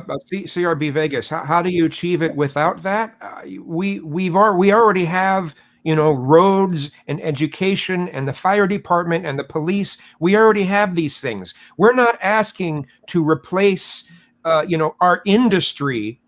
CRB Vegas, how do you achieve it without that? We already have, you know, roads and education and the fire department and the police. We already have these things. We're not asking to replace, you know, our industry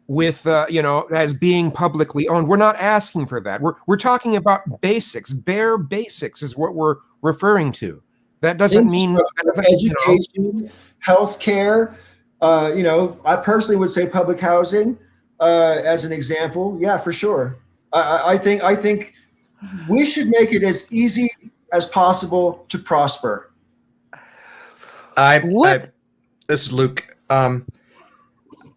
with, you know, as being publicly owned. We're not asking for that. We're talking about basics. Bare basics is what we're referring to. That doesn't mean
education, healthcare. You know, I personally would say public housing as an example. Yeah, for sure. I think we should make it as easy as possible to prosper.
This is Luke.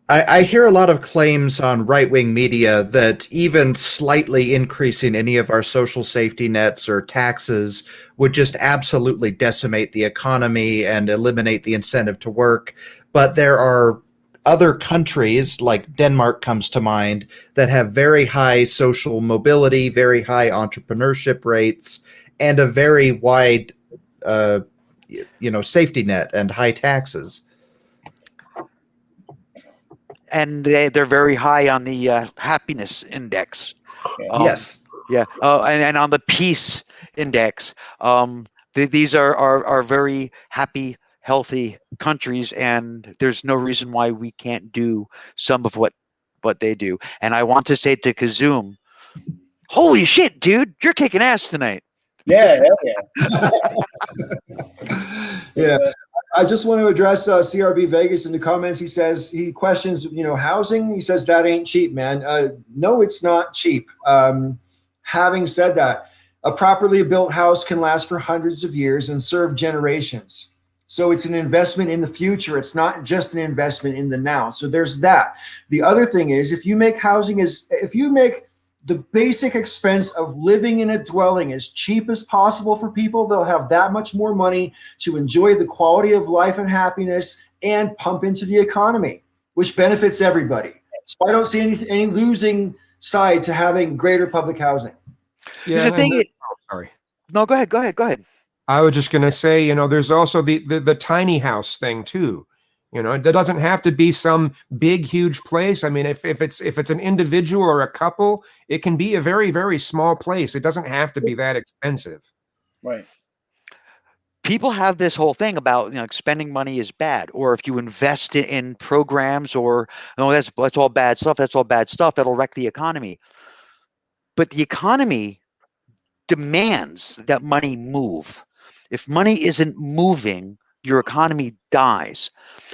I hear a lot of claims on right-wing media that even slightly increasing any of our social safety nets or taxes would just absolutely decimate the economy and eliminate the incentive to work. But there are other countries, like Denmark comes to mind, that have very high social mobility, very high entrepreneurship rates, and a very wide, safety net and high taxes.
And they're very high on the happiness index.
Yes.
Yeah. And on the peace index. These are very happy, healthy countries, and there's no reason why we can't do some of what they do. And I want to say to Kazoom, holy shit, dude, you're kicking ass tonight.
Yeah, hell yeah.
Yeah. I just want to address CRB Vegas in the comments. He questions, you know, housing. He says that ain't cheap, man. No, it's not cheap. Having said that, a properly built house can last for hundreds of years and serve generations. So it's an investment in the future. It's not just an investment in the now. So there's that. The other thing is, if you make the basic expense of living in a dwelling as cheap as possible for people, they'll have that much more money to enjoy the quality of life and happiness and pump into the economy, which benefits everybody. So I don't see any losing side to having greater public housing.
Yeah, the thing is,
sorry.
No, go ahead. Go ahead. Go ahead.
I was just going to say, there's also the tiny house thing too. It doesn't have to be some big, huge place. I mean, if it's an individual or a couple, it can be a very, very small place. It doesn't have to be that expensive.
Right.
People have this whole thing about spending money is bad, or if you invest in programs, or that's all bad stuff. That's all bad stuff. That'll wreck the economy. But the economy demands that money move. If money isn't moving, your economy dies.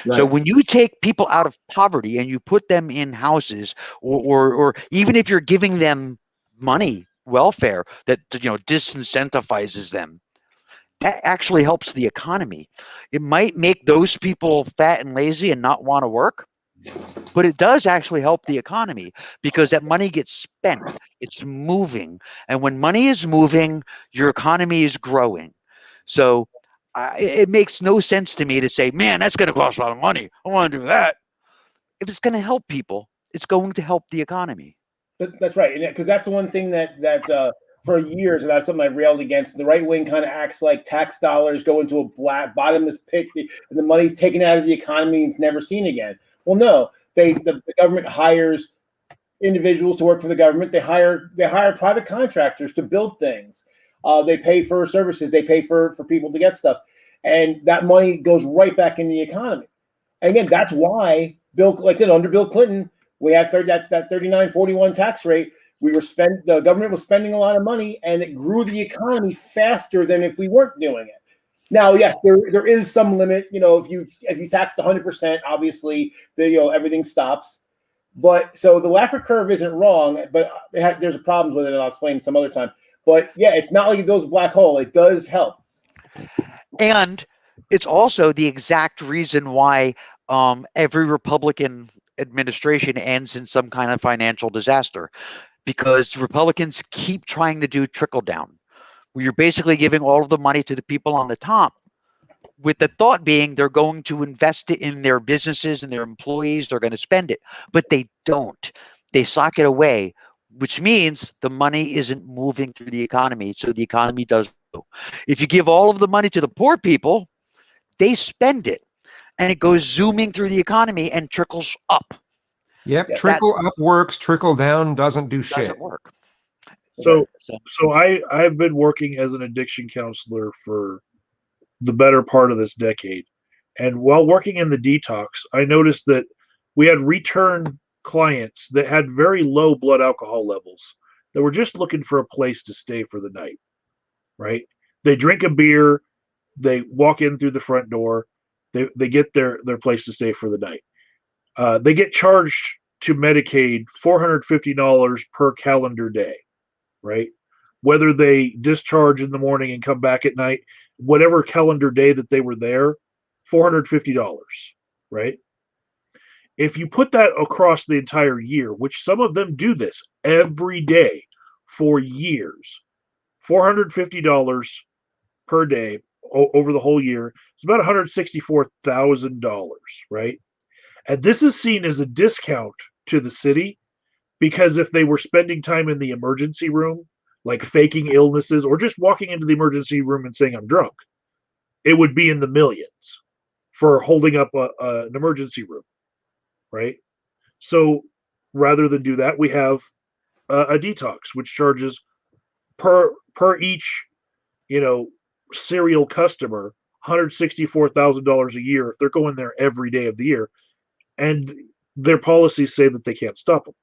Right.
So when you take people out of poverty and you put them in houses, or even if you're giving them money, welfare that disincentivizes them, that actually helps the economy. It might make those people fat and lazy and not want to work, but it does actually help the economy because that money gets spent. It's moving. And when money is moving, your economy is growing. So it makes no sense to me to say, man, that's going to cost a lot of money. I want to do that. If it's going to help people, it's going to help the economy.
That's right, because that's the one thing that for years, and that's something I've railed against. The right wing kind of acts like tax dollars go into a black bottomless pit, and the money's taken out of the economy and it's never seen again. Well, no, the government hires individuals to work for the government. They hire private contractors to build things. They pay for services. They pay for people to get stuff, and that money goes right back in the economy. And again, that's why like I said, under Bill Clinton, we had that 39-41 tax rate. The government was spending a lot of money, and it grew the economy faster than if we weren't doing it. Now, yes, there is some limit. If you taxed 100%, obviously everything stops. But so the Laffer curve isn't wrong, but there's a problem with it, and I'll explain some other time. But yeah, it's not like it goes black hole. It does help.
And it's also the exact reason why every Republican administration ends in some kind of financial disaster, because Republicans keep trying to do trickle down, where you're basically giving all of the money to the people on the top, with the thought being they're going to invest it in their businesses and their employees. They're going to spend it, but they don't. They sock it away, which means the money isn't moving through the economy. So the economy does. If you give all of the money to the poor people, they spend it, and it goes zooming through the economy and trickles up.
Yep, trickle up works, trickle down doesn't do shit.
Doesn't work.
So I've been working as an addiction counselor for the better part of this decade. And while working in the detox, I noticed that we had return clients that had very low blood alcohol levels that were just looking for a place to stay for the night, right? They drink a beer, they walk in through the front door, they get their place to stay for the night. They get charged to Medicaid $450 per calendar day, right? Whether they discharge in the morning and come back at night, whatever calendar day that they were there, $450, right? If you put that across the entire year, which some of them do this every day for years, $450 per day over the whole year, it's about $164,000, right? And this is seen as a discount to the city, because if they were spending time in the emergency room, like faking illnesses or just walking into the emergency room and saying, I'm drunk, it would be in the millions for holding up an emergency room, right? So rather than do that, we have a detox, which charges per each, serial customer $164,000 a year if they're going there every day of the year. And their policies say that they can't stop them.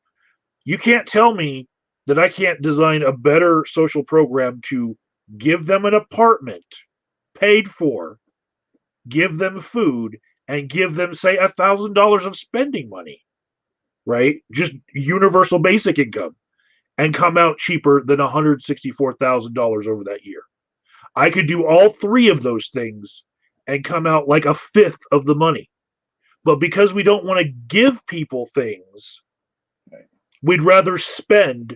You can't tell me that I can't design a better social program to give them an apartment paid for, give them food, and give them, say, $1,000 of spending money, right? Just universal basic income, and come out cheaper than $164,000 over that year. I could do all three of those things and come out like a fifth of the money. But because we don't want to give people things, we'd rather spend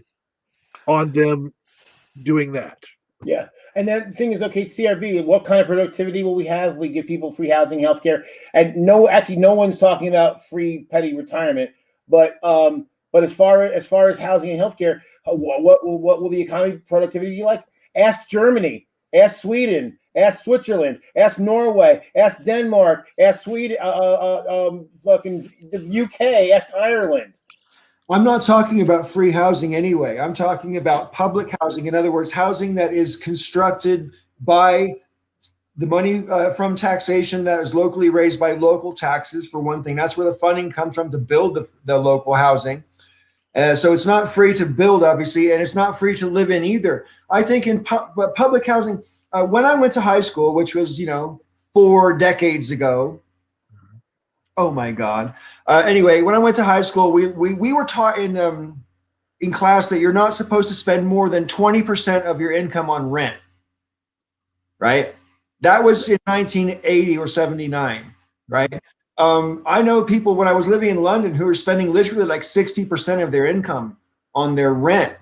on them doing that.
Yeah. And then the thing is, okay, CRB, what kind of productivity will we have? We give people free housing, healthcare, and no one's talking about free petty retirement. But as far as housing and healthcare, what will the economy productivity be like? Ask Germany. Ask Sweden. Ask Switzerland. Ask Norway. Ask Denmark. Ask Sweden. Fucking the UK. Ask Ireland.
I'm not talking about free housing anyway. I'm talking about public housing. In other words, housing that is constructed by the money from taxation that is locally raised by local taxes, for one thing. That's where the funding comes from to build the local housing. So it's not free to build, obviously, and it's not free to live in either. I think in public housing, when I went to high school, which was, 4 decades ago. Oh my God. Anyway, when I went to high school, we were taught in class that you're not supposed to spend more than 20% of your income on rent. Right? That was in 1980 or 79, right? I know people when I was living in London who were spending literally like 60% of their income on their rent.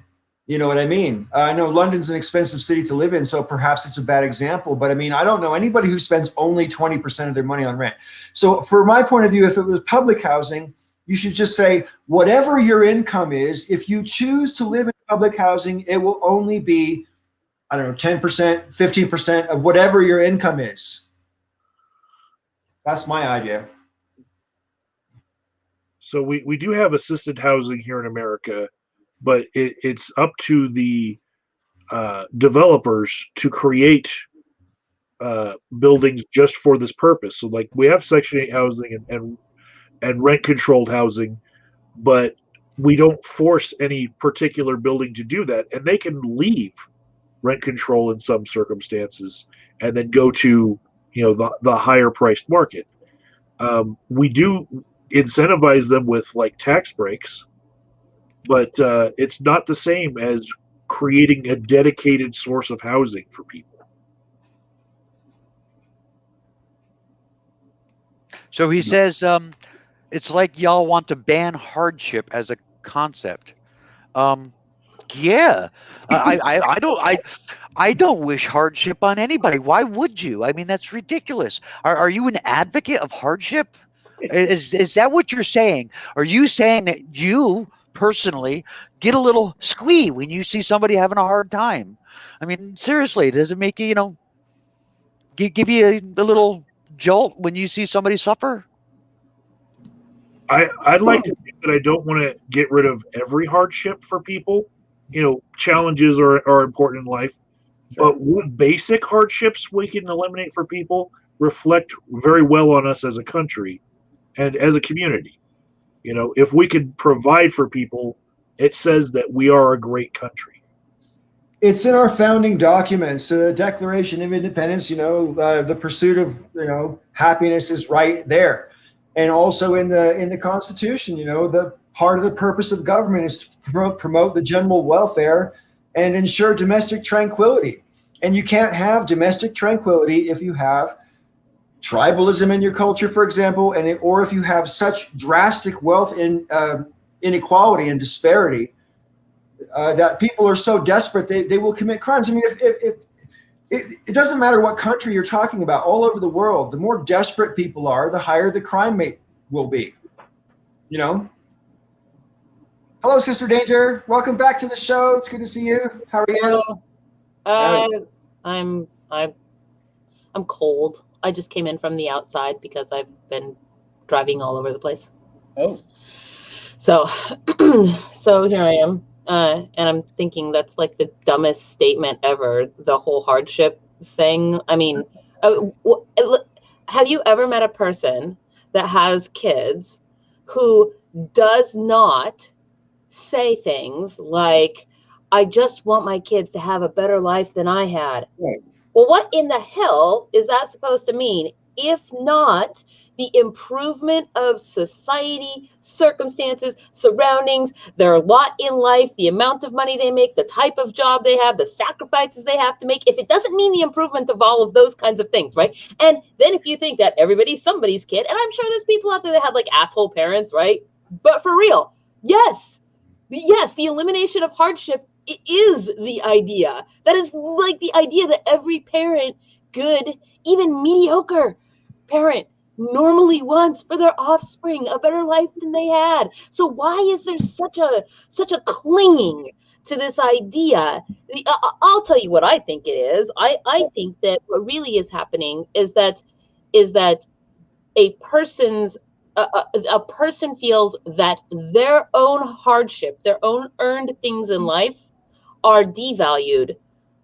You know what I mean? I know London's an expensive city to live in, so perhaps it's a bad example. But I mean, I don't know anybody who spends only 20% of their money on rent. So from my point of view, if it was public housing, you should just say, whatever your income is, if you choose to live in public housing, it will only be, I don't know, 10%, 15% of whatever your income is. That's my idea.
So we do have assisted housing here in America, but it's up to the developers to create buildings just for this purpose. So like we have Section 8 housing and rent controlled housing, but we don't force any particular building to do that. And they can leave rent control in some circumstances and then go to the higher priced market. We do incentivize them with like tax breaks, but it's not the same as creating a dedicated source of housing for people.
So he says, it's like y'all want to ban hardship as a concept. Yeah, I don't wish hardship on anybody. Why would you? I mean, that's ridiculous. Are you an advocate of hardship? Is that what you're saying? Are you saying that you personally get a little squee when you see somebody having a hard time? I mean, seriously, does it make you, give you a little jolt when you see somebody suffer?
I'd like to think that I don't want to get rid of every hardship for people. Challenges are important in life, but what basic hardships we can eliminate for people reflect very well on us as a country and as a community. If we can provide for people, it says that we are a great country.
It's in our founding documents, the Declaration of Independence. The pursuit of happiness is right there, and also in the Constitution. The part of the purpose of government is to promote the general welfare and ensure domestic tranquility. And you can't have domestic tranquility if you have tribalism in your culture, for example, or if you have such drastic wealth inequality and disparity that people are so desperate they will commit crimes. I mean, if it doesn't matter what country you're talking about, all over the world, the more desperate people are, the higher the crime rate will be. Hello, Sister Danger. Welcome back to the show. It's good to see you. How are you?
I'm cold. I just came in from the outside because I've been driving all over the place.
Oh.
So here I am. And I'm thinking that's like the dumbest statement ever, the whole hardship thing. I mean, have you ever met a person that has kids who does not say things like, I just want my kids to have a better life than I had?
Right.
Well, what in the hell is that supposed to mean, if not the improvement of society, circumstances, surroundings, their lot in life, the amount of money they make, the type of job they have, the sacrifices they have to make, if it doesn't mean the improvement of all of those kinds of things, right? And then if you think that everybody's somebody's kid, and I'm sure there's people out there that have like asshole parents, right? But for real, yes, the elimination of hardship is the idea. That is like the idea that every parent, good, even mediocre parent, normally wants for their offspring a better life than they had. So why is there such a clinging to this idea? I'll tell you what I think it is. I think that what really is happening is that a person's a person feels that their own hardship, their own earned things in life are devalued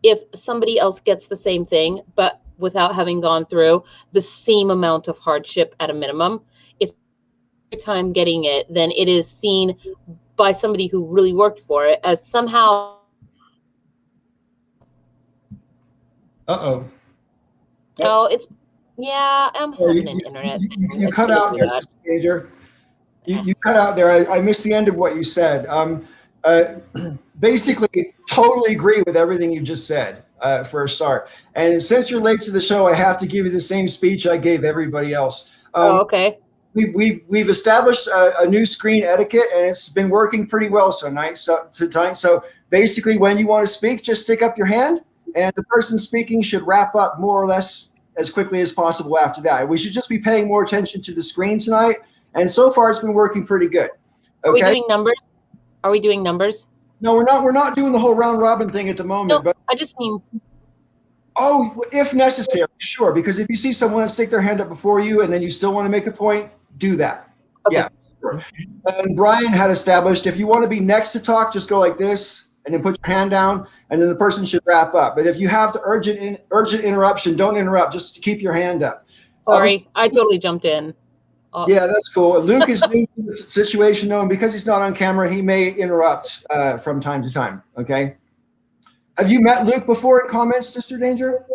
if somebody else gets the same thing, but without having gone through the same amount of hardship at a minimum. If time getting it, then it is seen by somebody who really worked for it as somehow.
Uh-oh.
Oh, it's yeah. I'm having an internet.
You cut out there, Sister Danger. You cut out there. I missed the end of what you said. Basically, totally agree with everything you just said for a start. And since you're late to the show, I have to give you the same speech I gave everybody else.
Okay.
We've established a new screen etiquette, and it's been working pretty well tonight. So basically, when you want to speak, just stick up your hand, and the person speaking should wrap up more or less as quickly as possible after that. We should just be paying more attention to the screen tonight, and so far it's been working pretty good. Okay?
Are we doing numbers? Are we doing numbers?
No, we're not. We're not doing the whole round robin thing at the moment.
No,
but
I just mean.
Oh, if necessary, sure. Because if you see someone stick their hand up before you and then you still want to make a point, do that.
Okay.
Yeah. Sure. And Brian had established if you want to be next to talk, just go like this and then put your hand down, and then the person should wrap up. But if you have to urgent interruption, don't interrupt. Just keep your hand up.
Sorry, I totally jumped in. Oh.
Yeah, that's cool. Luke is new to the situation, though, and because he's not on camera, he may interrupt from time to time. Okay. Have you met Luke before in comments, Sister Danger?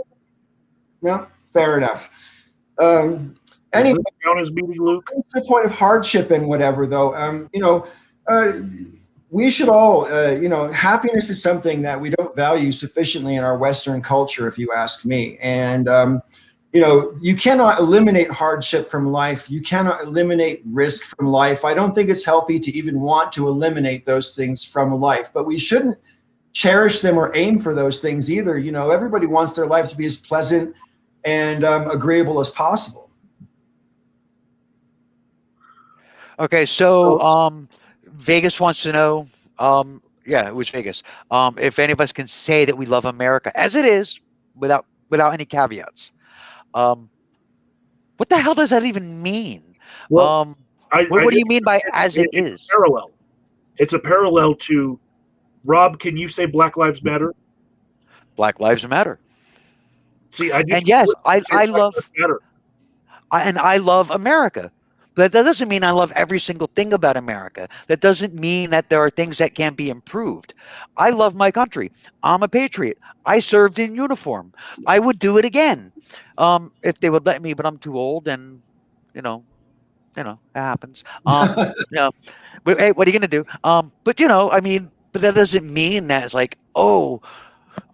No? Fair enough. Anyway,
Luke?
the point of hardship and whatever, though, we should all, happiness is something that we don't value sufficiently in our Western culture, if you ask me. And, you cannot eliminate hardship from life. You cannot eliminate risk from life. I don't think it's healthy to even want to eliminate those things from life, but we shouldn't cherish them or aim for those things either. Everybody wants their life to be as pleasant and agreeable as possible.
Okay, so Vegas wants to know, yeah, it was Vegas, if any of us can say that we love America as it is without any caveats. What the hell does that even mean?
Well,
what do you mean by as it is?
Parallel. It's a parallel to Rob. Can you say Black Lives Matter?
Black Lives Matter.
See, I
love America. But that doesn't mean I love every single thing about America. That doesn't mean that there are things that can't be improved. I love my country. I'm a patriot. I served in uniform. I would do it again if they would let me, but I'm too old, and it happens. But hey, what are you gonna do? But that doesn't mean that it's like, oh,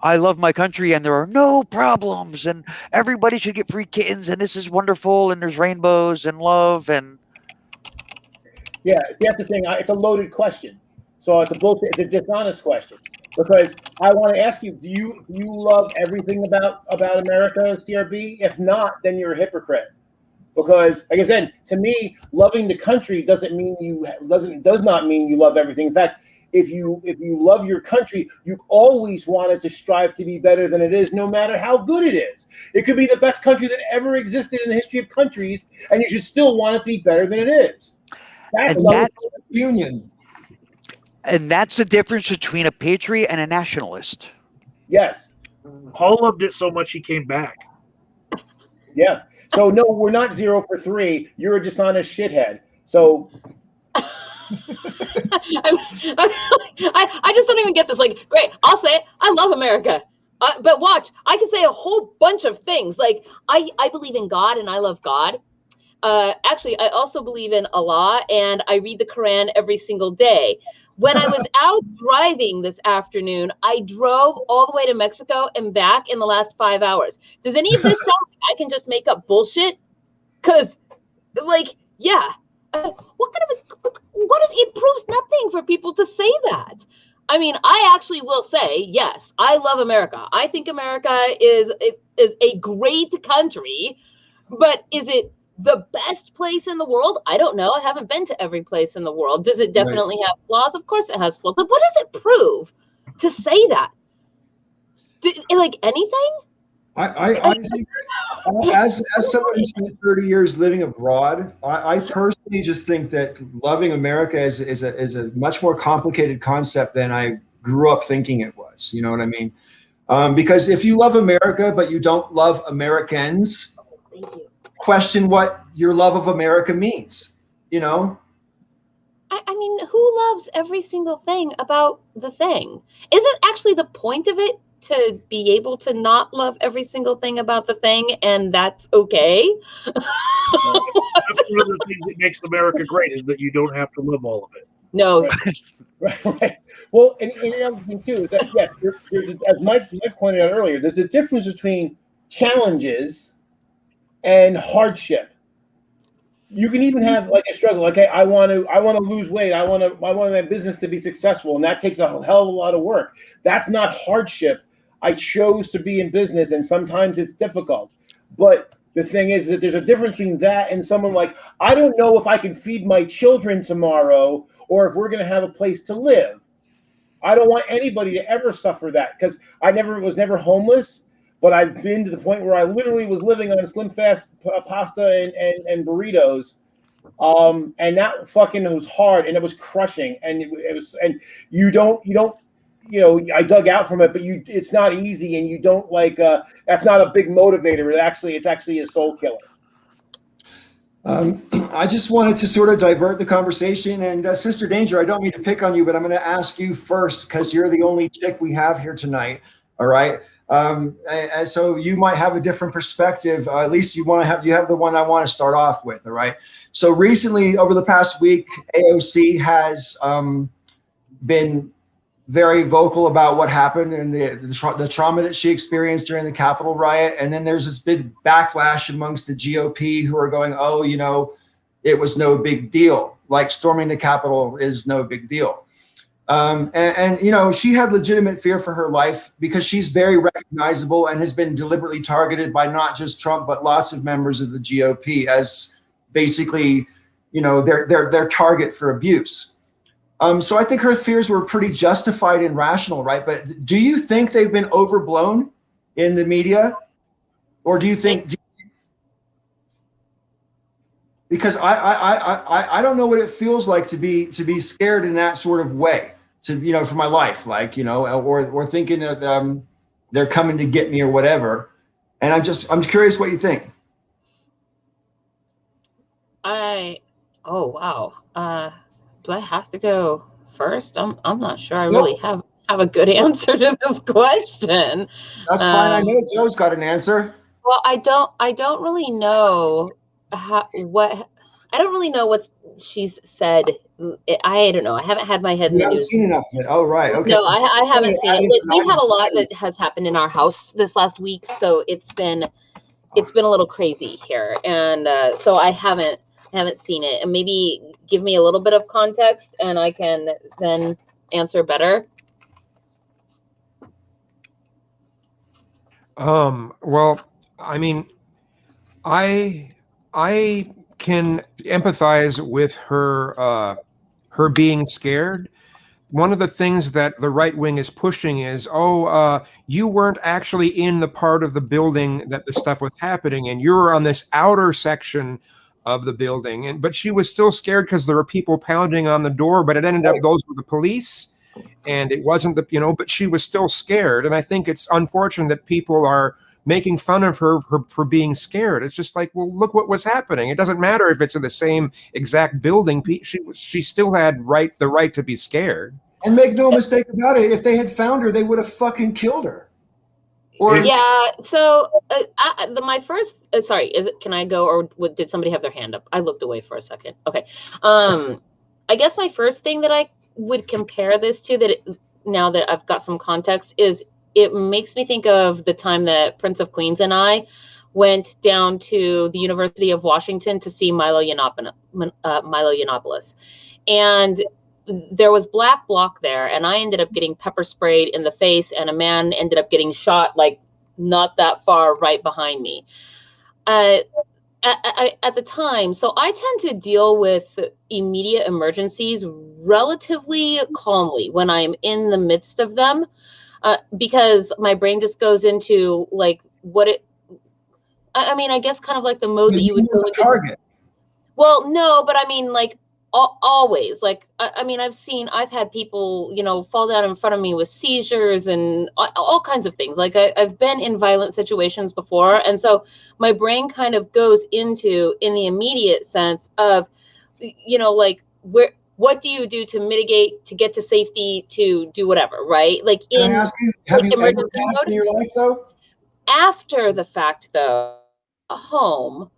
I love my country and there are no problems and everybody should get free kittens and this is wonderful and there's rainbows and love and.
Yeah, that's the thing. It's a loaded question, so it's a bullshit. It's a dishonest question because I want to ask you: Do you love everything about America, CRB? If not, then you're a hypocrite. Because, like I said, to me, loving the country does not mean you love everything. In fact, if you love your country, you always want it to strive to be better than it is, no matter how good it is. It could be the best country that ever existed in the history of countries, and you should still want it to be better than it is. That's
union.
And that's the difference between a patriot and a nationalist.
Yes.
Paul loved it so much he came back.
Yeah. So no, we're not 0 for 3. You're a dishonest shithead. So
I just don't even get this. Like, great, I'll say it. I love America. But watch, I can say a whole bunch of things. Like, I believe in God and I love God. Actually, I also believe in Allah and I read the Quran every single day. When I was out driving this afternoon, I drove all the way to Mexico and back in the last 5 hours. Does any of this sound like I can just make up bullshit? Because, yeah. It proves nothing for people to say that. I mean, I actually will say, yes, I love America. I think America is a great country, but is it the best place in the world? I don't know. I haven't been to every place in the world. Does it definitely have flaws? Of course it has flaws. But what does it prove to say that? Like anything?
I think as someone who spent 30 years living abroad, I personally just think that loving America is a much more complicated concept than I grew up thinking it was. You know what I mean? Because if you love America but you don't love Americans, question what your love of America means. You know?
I mean, who loves every single thing about the thing? Isn't actually the point of it to be able to not love every single thing about the thing, and that's okay?
That's one of the things that makes America great, is that you don't have to love all of it.
No.
Right. Well, and the other thing too is that, yes, as Mike pointed out earlier, there's a difference between challenges and hardship. You can even have like a struggle. Okay, I want to lose weight. I want my business to be successful, and that takes a hell of a lot of work. That's not hardship. I chose to be in business, and sometimes it's difficult. But the thing is that there's a difference between that and someone like, I don't know if I can feed my children tomorrow or if we're going to have a place to live. I don't want anybody to ever suffer that, because I was never homeless, but I've been to the point where I literally was living on Slim Fast pasta and burritos. And that fucking was hard, and it was crushing, and it was, and you don't, I dug out from it, but it's not easy, and you don't like, that's not a big motivator. It's actually a soul killer.
I just wanted to sort of divert the conversation, and Sister Danger, I don't mean to pick on you, but I'm going to ask you first because you're the only chick we have here tonight. All right. And so you might have a different perspective. At least you have the one I want to start off with. All right. So recently, over the past week, AOC has been very vocal about what happened and the trauma that she experienced during the Capitol riot. And then there's this big backlash amongst the GOP who are going, oh, it was no big deal. Like storming the Capitol is no big deal. And she had legitimate fear for her life because she's very recognizable and has been deliberately targeted by not just Trump, but lots of members of the GOP as basically, their target for abuse. So I think her fears were pretty justified and rational, right? But do you think they've been overblown in the media, or do you think? Because I don't know what it feels like to be scared in that sort of way, for my life, like or thinking that they're coming to get me or whatever. And I'm curious what you think.
Oh wow. Do I have to go first? I'm not sure. I really have a good answer to this question.
That's fine. I know Joe's got an answer.
Well, I don't really know I don't really know what she's said. I don't know. I haven't had my head in the news.
Seen enough of it. Oh, right. Okay.
No, I haven't seen it. We've had a lot that has happened in our house this last week, so it's been a little crazy here, and so I haven't seen it. And maybe give me a little bit of context, and I can then answer better.
Well, I mean, I can empathize with her being scared. One of the things that the right wing is pushing is, you weren't actually in the part of the building that the stuff was happening, and you were on this outer section of the building. But she was still scared because there were people pounding on the door, but it ended up those were the police, and it wasn't but she was still scared. And I think it's unfortunate that people are making fun of her for being scared. It's just like, well, look what was happening. It doesn't matter if it's in the same exact building. She still had the right to be scared.
And make no mistake about it, if they had found her, they would have fucking killed her.
So my first sorry, can I go, or did somebody have their hand up? I looked away for a second. Okay. I guess my first thing that I would compare this to, now that I've got some context, is it makes me think of the time that Prince of Queens and I went down to the University of Washington to see Milo Yiannopoulos. And there was black bloc there, and I ended up getting pepper sprayed in the face, and a man ended up getting shot like not that far right behind me. at the time, so I tend to deal with immediate emergencies relatively calmly when I'm in the midst of them, because my brain just goes into like what it. I mean, I guess kind of like the mode that you would go
the
into.
target.
Well, no, but I mean, like always. Like, I mean, I've had people, fall down in front of me with seizures and all kinds of things. Like, I've been in violent situations before, and so my brain kind of goes into, in the immediate sense of, like what do you do to mitigate, to get to safety, to do whatever, right? Like
Can I
in
ask you, have
like
you ever
emergency
panicked
mode.
in your life though?
After the fact, though, home,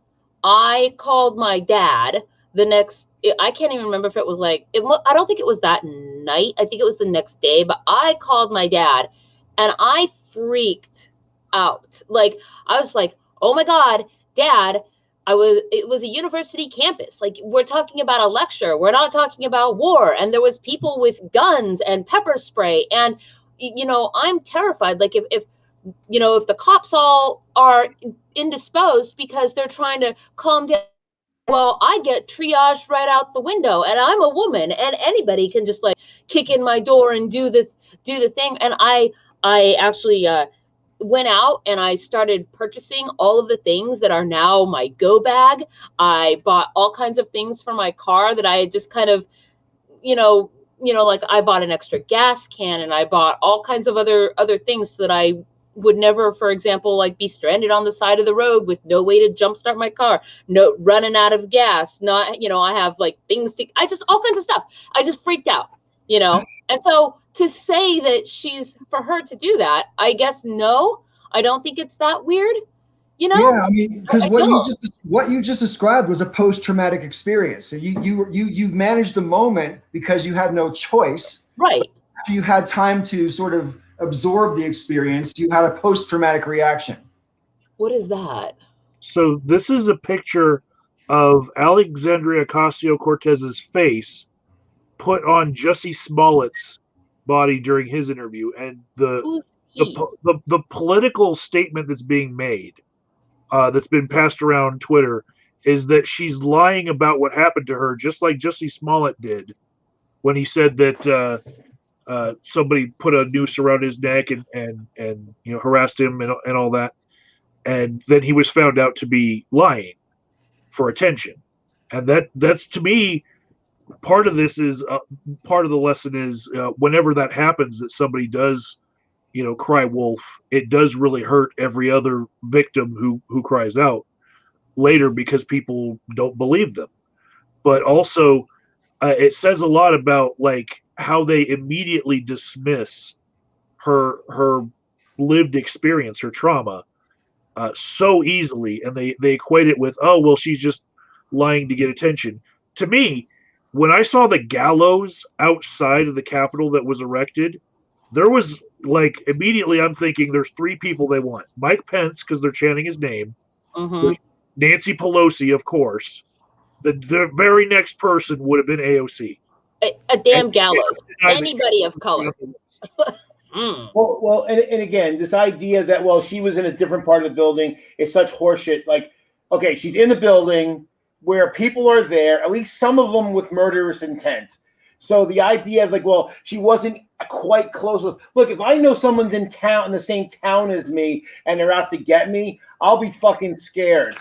I called my dad the next. I can't even remember if it was like I don't think it was that night. I think it was the next day. But I called my dad, and I freaked out. Like, I was like, "Oh my God, Dad!" It was a university campus. Like, we're talking about a lecture. We're not talking about war. And there was people with guns and pepper spray. And I'm terrified. Like, if the cops all are indisposed because they're trying to calm down, well, I get triaged right out the window, and I'm a woman, and anybody can just like kick in my door and do the thing. And I actually went out and I started purchasing all of the things that are now my go bag. I bought all kinds of things for my car that I had just kind of, like I bought an extra gas can, and I bought all kinds of other things so that I would never, for example, like be stranded on the side of the road with no way to jumpstart my car, no running out of gas, not, I have like I just, all kinds of stuff. I just freaked out, and so to say that for her to do that, I guess, no, I don't think it's that weird,
Yeah, I mean, because
I
what you just described was a post-traumatic experience. So you managed the moment because you had no choice.
Right.
After you had time to sort of absorb the experience, you had a post-traumatic reaction.
What is that?
So this is a picture of Alexandria Ocasio-Cortez's face put on Jussie Smollett's body during his interview, and
Who's he?
the political statement that's being made, that's been passed around Twitter, is that she's lying about what happened to her, just like Jussie Smollett did when he said that somebody put a noose around his neck and harassed him and all that, and then he was found out to be lying for attention. And that's, to me, part of this is part of the lesson is, whenever that happens, that somebody does cry wolf, it does really hurt every other victim who cries out later, because people don't believe them. But also, it says a lot about like how they immediately dismiss her lived experience, her trauma, so easily, and they equate it with, oh well, she's just lying to get attention. To me, when I saw the gallows outside of the Capitol that was erected, there was like, immediately I'm thinking there's three people they want: Mike Pence, because they're chanting his name.
Mm-hmm.
There's Nancy Pelosi, of course. The very next person would have been AOC.
A damn gallows. Anybody of color.
Well, and again, this idea that, well, she was in a different part of the building is such horseshit. Like, okay, she's in the building where people are there, at least some of them with murderous intent. So the idea of like, well, she wasn't quite close. Look, if I know someone's in the same town as me, and they're out to get me, I'll be fucking scared.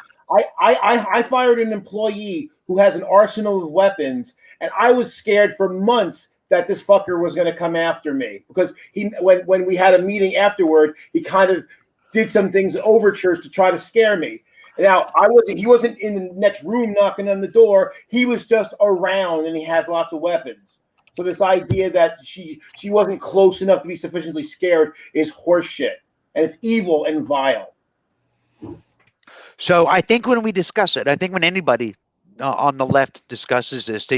I fired an employee who has an arsenal of weapons, and I was scared for months that this fucker was going to come after me, because when we had a meeting afterward, he kind of did some things, overtures to try to scare me. Now, he wasn't in the next room knocking on the door. He was just around, and he has lots of weapons. So this idea that she wasn't close enough to be sufficiently scared is horseshit, and it's evil and vile.
So I think when we discuss it, I think when anybody on the left discusses this,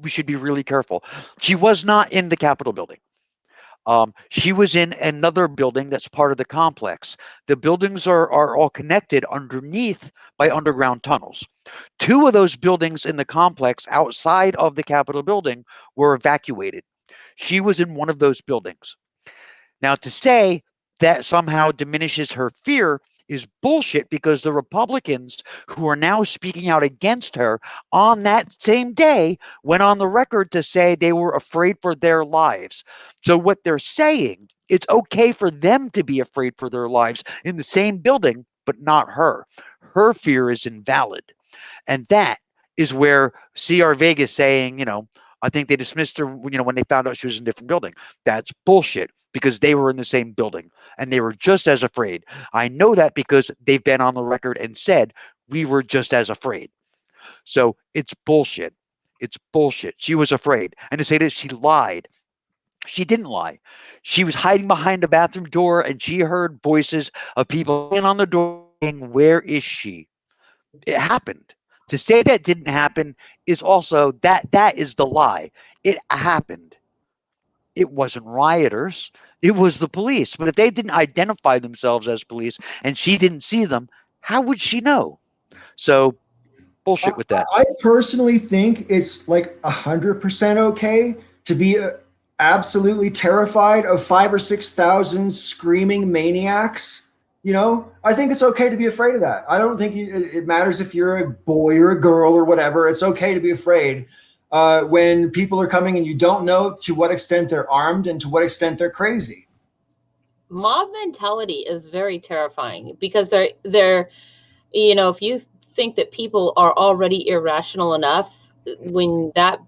we should be really careful. She was not in the Capitol building. She was in another building that's part of the complex. The buildings are all connected underneath by underground tunnels. Two of those buildings in the complex outside of the Capitol building were evacuated. She was in one of those buildings. Now, to say that somehow diminishes her fear is bullshit because the Republicans who are now speaking out against her on that same day went on the record to say they were afraid for their lives. So what they're saying, it's okay for them to be afraid for their lives in the same building, but not her. Her fear is invalid. And that is where CR Vegas saying, I think they dismissed her, when they found out she was in a different building. That's bullshit because they were in the same building and they were just as afraid. I know that because they've been on the record and said we were just as afraid. So it's bullshit. It's bullshit. She was afraid. And to say that she lied, she didn't lie. She was hiding behind a bathroom door and she heard voices of people in on the door saying, "Where is she?" It happened. To say that didn't happen is also that is the lie. It happened. It wasn't rioters. It was the police. But if they didn't identify themselves as police and she didn't see them, how would she know? So bullshit with that.
I personally think it's like 100% okay to be absolutely terrified of 5 or 6,000 screaming maniacs. I think it's okay to be afraid of that. I don't think it matters if you're a boy or a girl or whatever. It's okay to be afraid when people are coming and you don't know to what extent they're armed and to what extent they're crazy.
Mob mentality is very terrifying because they're if you think that people are already irrational enough, when that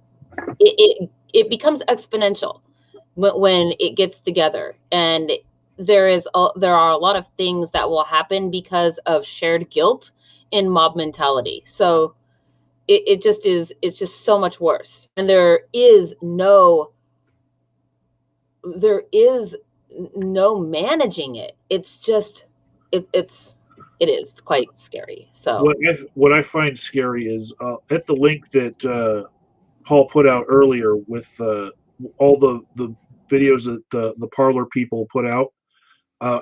it becomes exponential when it gets together. And there are a lot of things that will happen because of shared guilt in mob mentality. So it's just so much worse. And there is no managing it. It's just it is quite scary. So
what I find scary is at the link that Paul put out earlier with all the videos that the Parlor people put out.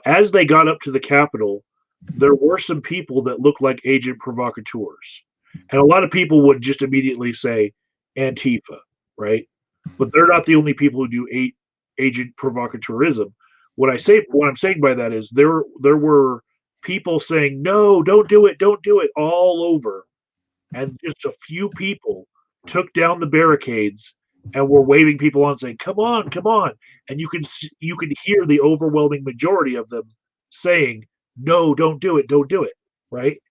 As they got up to the Capitol, there were some people that looked like agent provocateurs, and a lot of people would just immediately say Antifa, right? But they're not the only people who do agent provocateurism. What I'm saying by that is there were people saying no, don't do it, all over, and just a few people took down the barricades and were waving people on, saying, "Come on, come on!" And you can hear the overwhelming majority of them saying, "No, don't do it, right?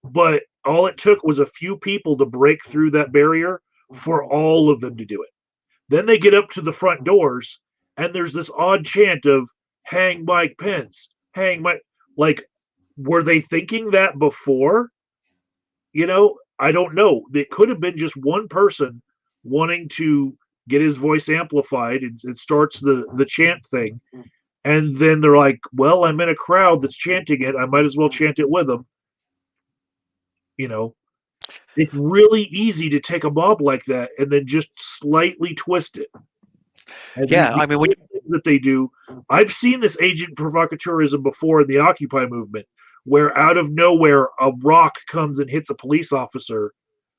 But all it took was a few people to break through that barrier for all of them to do it. Then they get up to the front doors, and there's this odd chant of "Hang Mike Pence, hang Mike." Like, were they thinking that before? I don't know. It could have been just one person wanting to get his voice amplified. It starts the chant thing. And then they're like, well, I'm in a crowd that's chanting it. I might as well chant it with them. It's really easy to take a mob like that and then just slightly twist it. And
Yeah, I mean,
that they do. I've seen this agent provocateurism before in the Occupy movement, where out of nowhere a rock comes and hits a police officer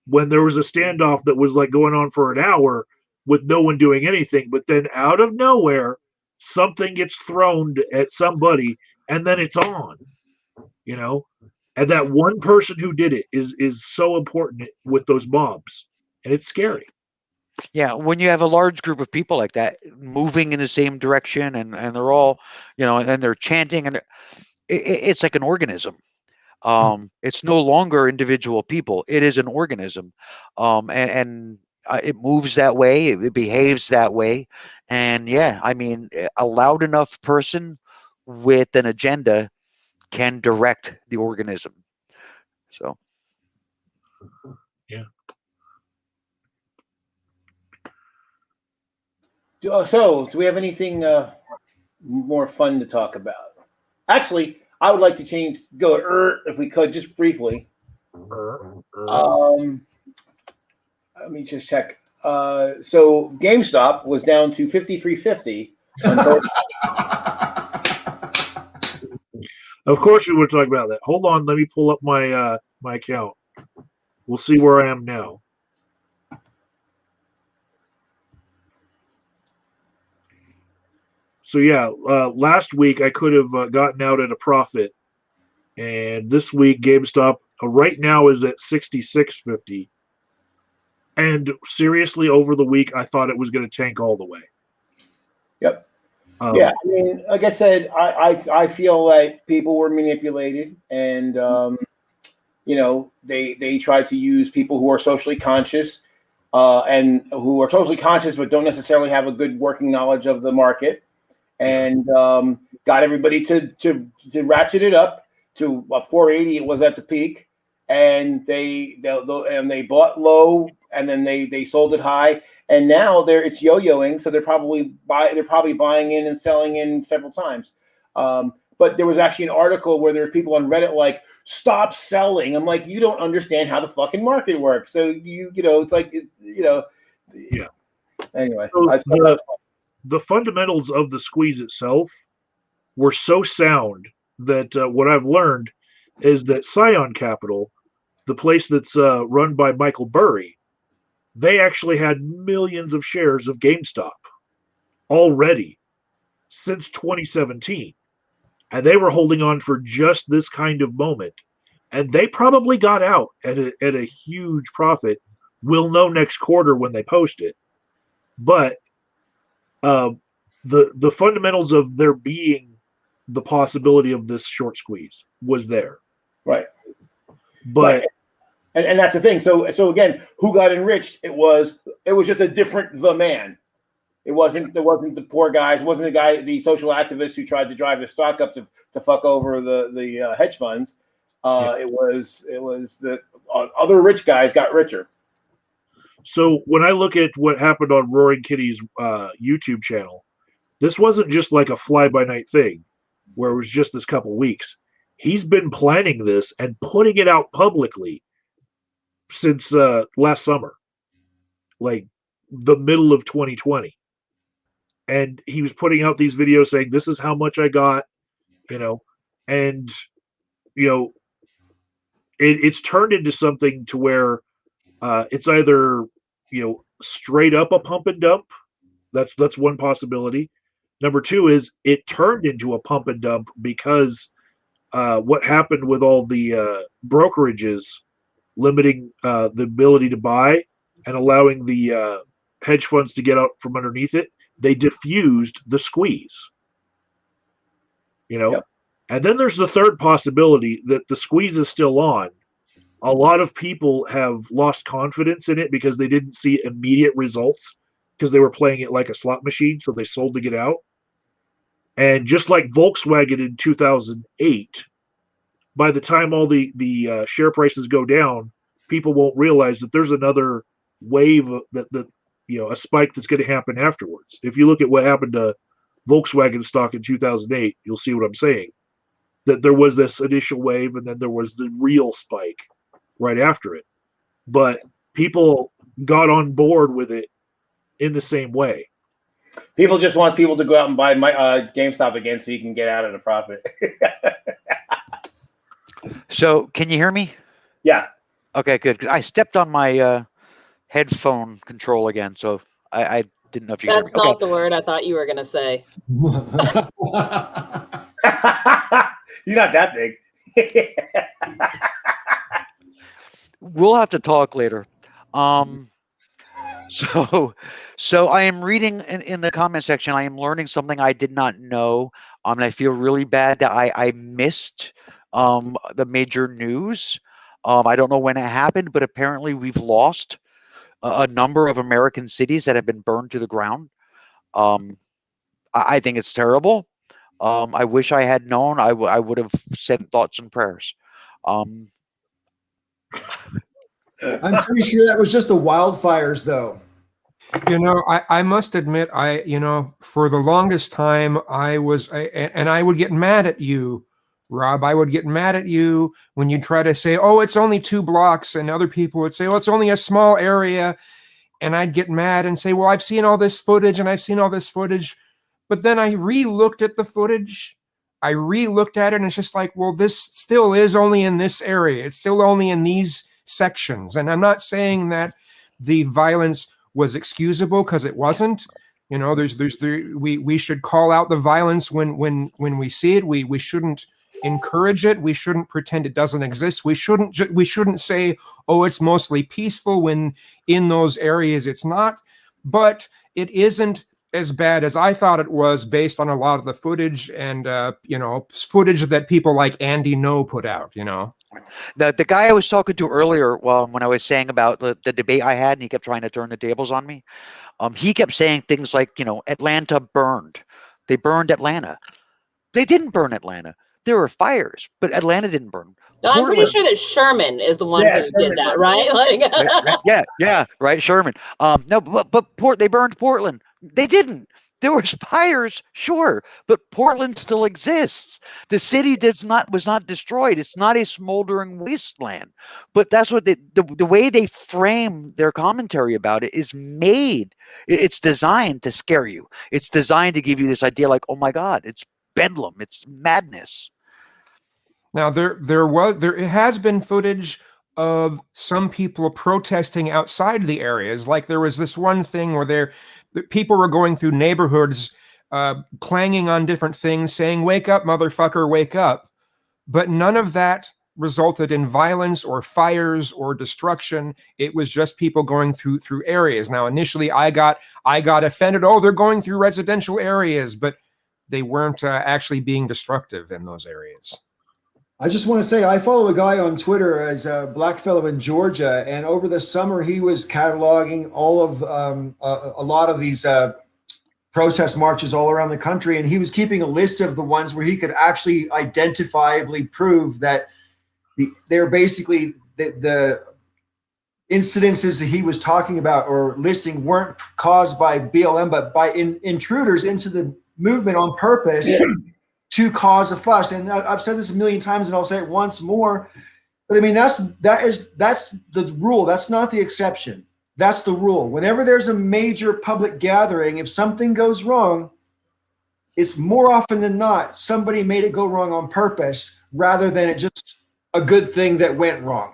when there was a standoff that was like going on for an hour with no one doing anything. But then out of nowhere, something gets thrown at somebody and then it's on, and that one person who did it is so important with those mobs, and it's scary.
yeah, when you have a large group of people like that moving in the same direction and they're all, and they're chanting and it's like an organism. It's no longer individual people. It is an organism. And it moves that way. It behaves that way. And yeah, I mean, a loud enough person with an agenda can direct the organism. So,
Yeah.
So, do we have anything more fun to talk about? Actually, I would like to go if we could, just briefly. Let me just check. So GameStop was down to 53.50.
Of course, we would talk about that. Hold on, let me pull up my my account. We'll see where I am now. So yeah, last week I could have gotten out at a profit, and this week GameStop right now is at 66.50. And seriously, over the week, I thought it was going to tank all the way.
Yep. Yeah, I mean, like I said, I feel like people were manipulated, and you know, they tried to use people who are socially conscious, and who are socially conscious but don't necessarily have a good working knowledge of the market, and got everybody to ratchet it up to 480. It was at the peak, and they bought low, and then they sold it high, and now it's yo-yoing. So they're probably buying in and selling in several times. But there was actually an article where there's people on Reddit like, stop selling. I'm like, you don't understand how the fucking market works. So you know, it's like, you know,
yeah.
Anyway,
so the fundamentals of the squeeze itself were so sound that what I've learned is that Scion Capital, the place that's run by Michael Burry, they actually had millions of shares of GameStop already since 2017. And they were holding on for just this kind of moment. And they probably got out at a huge profit. We'll know next quarter when they post it. But the fundamentals of there being the possibility of this short squeeze was there.
Right.
But
and that's the thing. So again, who got enriched? It was just a different the man. It wasn't the poor guys. It wasn't the social activists who tried to drive the stock up to fuck over the hedge funds. It was the other rich guys got richer.
So when I look at what happened on Roaring Kitty's YouTube channel, this wasn't just like a fly-by-night thing where it was just this couple weeks. He's been planning this and putting it out publicly since last summer, like the middle of 2020. And he was putting out these videos saying, this is how much I got, you know, and, you know, it's turned into something to where it's either, you know, straight up a pump and dump. That's one possibility. Number two is it turned into a pump and dump because what happened with all the brokerages limiting the ability to buy and allowing the hedge funds to get out from underneath it, they diffused the squeeze. You know? Yep. And then there's the third possibility that the squeeze is still on. A lot of people have lost confidence in it because they didn't see immediate results because they were playing it like a slot machine, so they sold to get out. And just like Volkswagen in 2008, by the time all the share prices go down, people won't realize that there's another wave that you know, a spike that's going to happen afterwards. If you look at what happened to Volkswagen stock in 2008, you'll see what I'm saying. That there was this initial wave and then there was the real spike right after it. But people got on board with it in the same way.
People just want people to go out and buy my GameStop again so you can get out of the profit.
So can you hear me?
Yeah.
Okay, good. 'Cause I stepped on my headphone control again, so I didn't know if you.
That's not the word I thought you were gonna say.
You're not that big.
We'll have to talk later. So I am reading in the comment section. I am learning something I did not know. And I feel really bad that I missed the major news. I don't know when it happened, but apparently we've lost a number of American cities that have been burned to the ground. I think it's terrible. I wish I had known. I would have sent thoughts and prayers.
I'm pretty sure that was just the wildfires, though.
You know, I must admit, you know, for the longest time, and I would get mad at you, Rob. I would get mad at you when you try to say, oh, it's only 2 blocks, and other people would say, oh, it's only a small area. And I'd get mad and say, well, I've seen all this footage and I've seen all this footage. But then I re-looked at the footage. I re-looked at it and it's just like, well, this still is only in this area. It's still only in these sections. And I'm not saying that the violence was excusable, because it wasn't. You know, we should call out the violence when we see it. We shouldn't encourage it. We shouldn't pretend it doesn't exist. We shouldn't say, oh, it's mostly peaceful, when in those areas it's not. But it isn't as bad as I thought it was, based on a lot of the footage and footage that people like Andy No put out.
The guy I was talking to earlier, when I was saying about the debate I had, and he kept trying to turn the tables on me. He kept saying things like, Atlanta burned. They burned Atlanta. They didn't burn Atlanta. There were fires, but Atlanta didn't burn.
No, I'm pretty
Portland-
sure that Sherman is the one
Yeah,
who
Sherman
did that,
burned.
right? Like,
yeah, right, Sherman. No, but they burned Portland. They didn't. There was fires, sure, but Portland still exists. The city was not destroyed. It's not a smoldering wasteland. But that's what the way they frame their commentary about it is made. It's designed to scare you. It's designed to give you this idea like, oh my God, it's bedlam, it's madness.
Now there has been footage of some people protesting outside the areas. Like there was this one thing where people were going through neighborhoods, clanging on different things, saying, "Wake up, motherfucker, wake up." But none of that resulted in violence or fires or destruction. It was just people going through areas. Now, initially, I got offended. Oh, they're going through residential areas, but they weren't actually being destructive in those areas.
I just want to say I follow a guy on Twitter as a black fellow in Georgia, and over the summer he was cataloging all of a lot of these protest marches all around the country, and he was keeping a list of the ones where he could actually identifiably prove that they're basically the incidences that he was talking about or listing weren't caused by BLM, but by intruders into the movement on purpose. To cause a fuss. And I've said this a million times, and I'll say it once more. But I mean, that's the rule. That's not the exception. That's the rule. Whenever there's a major public gathering, if something goes wrong, it's more often than not somebody made it go wrong on purpose, rather than it just a good thing that went wrong.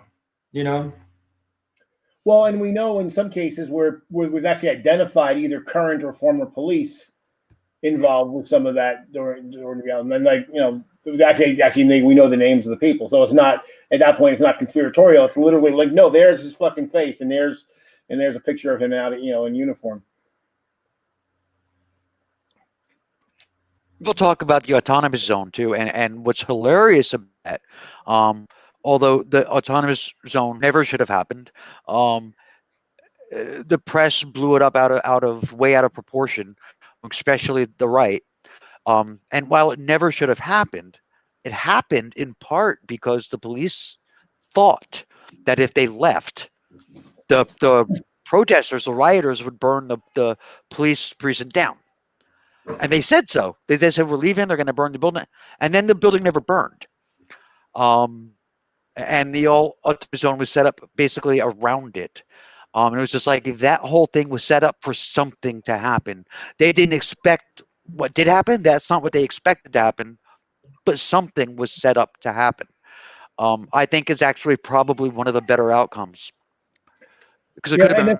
Well, and we know in some cases where we've actually identified either current or former police involved with some of that during the and then, like, actually we know the names of the people, so it's not, at that point it's not conspiratorial. It's literally like, no, there's his fucking face, and there's a picture of him out in uniform.
We'll talk about the autonomous zone too, and what's hilarious about that, although the autonomous zone never should have happened, the press blew it up way out of proportion, especially the right. And while it never should have happened, it happened in part because the police thought that if they left, the protesters, the rioters, would burn the police precinct down. And they said so. They said, we're leaving, they're going to burn the building. And then the building never burned. And the autonomous zone was set up basically around it. It was just like that whole thing was set up for something to happen. They didn't expect what did happen. That's not what they expected to happen, but something was set up to happen. I think it's actually probably one of the better outcomes, because it could have been.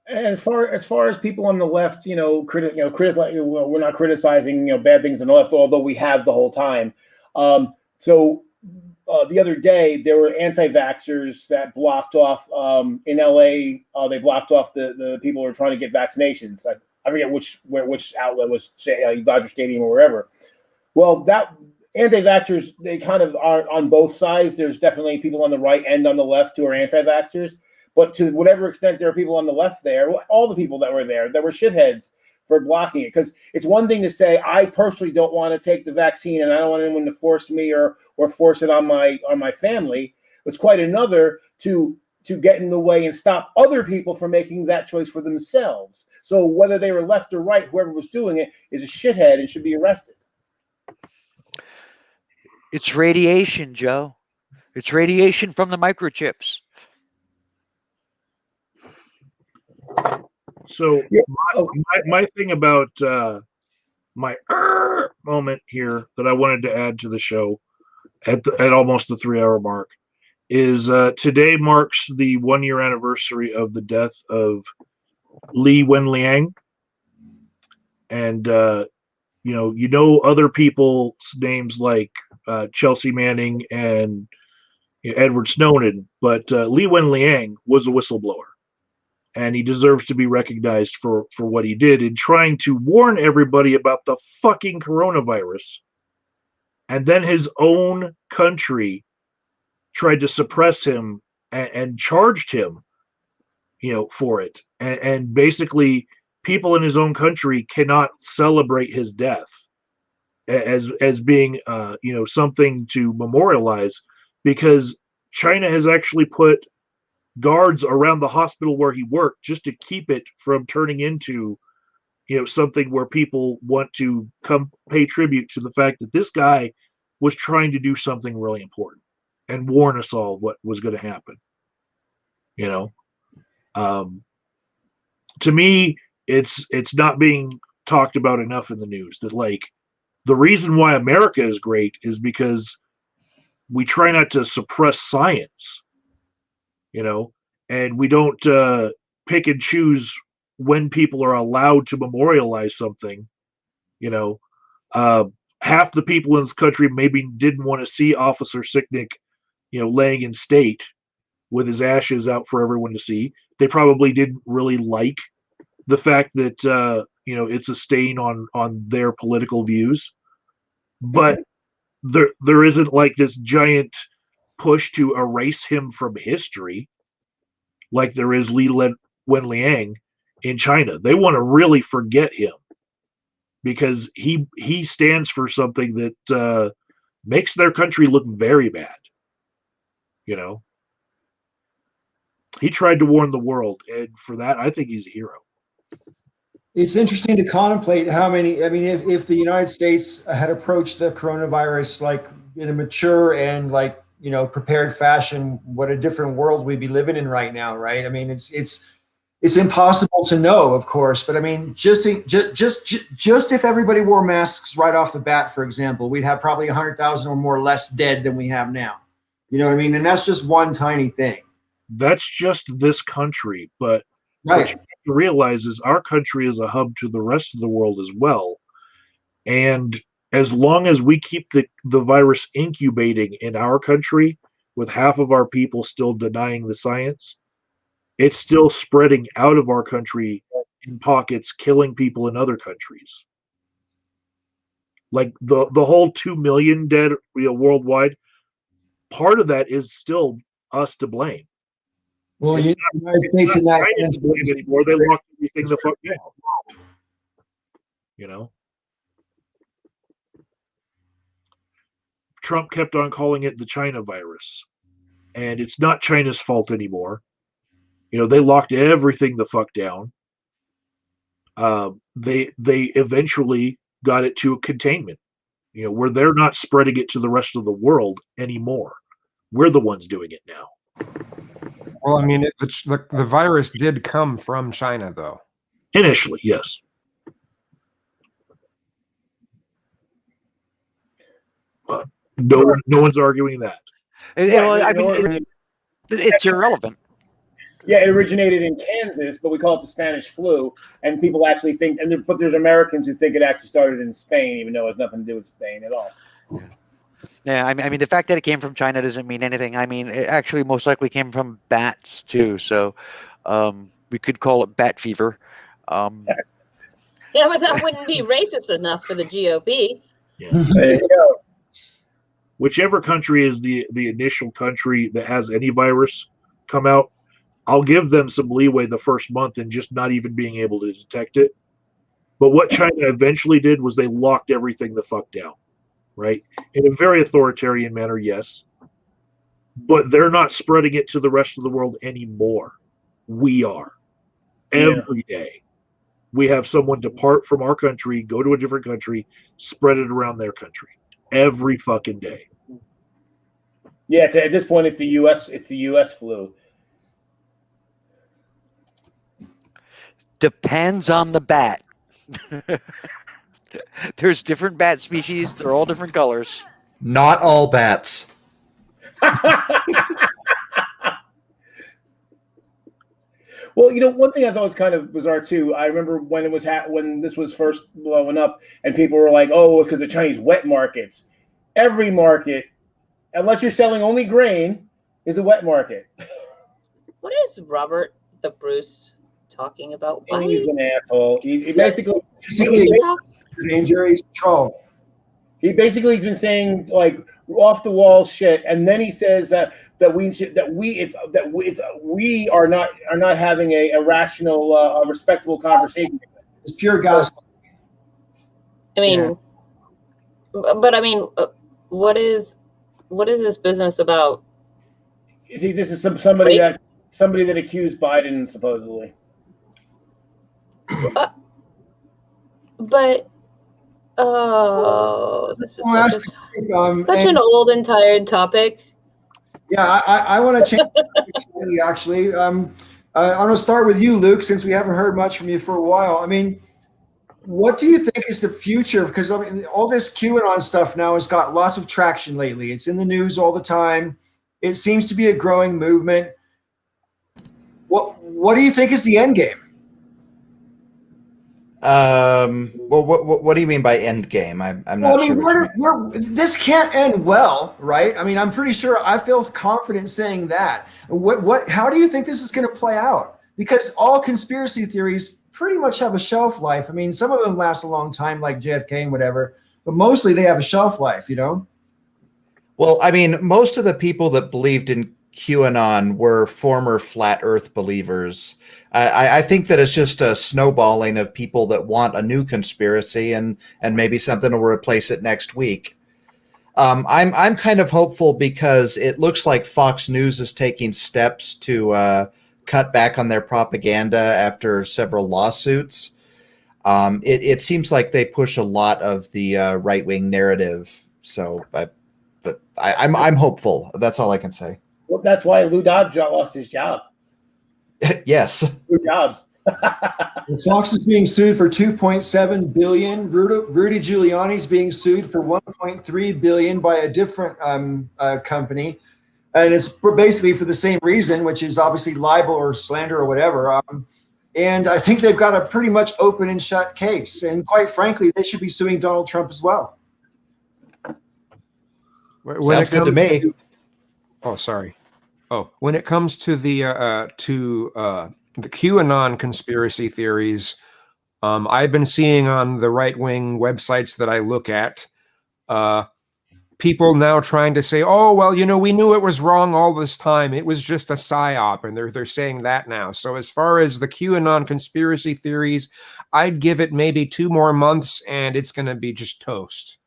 And as far as people on the left, we're not criticizing bad things on the left, although we have the whole time. So the other day there were anti-vaxxers that blocked off in LA. They blocked off the people who were trying to get vaccinations. I forget which outlet was, Dodger Stadium or wherever. Well, that anti-vaxxers, they kind of are on both sides. There's definitely people on the right and on the left who are anti-vaxxers. But to whatever extent there are people on the left there, all the people that were there were shitheads for blocking it. Because it's one thing to say, I personally don't want to take the vaccine and I don't want anyone to force me or force it on my family. It's quite another to get in the way and stop other people from making that choice for themselves. So whether they were left or right, whoever was doing it is a shithead and should be arrested.
It's radiation, Joe. It's radiation from the microchips.
So my thing about my moment here that I wanted to add to the show at almost the 3-hour mark is today marks the 1-year anniversary of the death of Li Wenliang. And other people's names like Chelsea Manning and Edward Snowden, but Li Wenliang was a whistleblower, and he deserves to be recognized for what he did in trying to warn everybody about the fucking coronavirus. And then his own country tried to suppress him and charged him, for it. And basically, people in his own country cannot celebrate his death as being, something to memorialize, because China has actually put guards around the hospital where he worked just to keep it from turning into, something where people want to come pay tribute to the fact that this guy was trying to do something really important and warn us all of what was going to happen. To me, it's not being talked about enough in the news that, like, the reason why America is great is because we try not to suppress science, and we don't pick and choose when people are allowed to memorialize something. Half the people in this country maybe didn't want to see Officer Sicknick, laying in state with his ashes out for everyone to see. They probably didn't really like the fact that it's a stain on their political views. But there isn't like this giant push to erase him from history like there is Li Wenliang in China. They want to really forget him because he stands for something that makes their country look very bad. He tried to warn the world, and for that, I think he's a hero.
It's interesting to contemplate how many. I mean, if the United States had approached the coronavirus like in a mature and prepared fashion, what a different world we'd be living in right now, right? I mean, it's impossible to know, of course, but I mean, just if everybody wore masks right off the bat, for example, we'd have probably 100,000 or more less dead than we have now. You know what I mean? And that's just one tiny thing.
That's just this country, but
right.
What you have to realize is our country is a hub to the rest of the world as well. And as long as we keep the virus incubating in our country, with half of our people still denying the science, it's still spreading out of our country in pockets, killing people in other countries. Like the whole 2 million dead worldwide, part of that is still us to blame.
Well,
it's not China to blame anymore. They locked everything the fuck down. Trump kept on calling it the China virus, and it's not China's fault anymore. They locked everything the fuck down. They eventually got it to a containment, where they're not spreading it to the rest of the world anymore. We're the ones doing it now.
Well, I mean, the virus did come from China, though.
Initially, yes. No one's arguing that.
It's irrelevant.
Yeah, it originated in Kansas, but we call it the Spanish flu, and people actually think, but there's Americans who think it actually started in Spain, even though it has nothing to do with Spain at all.
Yeah, I mean, the fact that it came from China doesn't mean anything. I mean, it actually most likely came from bats too. So we could call it bat fever.
Yeah, but that wouldn't be racist enough for the GOP.
Yeah.
There you go.
Whichever country is the initial country that has any virus come out, I'll give them some leeway the first month in just not even being able to detect it. But what China eventually did was they locked everything the fuck down, right? In a very authoritarian manner, yes. But they're not spreading it to the rest of the world anymore. We are. Every day. We have someone depart from our country, go to a different country, spread it around their country. Every fucking day.
Yeah, at this point, it's the U.S. flu.
Depends on the bat. There's different bat species. They're all different colors.
Not all bats.
Well, one thing I thought was kind of bizarre too. I remember when it was when this was first blowing up, and people were like, "Oh, because the Chinese wet markets." Every market, unless you're selling only grain, is a wet market.
What is Robert the Bruce talking about? Why?
He's an asshole. He basically
Jamboreasy troll.
He's been saying like off the wall shit, and then he says that we are not having a rational, respectable conversation.
It's pure gossip.
I mean, but I mean, what is this business about?
See, this is somebody that accused Biden supposedly.
But this is such an old and tired topic.
Yeah, I want to change slightly, actually. I'm going to start with you, Luke, since we haven't heard much from you for a while. I mean, what do you think is the future? Because I mean, all this QAnon stuff now has got lots of traction lately. It's in the news all the time. It seems to be a growing movement. What do you think is the end game?
Well, what do you mean by end game? I'm not sure.
This can't end well, right? I mean, I'm pretty sure. I feel confident saying that. How do you think this is going to play out? Because all conspiracy theories pretty much have a shelf life. I mean, some of them last a long time, like JFK and whatever, but mostly they have a shelf life,
Well, I mean, most of the people that believed in QAnon were former flat Earth believers. I think that it's just a snowballing of people that want a new conspiracy, and maybe something will replace it next week. I'm kind of hopeful because it looks like Fox News is taking steps to cut back on their propaganda after several lawsuits. It seems like they push a lot of the right-wing narrative. So, but I'm hopeful. That's all I can say.
Well, that's why Lou Dobbs lost his job.
Yes.
Lou Dobbs.
Fox is being sued for $2.7 billion. Rudy Giuliani's being sued for $1.3 billion by a different company, and it's basically for the same reason, which is obviously libel or slander or whatever. And I think they've got a pretty much open and shut case. And quite frankly, they should be suing Donald Trump as well.
Sounds good to me.
Oh, sorry. Oh, when it comes to the QAnon conspiracy theories, I've been seeing on the right-wing websites that I look at, people now trying to say, "Oh, well, we knew it was wrong all this time. It was just a psyop," and they're saying that now. So as far as the QAnon conspiracy theories, I'd give it maybe 2 more months, and it's going to be just toast.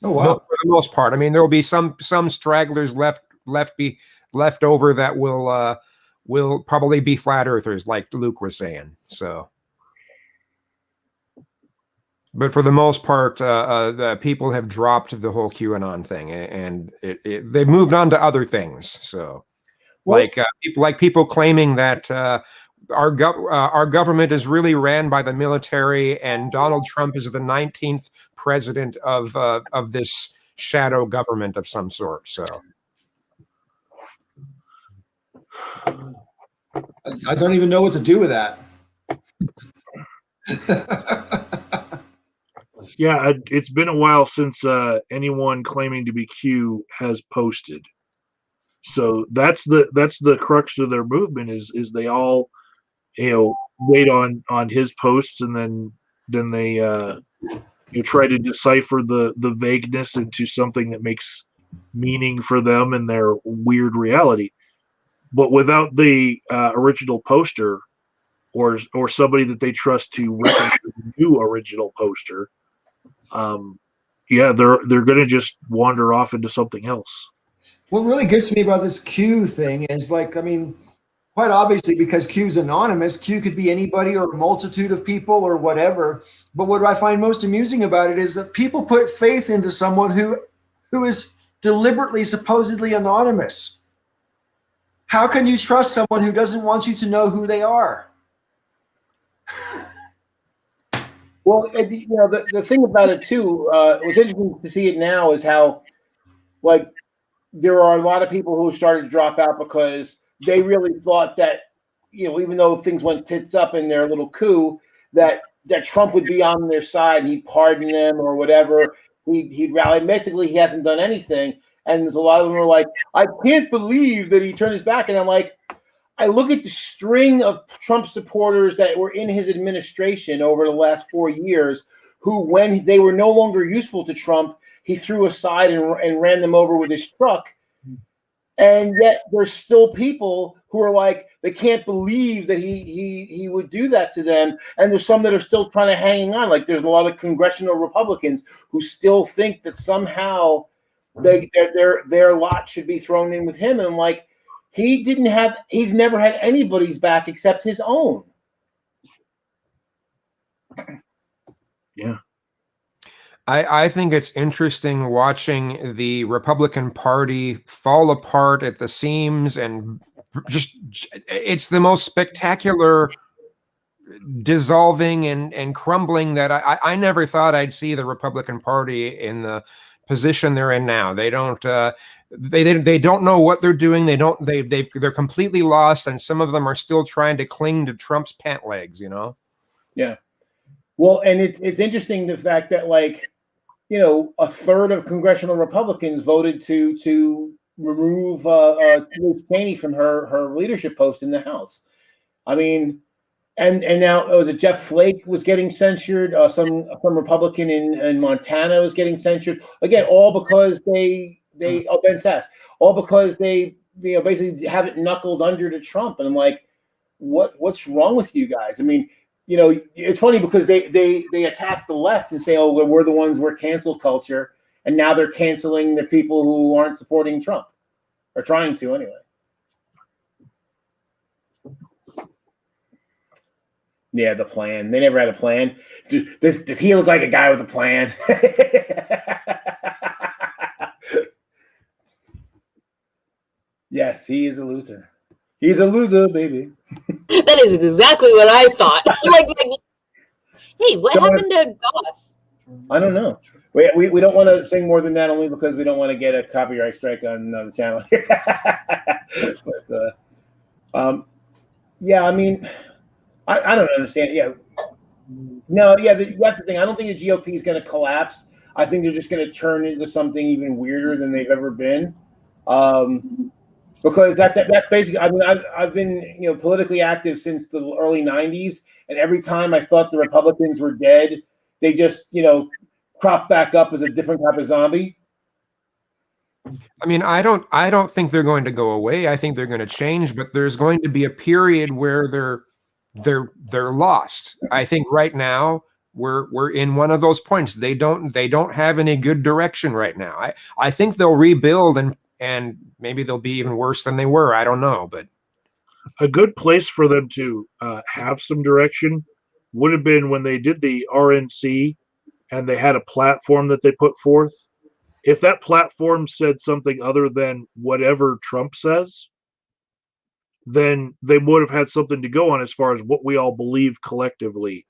Oh wow!
For the most part, I mean, there will be some stragglers left over that will probably be flat earthers, like Luke was saying. So, but for the most part, the people have dropped the whole QAnon thing, and they've moved on to other things. So, people claiming that our government is really ran by the military, and Donald Trump is the 19th president of this shadow government of some sort. So.
I don't even know what to do with that.
Yeah, it's been a while since anyone claiming to be Q has posted. So that's the crux of their movement is they all wait on his posts, and then they try to decipher the vagueness into something that makes meaning for them and their weird reality. But without the original poster or somebody that they trust to recommend a new original poster, they're going to just wander off into something else.
What really gets me about this Q thing is, quite obviously, because Q's anonymous, Q could be anybody or a multitude of people or whatever. But what I find most amusing about it is that people put faith into someone who is deliberately, supposedly anonymous. How can you trust someone who doesn't want you to know who they are?
Well, the thing about it too, what's interesting to see it now is how, there are a lot of people who started to drop out because they really thought that even though things went tits up in their little coup, that Trump would be on their side, he'd pardon them or whatever. He'd rally. Basically, he hasn't done anything. And there's a lot of them who are like, I can't believe that he turned his back. And I'm like, I look at the string of Trump supporters that were in his administration over the last 4 years, who, when they were no longer useful to Trump, he threw aside and ran them over with his truck. And yet there's still people who are like, they can't believe that he would do that to them. And there's some that are still trying to hang on. Like there's a lot of congressional Republicans who still think that somehow their lot should be thrown in with him. And I'm like, he's never had anybody's back except his own.
Yeah.
I think it's interesting watching the Republican Party fall apart at the seams, and it's the most spectacular dissolving and crumbling that I never thought I'd see the Republican Party in the position they're in now. They don't they don't know what they're doing. They're completely lost, and some of them are still trying to cling to Trump's pant legs,
Yeah. Well, and it's interesting the fact that, like, a third of congressional Republicans voted to remove Liz Cheney from her leadership post in the House. I mean, and now was it Jeff Flake was getting censured? Some Republican in Montana was getting censured again, all because Ben Sass, all because they basically have it knuckled under to Trump. And I'm like, what's wrong with you guys? I mean, it's funny because they attack the left and say, oh, we're the ones, we're cancel culture. And now they're canceling the people who aren't supporting Trump, or trying to anyway. Yeah, the plan. They never had a plan. Does he look like a guy with a plan? Yes, he is a loser. He's a loser, baby.
That is exactly what I thought. like, hey, what happened to Goth?
I don't know. We don't want to sing more than that, only because we don't want to get a copyright strike on the channel. But yeah, I mean, I don't understand. Yeah, no, yeah, that's the thing. I don't think the GOP is going to collapse. I think they're just going to turn into something even weirder than they've ever been. Because that's basically. I mean, I've been politically active since the early '90s, and every time I thought the Republicans were dead, they just crop back up as a different type of zombie.
I mean, I don't think they're going to go away. I think they're going to change, but there's going to be a period where they're lost. I think right now we're in one of those points. They don't have any good direction right now. I think they'll rebuild and maybe they'll be even worse than they were. I don't know, but
a good place for them to have some direction would have been when they did the RNC and they had a platform that they put forth. If that platform said something other than whatever Trump says, then they would have had something to go on as far as what we all believe collectively,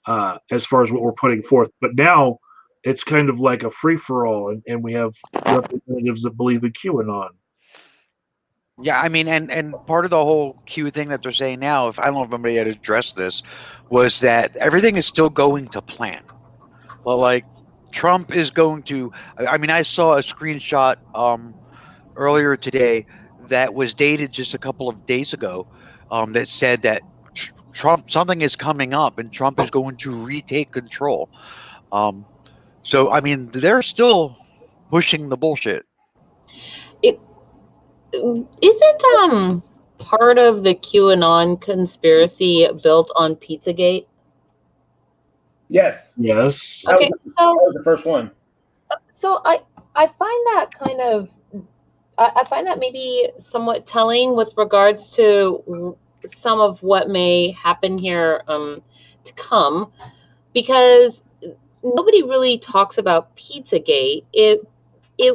as far as what we're putting forth. But now it's kind of like a free-for-all, and we have representatives that believe in QAnon.
Yeah, I mean, and part of the whole Q thing that they're saying now, if I don't know if anybody had addressed this, was that everything is still going to plan. Well, like Trump is going to. I mean, I saw a screenshot earlier today that was dated just a couple of days ago that said that Trump, something is coming up and Trump is going to retake control. So I mean, they're still pushing the bullshit.
Isn't part of the QAnon conspiracy built on Pizzagate?
Yes.
Yes.
Okay,
that was the first one.
So I find that kind of I find that maybe somewhat telling with regards to some of what may happen here to come, because nobody really talks about Pizzagate. It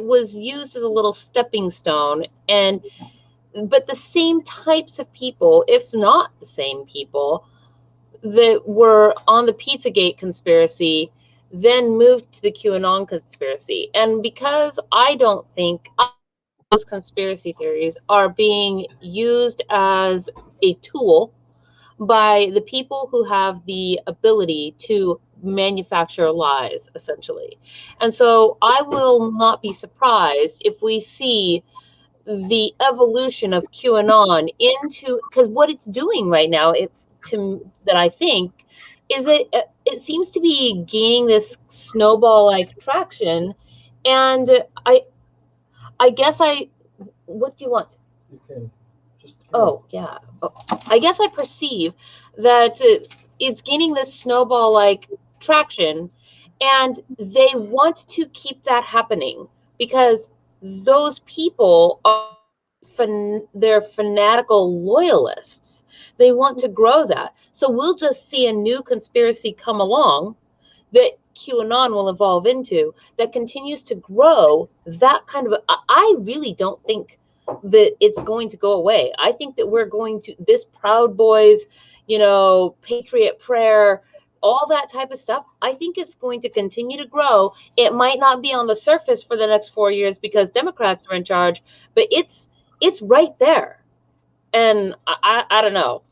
was used as a little stepping stone, but the same types of people, if not the same people, that were on the Pizzagate conspiracy then moved to the QAnon conspiracy. And because I don't think those conspiracy theories are being used as a tool by the people who have the ability to manufacture lies, essentially. And so I will not be surprised if we see the evolution of QAnon into, because what it's doing right now, that I think is that it seems to be gaining this snowball-like traction, and I guess what do you want?
You can just.
Oh, yeah. Oh, I guess I perceive that it's gaining this snowball-like traction, and they want to keep that happening because those people are they're fanatical loyalists. They want to grow that. So we'll just see a new conspiracy come along that QAnon will evolve into that continues to grow that kind of I really don't think that it's going to go away. I think that we're going to, this Proud Boys, Patriot Prayer, all that type of stuff, I think it's going to continue to grow. It might not be on the surface for the next 4 years because Democrats are in charge, but it's right there. And I don't know.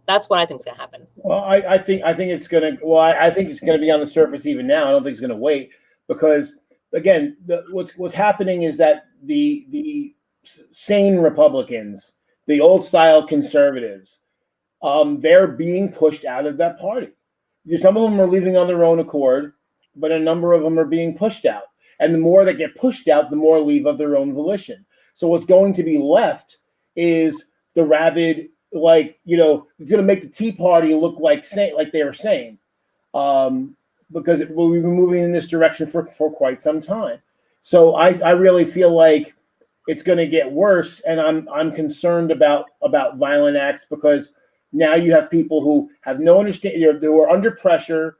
That's what I think is going to happen.
Well, I think it's going to. Well, I think it's going to be on the surface even now. I don't think it's going to wait because, again, what's happening is that the sane Republicans, the old style conservatives, they're being pushed out of that party. Some of them are leaving on their own accord, but a number of them are being pushed out. And the more that get pushed out, the more leave of their own volition. So what's going to be left is the rabid, it's going to make the Tea Party look like they were saying, because we've been moving in this direction for quite some time. So I really feel like it's going to get worse, and I'm concerned about violent acts because now you have people who have no understanding. They were under pressure,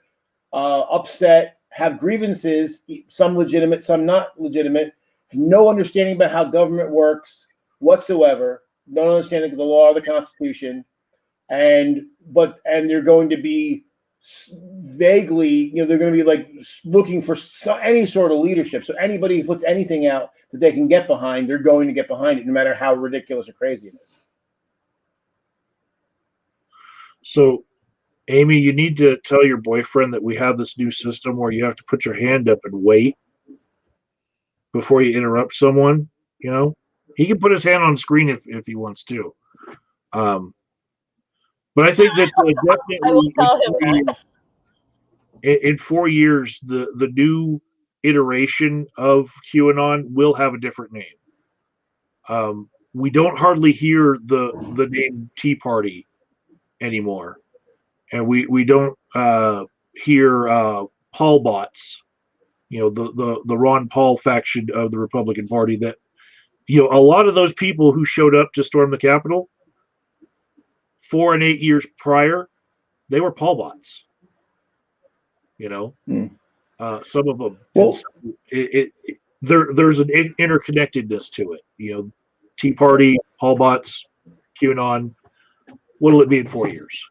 upset, have grievances, some legitimate, some not legitimate, no understanding about how government works whatsoever. Don't understand the law or the Constitution, and they're going to be vaguely, they're going to be like looking for any sort of leadership. So anybody who puts anything out that they can get behind, they're going to get behind it, no matter how ridiculous or crazy it is.
So, Amy, you need to tell your boyfriend that we have this new system where you have to put your hand up and wait before you interrupt someone. He can put his hand on the screen if he wants to. But I think that definitely
I will tell him that.
In 4 years, the new iteration of QAnon will have a different name. We don't hardly hear the name Tea Party anymore, and we don't hear Paul bots. The Ron Paul faction of the Republican Party. That a lot of those people who showed up to storm the Capitol 4 and 8 years prior, they were Paul bots. Some of them. Well, there's an interconnectedness to it. Tea Party, Paul bots, QAnon. What'll it be in 4 years?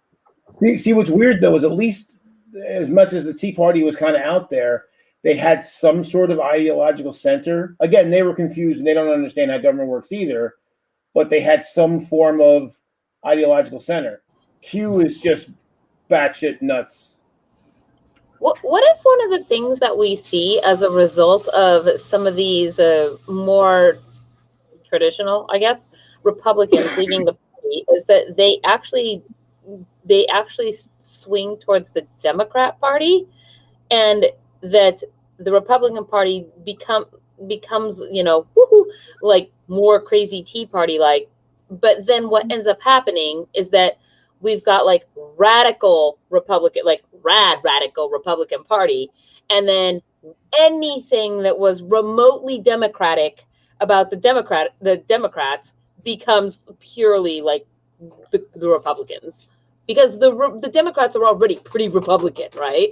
See, what's weird though is at least as much as the Tea Party was kind of out there, they had some sort of ideological center. Again, they were confused and they don't understand how government works either, but they had some form of ideological center. Q is just batshit nuts.
What if one of the things that we see as a result of some of these more traditional, I guess, Republicans leaving the party is that they actually swing towards the Democrat Party, and that the Republican Party becomes like more crazy Tea Party like. But then what ends up happening is that we've got like radical Republican, like radical Republican Party, and then anything that was remotely democratic about the Democrats becomes purely like the Republicans, because the Democrats are already pretty Republican, right?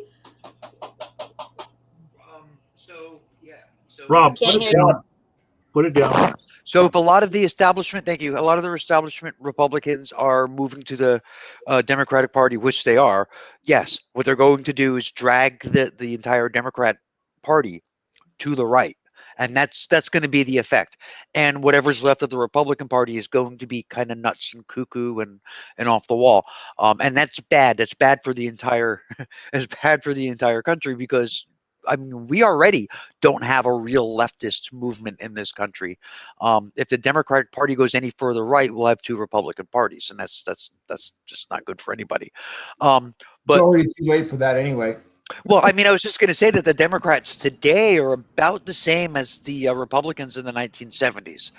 Rob,
Can't hear you.
Put it down.
So if a lot of the establishment, thank you, a lot of the establishment Republicans are moving to the Democratic Party, which they are, yes, what they're going to do is drag the entire Democrat Party to the right. and that's going to be the effect. And whatever's left of the Republican Party is going to be kind of nuts and cuckoo and off the wall. And that's bad. That's bad for the entire it's bad for the entire country, because I mean, we already don't have a real leftist movement in this country. If the Democratic Party goes any further right, we'll have two Republican parties, and that's just not good for anybody.
It's
But
already too late for that anyway.
well, I mean, I was just going to say that the Democrats today are about the same as the Republicans in the 1970s.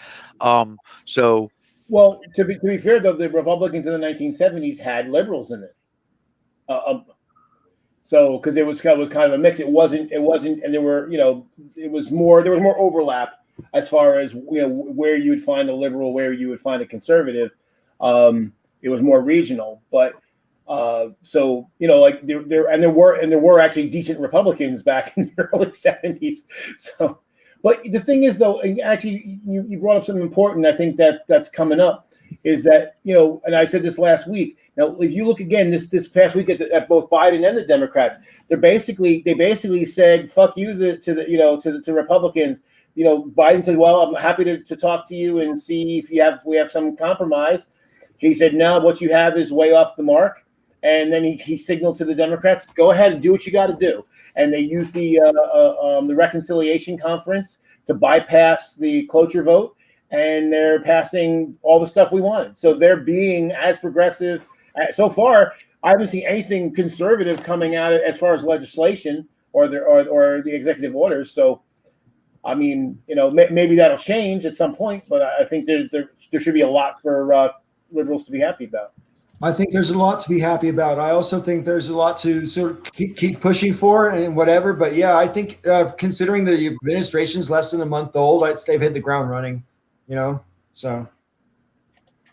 So
Well, to be fair though, the Republicans in the 1970s had liberals in it. So because it was kind of a mix. It wasn't, and there were, there was more overlap as far as where you would find a liberal, where you would find a conservative. It was more regional, but so like there were actually decent Republicans back in the early 70s. So, but the thing is though, and actually you brought up something important. I think that's coming up is that and I said this last week. Now, if you look again this past week at both Biden and the Democrats, they basically said "fuck you" to Republicans. Biden said, "Well, I'm happy to talk to you and see if we have some compromise." He said, "No, what you have is way off the mark." And then he signaled to the Democrats, "Go ahead and do what you got to do." And they used the reconciliation conference to bypass the cloture vote, and they're passing all the stuff we wanted. So they're being as progressive. So far, I haven't seen anything conservative coming out as far as legislation or the executive orders. So, I mean, maybe that'll change at some point, but I think there should be a lot for liberals to be happy about.
I think there's a lot to be happy about. I also think there's a lot to sort of keep pushing for and whatever. But yeah, I think considering the administration's less than a month old, they've hit the ground running. So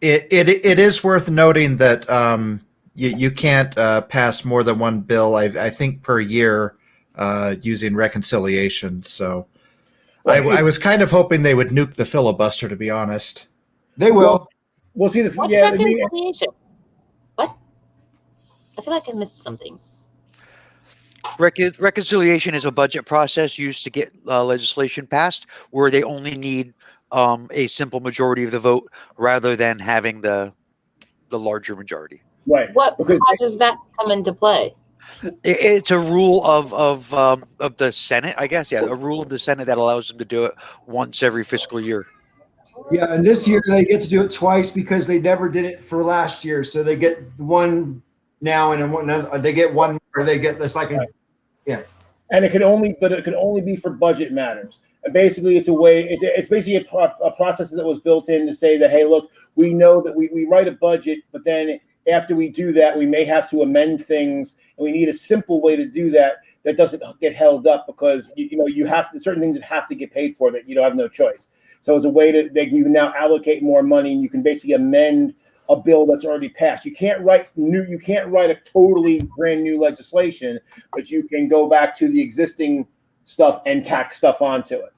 it is worth noting that you can't pass more than one bill, I think, per year using reconciliation. So I was kind of hoping they would nuke the filibuster, to be honest.
They will.
We'll see.
What's reconciliation? What? I feel like I missed something.
Reconciliation is a budget process used to get legislation passed, where they only need a simple majority of the vote rather than having the larger majority.
Right.
What causes that to come into play?
It's a rule of the Senate, I guess. Yeah, a rule of the Senate that allows them to do it once every fiscal year.
Yeah, and this year they get to do it twice because they never did it for last year. So they get one now and then they get one more. They get this
And it could only be for budget matters. And basically, it's basically a process that was built in to say that, hey, look, we know that we write a budget, but then after we do that, we may have to amend things, and we need a simple way to do that doesn't get held up because you have to certain things that have to get paid for that you don't have no choice. So it's a way that you can now allocate more money, and you can basically amend a bill that's already passed. You can't write a totally brand new legislation, but you can go back to the existing stuff and tack stuff onto it.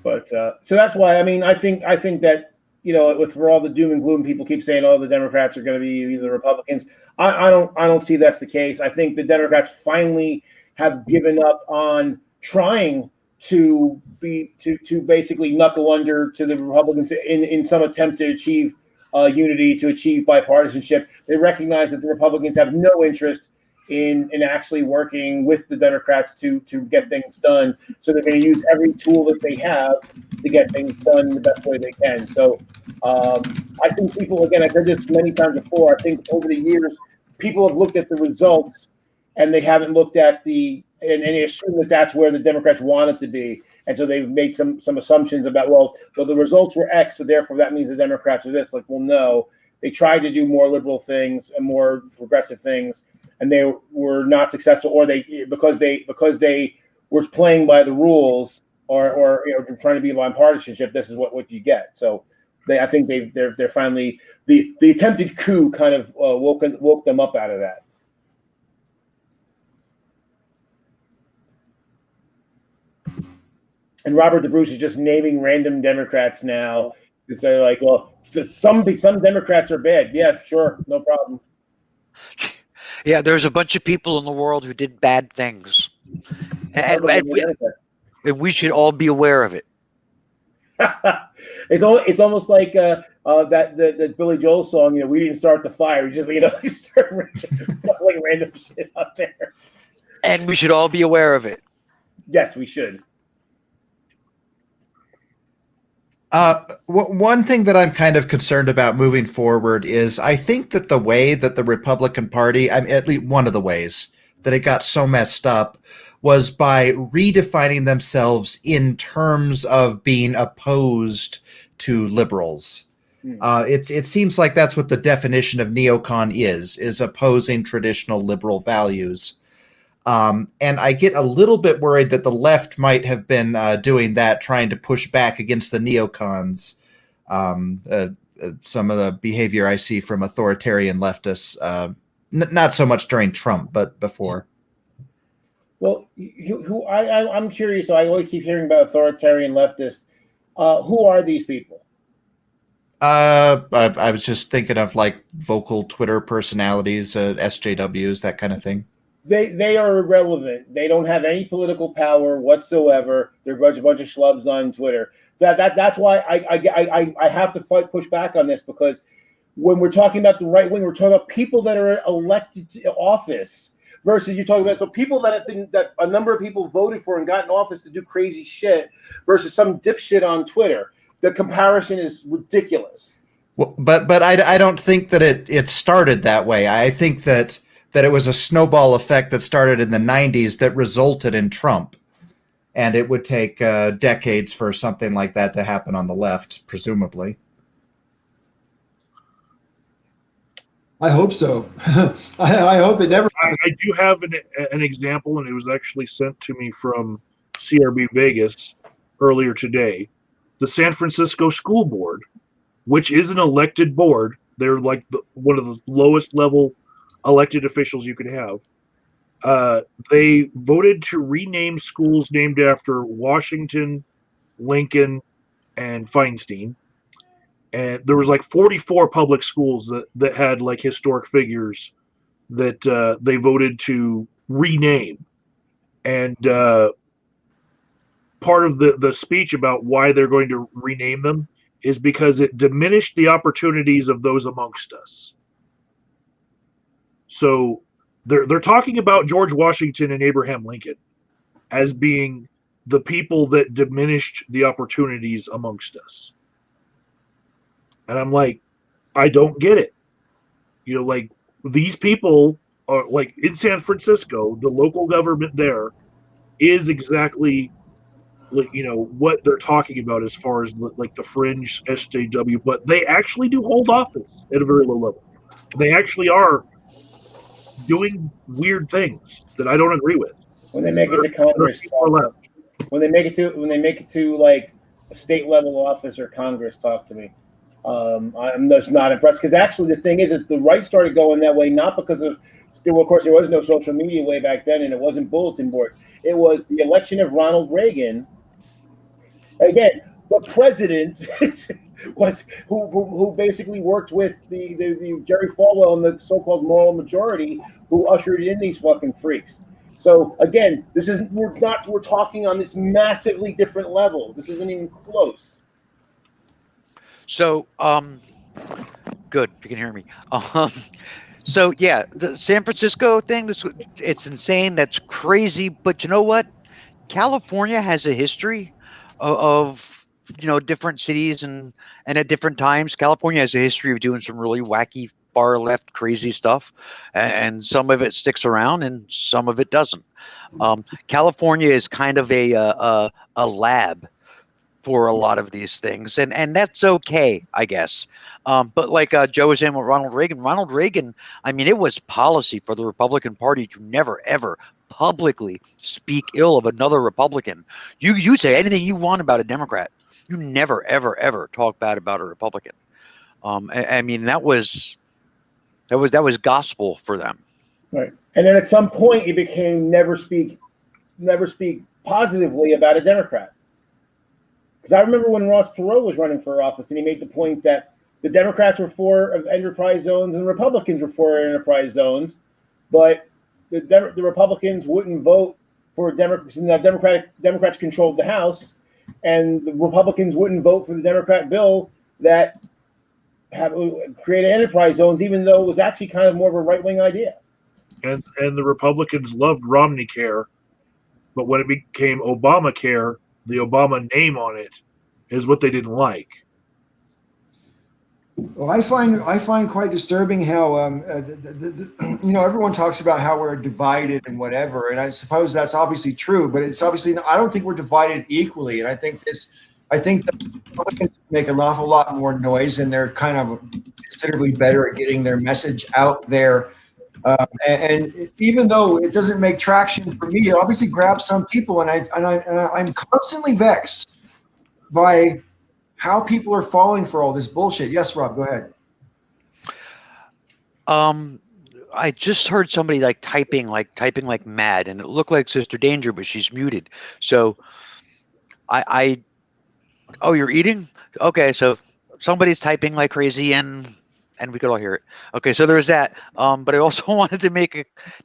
But so that's why I think that for all the doom and gloom, people keep saying, "Oh, the Democrats are going to be the Republicans." I don't see that's the case. I think the Democrats finally have given up on trying to basically knuckle under to the Republicans in some attempt to achieve unity, to achieve bipartisanship. They recognize that the Republicans have no interest in actually working with the Democrats to get things done. So they're going to use every tool that they have to get things done the best way they can. So I think people, again, I've heard this many times before, I think over the years, people have looked at the results and they haven't looked at and they assume that that's where the Democrats want it to be. And so they've made some assumptions about, well, the results were X, so therefore that means the Democrats are this. Like, well, no. They tried to do more liberal things and more progressive things, and they were not successful, or because they were playing by the rules or trying to be bipartisanship. This is what you get. So I think they're finally the attempted coup kind of woke them up out of that. And Robert DeBruce is just naming random Democrats now. Because they're like, well, some Democrats are bad. Yeah, sure, no problem.
Yeah, there's a bunch of people in the world who did bad things, and,
Part of
and, we, and we should all be aware of it.
It's almost like that Billy Joel song. We didn't start the fire. We just just start like random shit out there.
And we should all be aware of it.
Yes, we should.
One thing that I'm kind of concerned about moving forward is I think that the way that the Republican Party, at least one of the ways that it got so messed up, was by redefining themselves in terms of being opposed to liberals. It seems like that's what the definition of neocon is opposing traditional liberal values. And I get a little bit worried that the left might have been doing that, trying to push back against the neocons. Some of the behavior I see from authoritarian leftists, not so much during Trump, but before.
Well, I'm curious. So I always keep hearing about authoritarian leftists. Who are these people?
I was just thinking of like vocal Twitter personalities, SJWs, that kind of thing.
They are irrelevant. They don't have any political power whatsoever. They're a bunch of schlubs on Twitter. That's why I have to push back on this, because when we're talking about the right wing, we're talking about people that are elected to office versus you're talking about people that a number of people voted for and got in office to do crazy shit versus some dipshit on Twitter. The comparison is ridiculous.
Well, but I don't think that it started that way. I think that it was a snowball effect that started in the 90s that resulted in Trump. And it would take decades for something like that to happen on the left, presumably.
I hope so. I hope it never happens.
I do have an example, and it was actually sent to me from CRB Vegas earlier today. The San Francisco School Board, which is an elected board, they're like one of the lowest level elected officials you could have. They voted to rename schools named after Washington, Lincoln, and Feinstein. And there was like 44 public schools that had like historic figures that they voted to rename. And part of the speech about why they're going to rename them is because it diminished the opportunities of those amongst us. So they're talking about George Washington and Abraham Lincoln as being the people that diminished the opportunities amongst us. And I'm like, I don't get it. Like these people are like in San Francisco, the local government there is exactly what they're talking about as far as like the fringe SJW, but they actually do hold office at a very low level. They actually are doing weird things that I don't agree with.
When they make it to Congress, when they make it to like a state level office or Congress, talk to me. I'm just not impressed, because actually the thing is the right started going that way not because of of course there was no social media way back then, and it wasn't bulletin boards. It was the election of Ronald Reagan. Again, the president was who basically worked with the Jerry Falwell and the so-called moral majority who ushered in these fucking freaks. So again, we're talking on this massively different level. This isn't even close.
So good, you can hear me. So yeah, the San Francisco thing, it's insane, that's crazy, but you know what? California has a history of different cities and at different times. California has a history of doing some really wacky far left crazy stuff, and some of it sticks around and some of it doesn't. California is kind of a lab for a lot of these things, and that's okay, I guess. But like Joe was saying with Ronald Reagan, I mean, it was policy for the Republican Party to never ever publicly speak ill of another Republican. You say anything you want about a Democrat, you never ever ever talk bad about a Republican. I mean, that was gospel for them.
Right. And then at some point it became never speak positively about a Democrat. Because I remember when Ross Perot was running for office, and he made the point that the Democrats were for enterprise zones and the Republicans were for enterprise zones, but the Republicans wouldn't vote for Democrats. Democrats controlled the House, and the Republicans wouldn't vote for the Democrat bill that created enterprise zones, even though it was actually kind of more of a right-wing idea.
And the Republicans loved Romney Care, but when it became Obamacare, the Obama name on it is what they didn't like.
Well, I find quite disturbing how everyone talks about how we're divided and whatever, and I suppose that's obviously true, but it's obviously I don't think we're divided equally, and I think the Republicans make an awful lot more noise, and they're kind of considerably better at getting their message out there. And even though it doesn't make traction for me, it obviously grabs some people, and I'm constantly vexed by how people are falling for all this bullshit. Yes, Rob, go ahead.
I just heard somebody typing like mad, and it looked like Sister Danger, but she's muted. So oh, you're eating? Okay, so somebody's typing like crazy, and we could all hear it. Okay, so there's that. But I also wanted to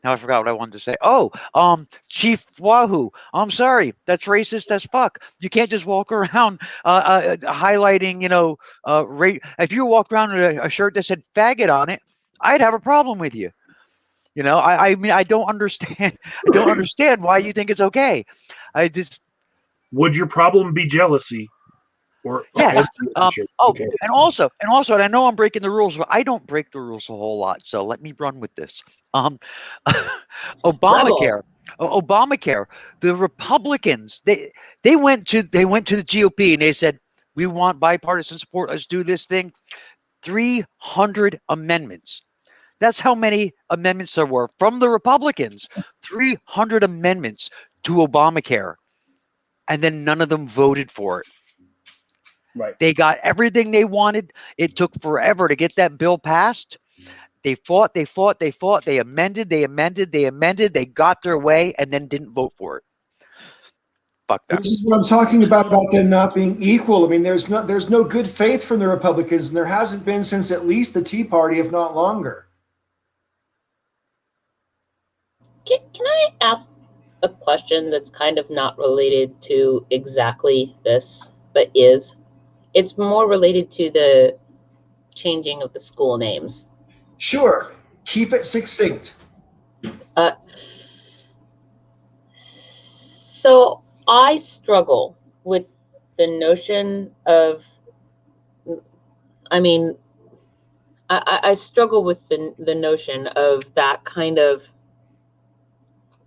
now I forgot what I wanted to say. Oh, Chief Wahoo. I'm sorry, that's racist as fuck. You can't just walk around highlighting, if you walked around with a shirt that said faggot on it, I'd have a problem with you. I mean, I don't understand. I don't understand why you think it's okay.
Would your problem be jealousy?
Yes.
Okay.
And also, and I know I'm breaking the rules, but I don't break the rules a whole lot. So let me run with this. Obamacare. Obamacare. The Republicans, they went to the GOP and they said, we want bipartisan support. Let's do this thing. 300 amendments. That's how many amendments there were from the Republicans. 300 amendments to Obamacare. And then none of them voted for it.
Right.
They got everything they wanted. It took forever to get that bill passed. They fought. They amended. They got their way and then didn't vote for it. Fuck them.
This is what I'm talking about them not being equal. I mean, there's no good faith from the Republicans, and there hasn't been since at least the Tea Party, if not longer.
Can I ask a question that's kind of not related to exactly this, but is? It's more related to the changing of the school names.
Sure. Keep it succinct.
So I struggle with the notion of, I struggle with the notion of that kind of,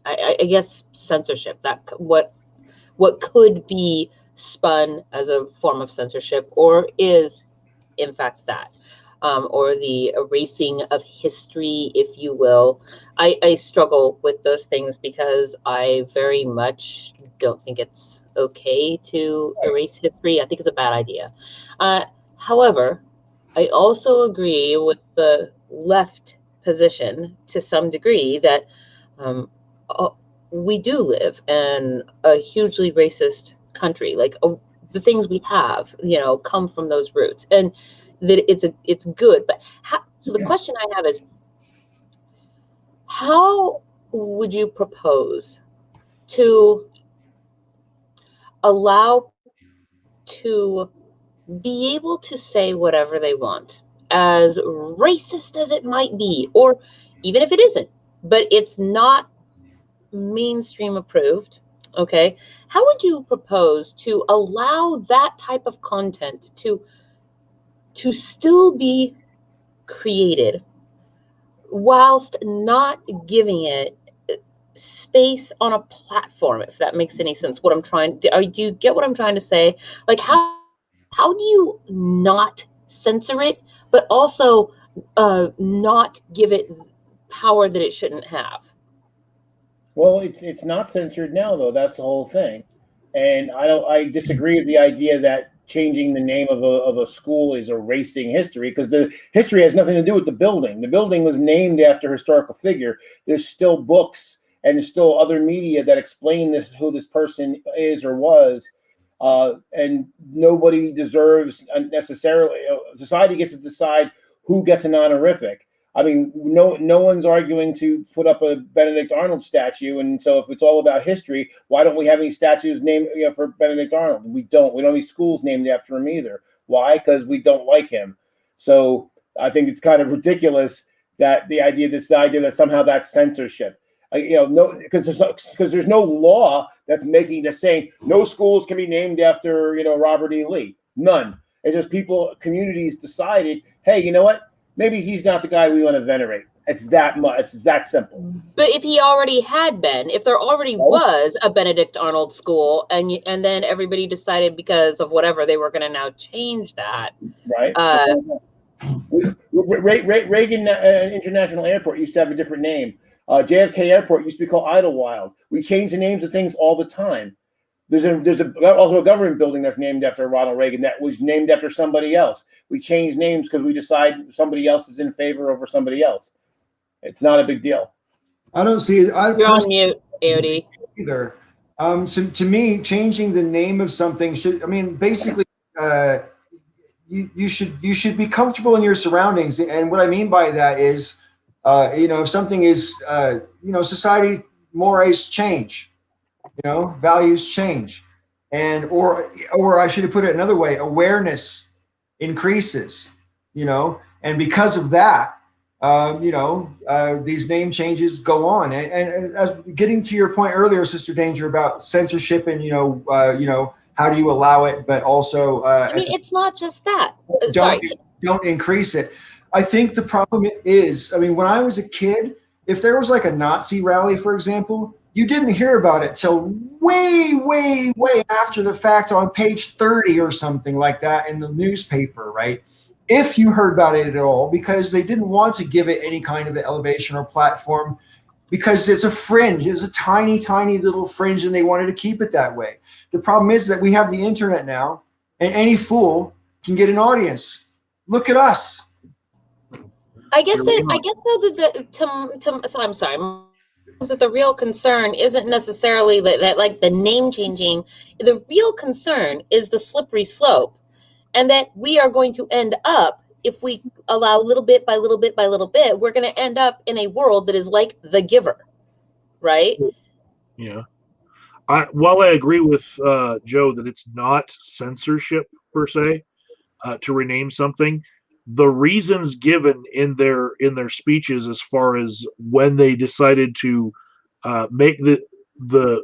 I guess, censorship, that what could be spun as a form of censorship, or is in fact that, or the erasing of history, if you will. I struggle with those things because I very much don't think it's okay to erase history. I think it's a bad idea. However, I also agree with the left position to some degree that we do live in a hugely racist country. Like the things we have, come from those roots, and that it's good. But so the question I have is, how would you propose to allow to be able to say whatever they want, as racist as it might be, or even if it isn't, but it's not mainstream approved? Okay, how would you propose to allow that type of content to still be created whilst not giving it space on a platform, if that makes any sense? What I'm trying to, do you get what I'm trying to say? Like, how do you not censor it, but also not give it power that it shouldn't have?
Well, it's not censored now, though. That's the whole thing, and I disagree with the idea that changing the name of a school is erasing history, because the history has nothing to do with the building. The building was named after a historical figure. There's still books and there's still other media that explain who this person is or was, and nobody deserves necessarily. Society gets to decide who gets an honorific. I mean, no one's arguing to put up a Benedict Arnold statue, and so if it's all about history, why don't we have any statues named for Benedict Arnold? We don't. We don't have any schools named after him either. Why? Because we don't like him. So I think it's kind of ridiculous that the idea that somehow that's censorship. No, because there's no law that's saying no schools can be named after Robert E. Lee. None. It's just communities decided, hey, you know what? Maybe he's not the guy we want to venerate. It's that much. It's that simple.
But if he already had been, if there already was a Benedict Arnold school, and then everybody decided because of whatever they were going to now change that,
right? Reagan International Airport used to have a different name. JFK Airport used to be called Idlewild. We change the names of things all the time. There's also a government building that's named after Ronald Reagan that was named after somebody else. We change names because we decide somebody else is in favor over somebody else. It's not a big deal.
I don't see it.
You're on mute, AOD.
Either. So to me, changing the name of something basically, you should be comfortable in your surroundings. And what I mean by that is, if something is, society mores change. Values change, or I should have put it another way, awareness increases, and because of that, these name changes go on. And as getting to your point earlier, Sister Danger, about censorship and, how do you allow it, but also,
it's not just that.
Don't increase it. I think the problem is, when I was a kid, if there was like a Nazi rally, for example, you didn't hear about it till way, way, way after the fact on page 30 or something like that in the newspaper, right? If you heard about it at all, because they didn't want to give it any kind of an elevation or platform, because it's a fringe, it's a tiny, tiny little fringe, and they wanted to keep it that way. The problem is that we have the internet now, and any fool can get an audience. Look at us.
I'm sorry. That the real concern isn't necessarily that like the name changing. The real concern is the slippery slope, and that we are going to end up, if we allow little bit by little bit by little bit, we're going to end up in a world that is like The Giver, right?
Yeah. While I agree with Joe that it's not censorship per se to rename something, the reasons given in their speeches as far as when they decided to make the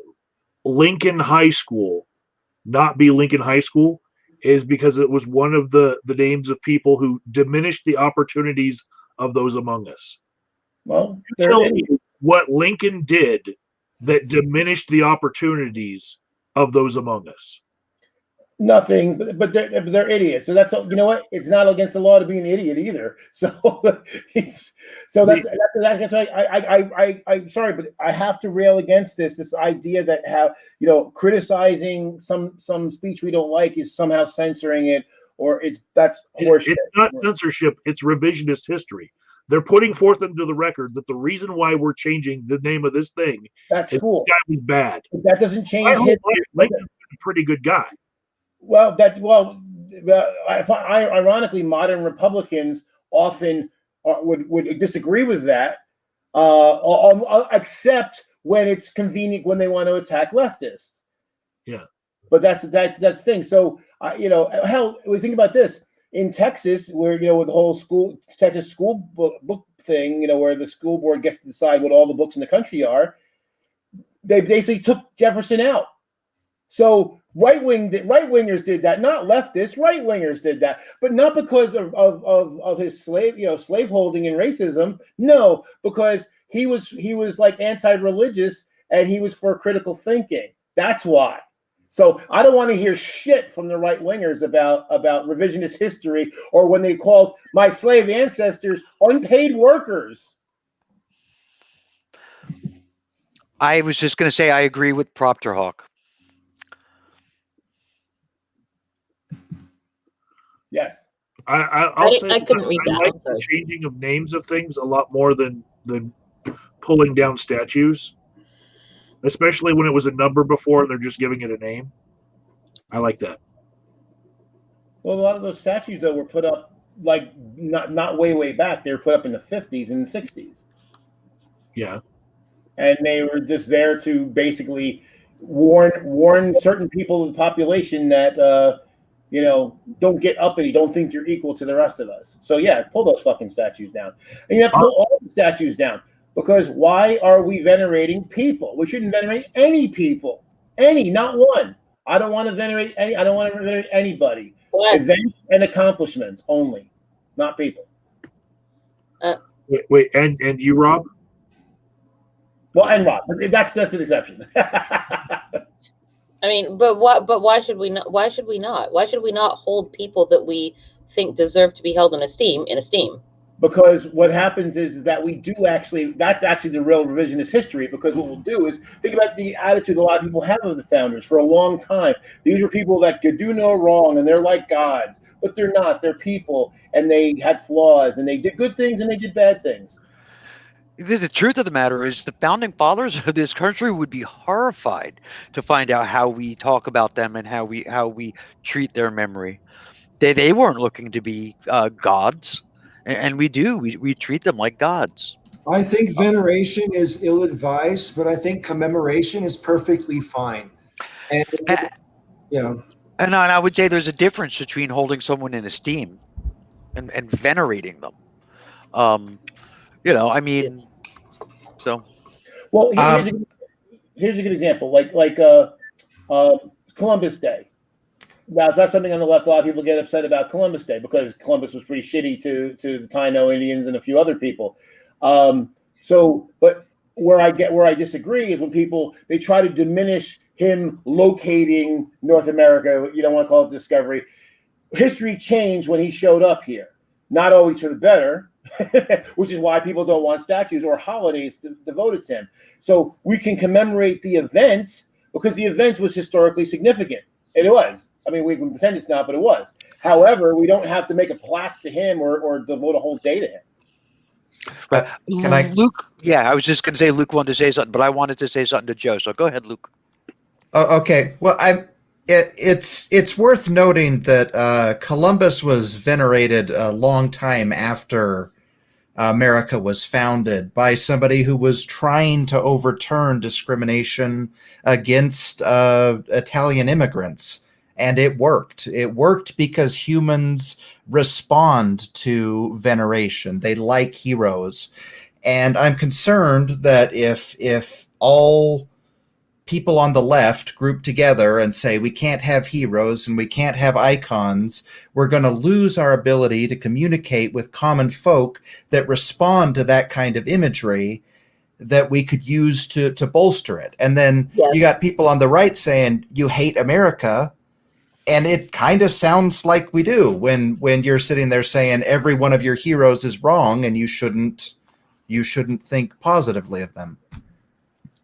Lincoln High School not be Lincoln High School is because it was one of the names of people who diminished the opportunities of those among us.
Well,
tell me what Lincoln did that diminished the opportunities of those among us.
Nothing, but they're idiots. So that's, you know what? It's not against the law to be an idiot either. So that's I'm sorry, but I have to rail against this idea that criticizing some speech we don't like is somehow censoring it, or that's horseshit.
It's not censorship. It's revisionist history. They're putting forth into the record that the reason why we're changing the name of this thing
is this guy
was bad.
But that doesn't change.
Lincoln's a pretty good guy.
Ironically, modern Republicans often would disagree with that, except when it's convenient when they want to attack leftists.
Yeah,
but that's the thing. So hell, we think about this in Texas, where with the whole Texas school book thing, where the school board gets to decide what all the books in the country are. They basically took Jefferson out. So right wingers did that, not leftists. Right wingers did that, but not because of his slaveholding and racism. No, because he was like anti-religious and he was for critical thinking. That's why. So I don't want to hear shit from the right wingers about revisionist history, or when they called my slave ancestors unpaid workers.
I was just going to say I agree with Propter Hawk.
Yes.
I
couldn't read that.
I like the changing of names of things a lot more than pulling down statues, especially when it was a number before and they're just giving it a name. I like that.
Well, a lot of those statues, though, were put up like not way back. They were put up in the 50s and 60s.
Yeah.
And they were just there to basically warn certain people of the population that don't get uppity, don't think you're equal to the rest of us. So yeah, pull those fucking statues down, and you have to pull all the statues down, because why are we venerating people? We shouldn't venerate any people, not one. I don't want to venerate any. I don't want to venerate anybody.
What?
Events and accomplishments only, not people.
Wait, and you, Rob?
Well, and Rob, that's an exception.
I mean, but why should we not? Why should we not? Why should we not hold people that we think deserve to be held in esteem?
Because what happens is that we do actually, that's actually the real revisionist history, because what we'll do is think about the attitude a lot of people have of the founders for a long time. These are people that could do no wrong, and they're like gods, but they're not. They're people, and they had flaws, and they did good things, and they did bad things.
The truth of the matter is the founding fathers of this country would be horrified to find out how we talk about them and how we treat their memory. They weren't looking to be gods, and we treat them like gods.
I think veneration is ill-advised, but I think commemoration is perfectly fine. And
and I would say there's a difference between holding someone in esteem and venerating them. I mean, so.
Well, here's a good example, like Columbus Day. Now, it's not something on the left. A lot of people get upset about Columbus Day because Columbus was pretty shitty to the Taino Indians and a few other people. But where I disagree is when they try to diminish him locating North America. You don't want to call it discovery. History changed when he showed up here. Not always for the better, which is why people don't want statues or holidays devoted to him. So we can commemorate the event because the event was historically significant. It was. I mean, we can pretend it's not, but it was. However, we don't have to make a plaque to him or devote a whole day to him.
Right. Luke? Yeah, I was just going to say Luke wanted to say something, but I wanted to say something to Joe. So go ahead, Luke.
Okay. Well, it's worth noting that Columbus was venerated a long time after America was founded by somebody who was trying to overturn discrimination against Italian immigrants. And it worked. It worked because humans respond to veneration. They like heroes. And I'm concerned that if all people on the left group together and say we can't have heroes and we can't have icons, we're going to lose our ability to communicate with common folk that respond to that kind of imagery that we could use to bolster it. And then you got people on the right saying you hate America. And it kind of sounds like we do when you're sitting there saying every one of your heroes is wrong and you shouldn't think positively of them.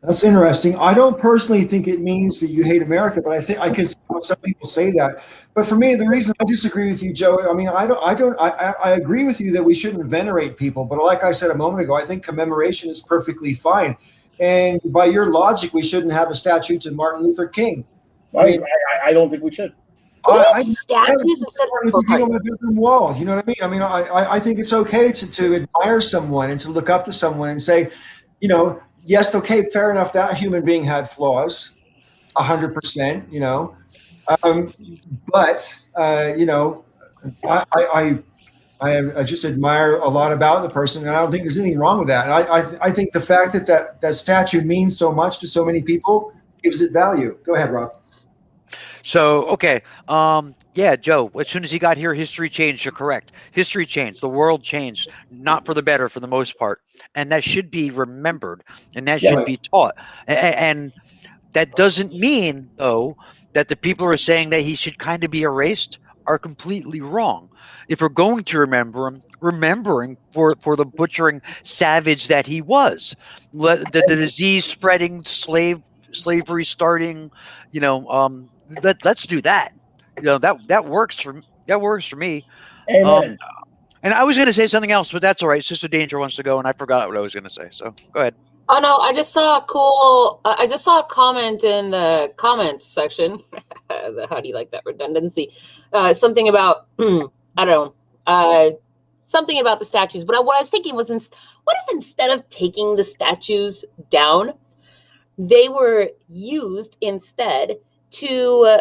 That's interesting. I don't personally think it means that you hate America, but I can see how some people say that. But for me, the reason I disagree with you, Joe, I mean, I agree with you that we shouldn't venerate people, but like I said a moment ago, I think commemoration is perfectly fine. And by your logic, we shouldn't have a statue to Martin Luther King.
I don't think we should.
Statues instead of
on my bedroom wall. You know what I mean? I think it's okay to admire someone and to look up to someone and say, yes, okay, fair enough. That human being had flaws, 100%. But I just admire a lot about the person, and I don't think there's anything wrong with that. And I think the fact that statue means so much to so many people gives it value. Go ahead, Rob.
So, okay. Yeah, Joe, as soon as he got here, history changed. You're correct. History changed. The world changed, not for the better for the most part. And that should be remembered and that should be taught. And that doesn't mean, though, that the people who are saying that he should kind of be erased are completely wrong. If we're going to remember him, remembering for the butchering savage that he was, the disease spreading, slavery starting, let's do that. That works for me.
Amen.
And I was going to say something else, but that's all right. Sister Danger wants to go, and I forgot what I was going to say. So go ahead.
Oh no, I just saw a comment in the comments section. How do you like that redundancy? Something about I don't know. something about the statues. But what I was thinking was, what if instead of taking the statues down, they were used instead to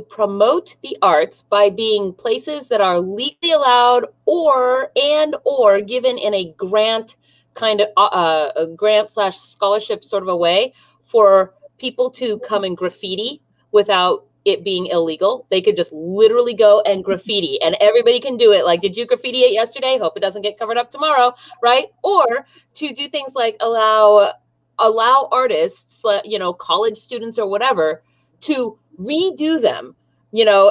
promote the arts by being places that are legally allowed or given in a grant kind of a grant / scholarship sort of a way for people to come and graffiti without it being illegal. They could just literally go and graffiti, and everybody can do it. Like, did you graffiti it yesterday? Hope it doesn't get covered up tomorrow, right? Or to do things like allow artists, college students or whatever, to redo them,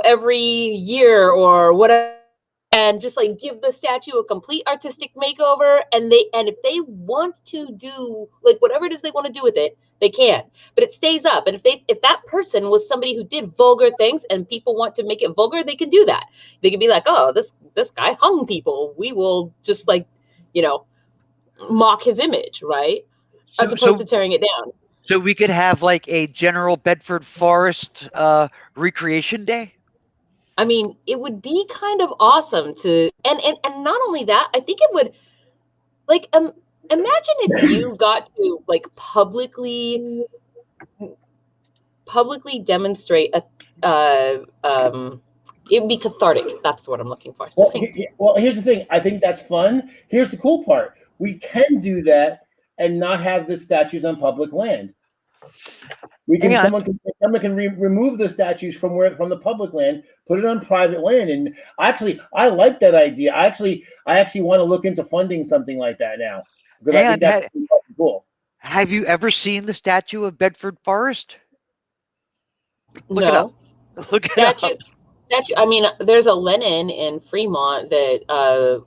every year or whatever, and just like give the statue a complete artistic makeover. And if they want to do like whatever it is they want to do with it, they can, but it stays up. And if that person was somebody who did vulgar things and people want to make it vulgar, they can do that. They can be like, oh, this guy hung people, we will just mock his image, right? As opposed to tearing it down.
So we could have like a general Bedford Forest recreation day.
I mean, it would be kind of awesome to, and not only that, I think it would, like, imagine if you got to like publicly demonstrate it would be cathartic. That's what I'm looking for.
Well, here's the thing. I think that's fun. Here's the cool part. We can do that and not have the statues on public land. Someone can remove the statues from the public land, put it on private land. And actually, I like that idea. I actually want to look into funding something like that now, because I think that's cool.
Have you ever seen the statue of Bedford Forest? Look it up. Look it up.
Statue. I mean, there's a Lenin in Fremont that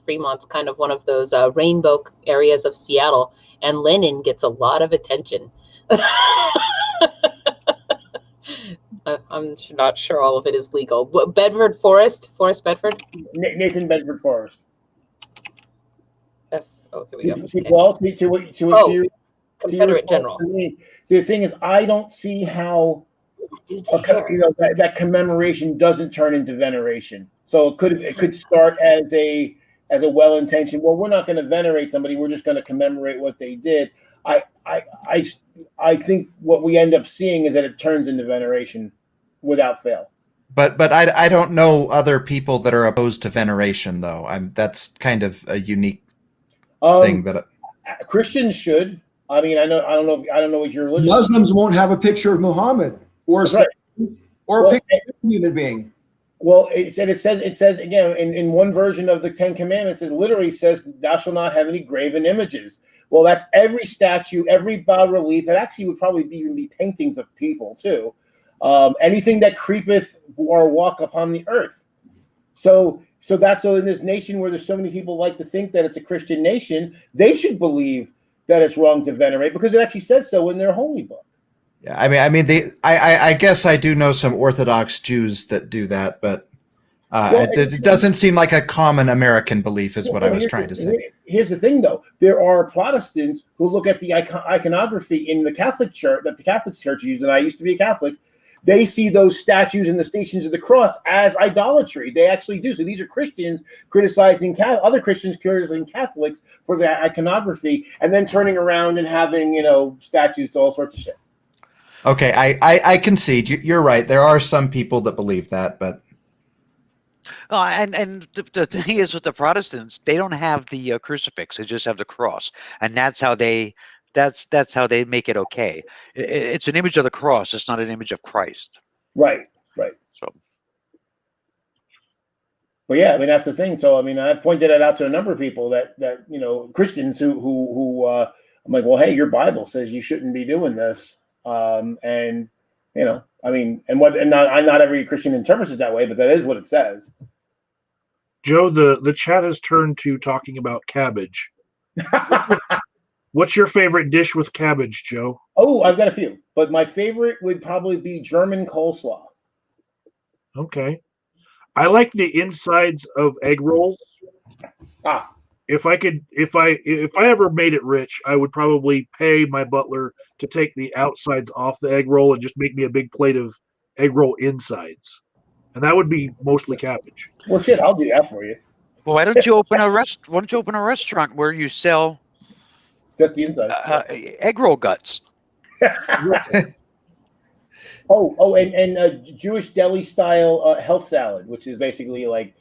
Fremont's kind of one of those rainbow areas of Seattle, and Lenin gets a lot of attention. I'm not sure all of it is legal. Bedford Forest Bedford?
Nathan Bedford Forest.
Here we go.
See, Paul, to
Confederate general.
See, the thing is, I don't see how that commemoration doesn't turn into veneration. So it could start as a well-intentioned. Well, we're not going to venerate somebody. We're just going to commemorate what they did. I think what we end up seeing is that it turns into veneration without fail.
But I don't know other people that are opposed to veneration, though. That's kind of a unique thing that
Christians should. I mean, I don't know what your religion.
Muslims won't have a picture of Muhammad or a picture of a human being.
Well, it says again in one version of the Ten Commandments, it literally says, "Thou shalt not have any graven images." Well, that's every statue, every bas-relief. That actually would probably even be paintings of people too. Anything that creepeth or walk upon the earth. So in this nation where there's so many people like to think that it's a Christian nation, they should believe that it's wrong to venerate because it actually says so in their holy book.
Yeah, I guess I do know some Orthodox Jews that do that, but it doesn't seem like a common American belief is what I was trying to say.
Here's the thing, though. There are Protestants who look at the iconography in the Catholic Church that the Catholic Church uses, and I used to be a Catholic. They see those statues and the Stations of the Cross as idolatry. They actually do. So these are Christians criticizing other Christians criticizing Catholics for the iconography, and then turning around and having statues to all sorts of shit.
Okay, I concede. You're right. There are some people that believe that, but
and the thing is with the Protestants, they don't have the crucifix; they just have the cross, and that's how they make it okay. It's an image of the cross; it's not an image of Christ.
Right.
So,
well, yeah, I mean that's the thing. So, I mean, I've pointed it out to a number of people that Christians who I'm like, well, hey, your Bible says you shouldn't be doing this. And not every Christian interprets it that way, but that is what it says.
Joe, the chat has turned to talking about cabbage. What's your favorite dish with cabbage, Joe?
Oh, I've got a few, but my favorite would probably be German coleslaw.
Okay. I like the insides of egg rolls. If I ever made it rich, I would probably pay my butler to take the outsides off the egg roll and just make me a big plate of egg roll insides. and that would be mostly cabbage.
Well, shit, I'll do that for you.
Well, why don't you open a restaurant where you sell
Just the inside.
egg roll guts?
and Jewish deli style health salad, which is basically like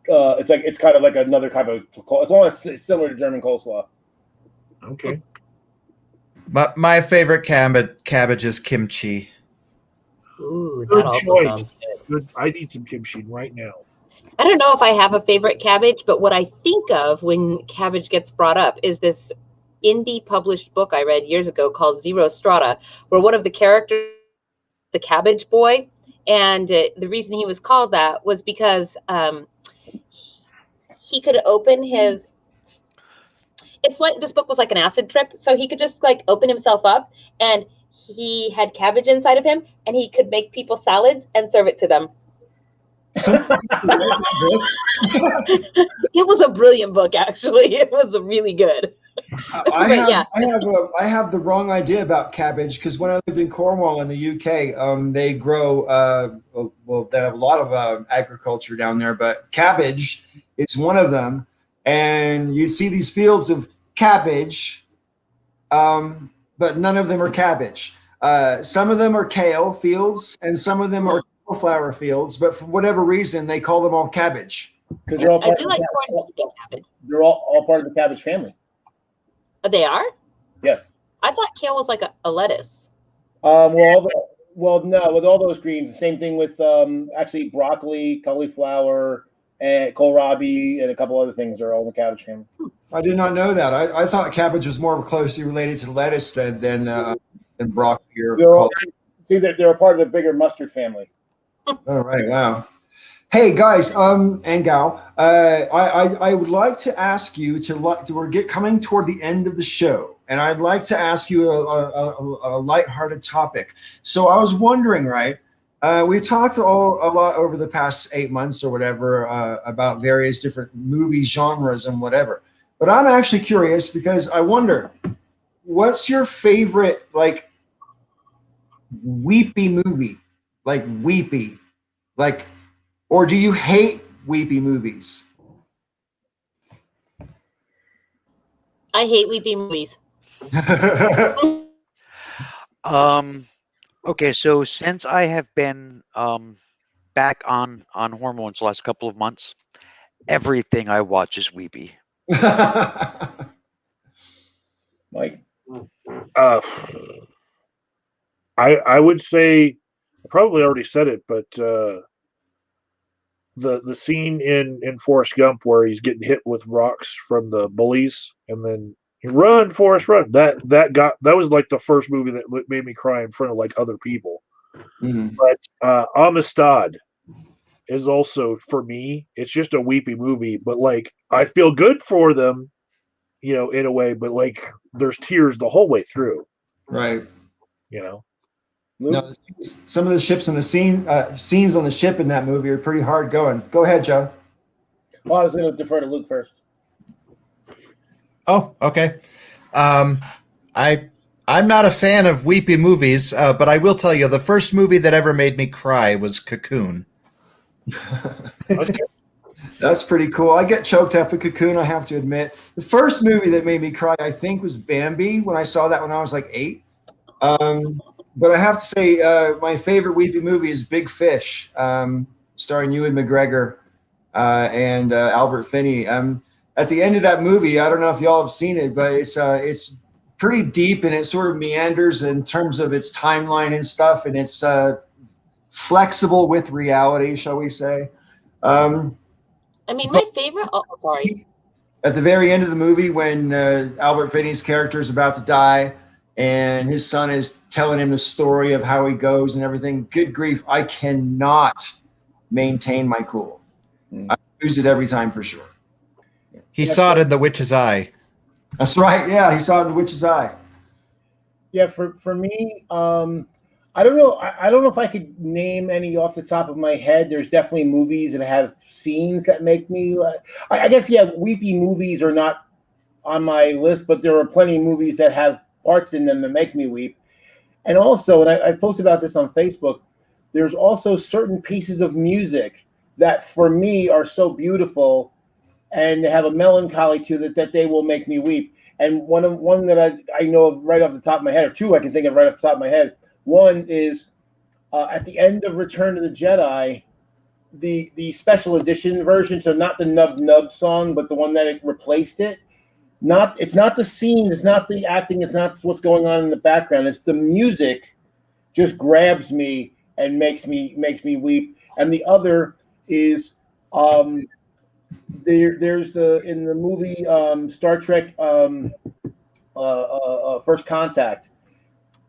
it's kind of like another type of it's almost similar to German coleslaw.
Okay.
My favorite cabbage is kimchi.
Ooh,
Good
that also
choice.
sounds good.
Good. I need some kimchi right now.
I don't know if I have a favorite cabbage, but what I think of when cabbage gets brought up is this indie published book I read years ago called Zero Strata, where one of the characters, the cabbage boy, and the reason he was called that was because he could open his. It's like this book was like an acid trip, so he could just like open himself up, and he had cabbage inside of him, and he could make people salads and serve it to them. It was a brilliant book, actually. It was really good.
I have the wrong idea about cabbage because when I lived in Cornwall in the UK, they grow they have a lot of agriculture down there, but cabbage is one of them, and you see these fields of cabbage, but none of them are cabbage. Some of them are kale fields, and some of them are cauliflower fields, but for whatever reason, they call them all cabbage.
Because they're all
I do like corn and cabbage.
they're all part of the cabbage family.
They are?
Yes.
I thought kale was like a lettuce.
No, with all those greens, the same thing with actually broccoli, cauliflower, and kohlrabi, and a couple other things are all in the cabbage family.
I did not know that. I thought cabbage was more closely related to lettuce than broccoli or
They're a part of the bigger mustard family.
All right, wow. Hey guys, and gal, I would like to ask you we're coming toward the end of the show, and I'd like to ask you a lighthearted topic. So I was wondering, right? We've talked a lot over the past 8 months or whatever about various different movie genres and whatever. But I'm actually curious because I wonder, what's your favorite like weepy movie? Like weepy, like. Or do you hate weepy movies?
I hate weepy movies.
Okay, so since I have been back on hormones the last couple of months, everything I watch is weepy.
Mike?
I would say, I probably already said it, but the scene in Forrest Gump where he's getting hit with rocks from the bullies, and then run, Forrest, run. That was like the first movie that made me cry in front of like other people.
Mm.
But Amistad is also, for me, it's just a weepy movie, but like I feel good for them, in a way, but like there's tears the whole way through.
Right.
Luke?
No, some of the ships in the scenes on the ship in that movie are pretty hard going. Go ahead, Joe.
Well, I was going to defer to Luke first.
Oh, okay. I'm not a fan of weepy movies, but I will tell you the first movie that ever made me cry was Cocoon.
Okay.
That's pretty cool. I get choked up with Cocoon, I have to admit. The first movie that made me cry, I think, was Bambi when I saw that when I was like 8. But I have to say, my favorite weepy movie is Big Fish, starring Ewan McGregor and Albert Finney. At the end of that movie, I don't know if y'all have seen it, but it's pretty deep and it sort of meanders in terms of its timeline and stuff, and it's flexible with reality, shall we say.
I mean, my favorite. Oh, sorry.
At the very end of the movie, when Albert Finney's character is about to die, and his son is telling him the story of how he goes and everything. Good grief, I cannot maintain my cool. I lose it every time for sure.
He saw it in The Witch's Eye.
That's right. Yeah, he saw it in The Witch's Eye.
Yeah, for me, I don't know. I don't know if I could name any off the top of my head. There's definitely movies that have scenes that make me. I guess weepy movies are not on my list, but there are plenty of movies that have parts in them that make me weep. And also, and I posted about this on Facebook, there's also certain pieces of music that for me are so beautiful and they have a melancholy to that they will make me weep. And one that I know of right off the top of my head, or two I can think of right off the top of my head. One is at the end of Return of the Jedi, the special edition version, so not the Nub Nub song, but the one that it replaced it. It's not the scene, it's not the acting, it's not what's going on in the background. It's the music just grabs me and makes me weep. And the other is there's in the movie Star Trek First Contact.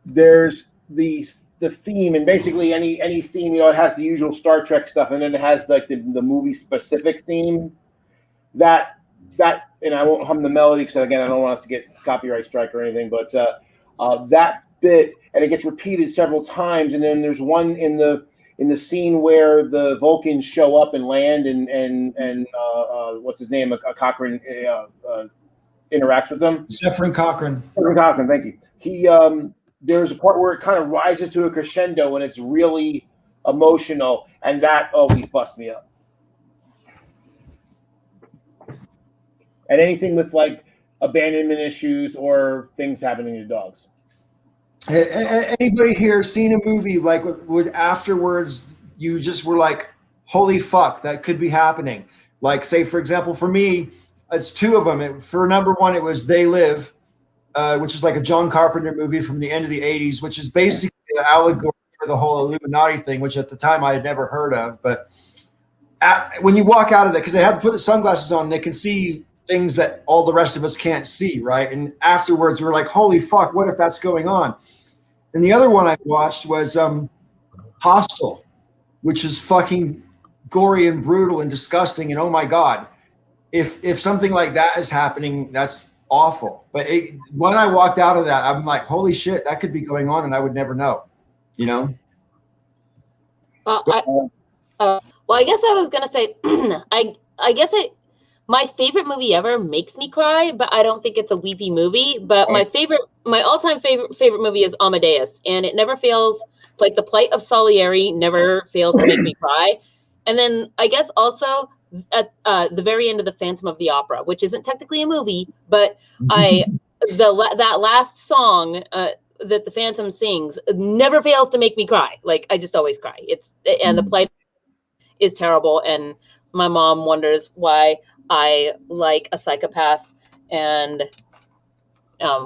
There's the theme, and basically any theme, it has the usual Star Trek stuff, and then it has like the movie specific theme. That and I won't hum the melody because again I don't want us to get copyright strike or anything, but that bit, and it gets repeated several times, and then there's one in the scene where the Vulcans show up and land, and what's his name, Cochrane interacts with them.
Zephyrin Cochrane.
Zephyrin Cochrane, thank you. He there's a part where it kind of rises to a crescendo and it's really emotional, and that always busts me up. And anything with like abandonment issues or things happening to dogs.
Anybody here seen a movie like with afterwards you just were like, holy fuck, that could be happening? Like, say for example, for me, it's two of them. For number one, it was They Live, which is like a John Carpenter movie from the end of the 80s, which is basically an allegory for the whole Illuminati thing, which at the time I had never heard of. But when you walk out of that, because they have to put the sunglasses on, they can see things that all the rest of us can't see, right? And afterwards, we're like, holy fuck, what if that's going on? And the other one I watched was Hostel, which is fucking gory and brutal and disgusting. And oh my God, if something like that is happening, that's awful. But when I walked out of that, I'm like, holy shit, that could be going on and I would never know, you know?
Well, I guess I was going to say, I guess my favorite movie ever makes me cry, but I don't think it's a weepy movie. But my all-time favorite movie is Amadeus, and it never fails. Like The Plight of Salieri never fails to make me cry. And then I guess also at the very end of The Phantom of the Opera, which isn't technically a movie, but that last song that the Phantom sings never fails to make me cry. Like I just always cry. And The Plight is terrible, and my mom wonders why I like a psychopath, and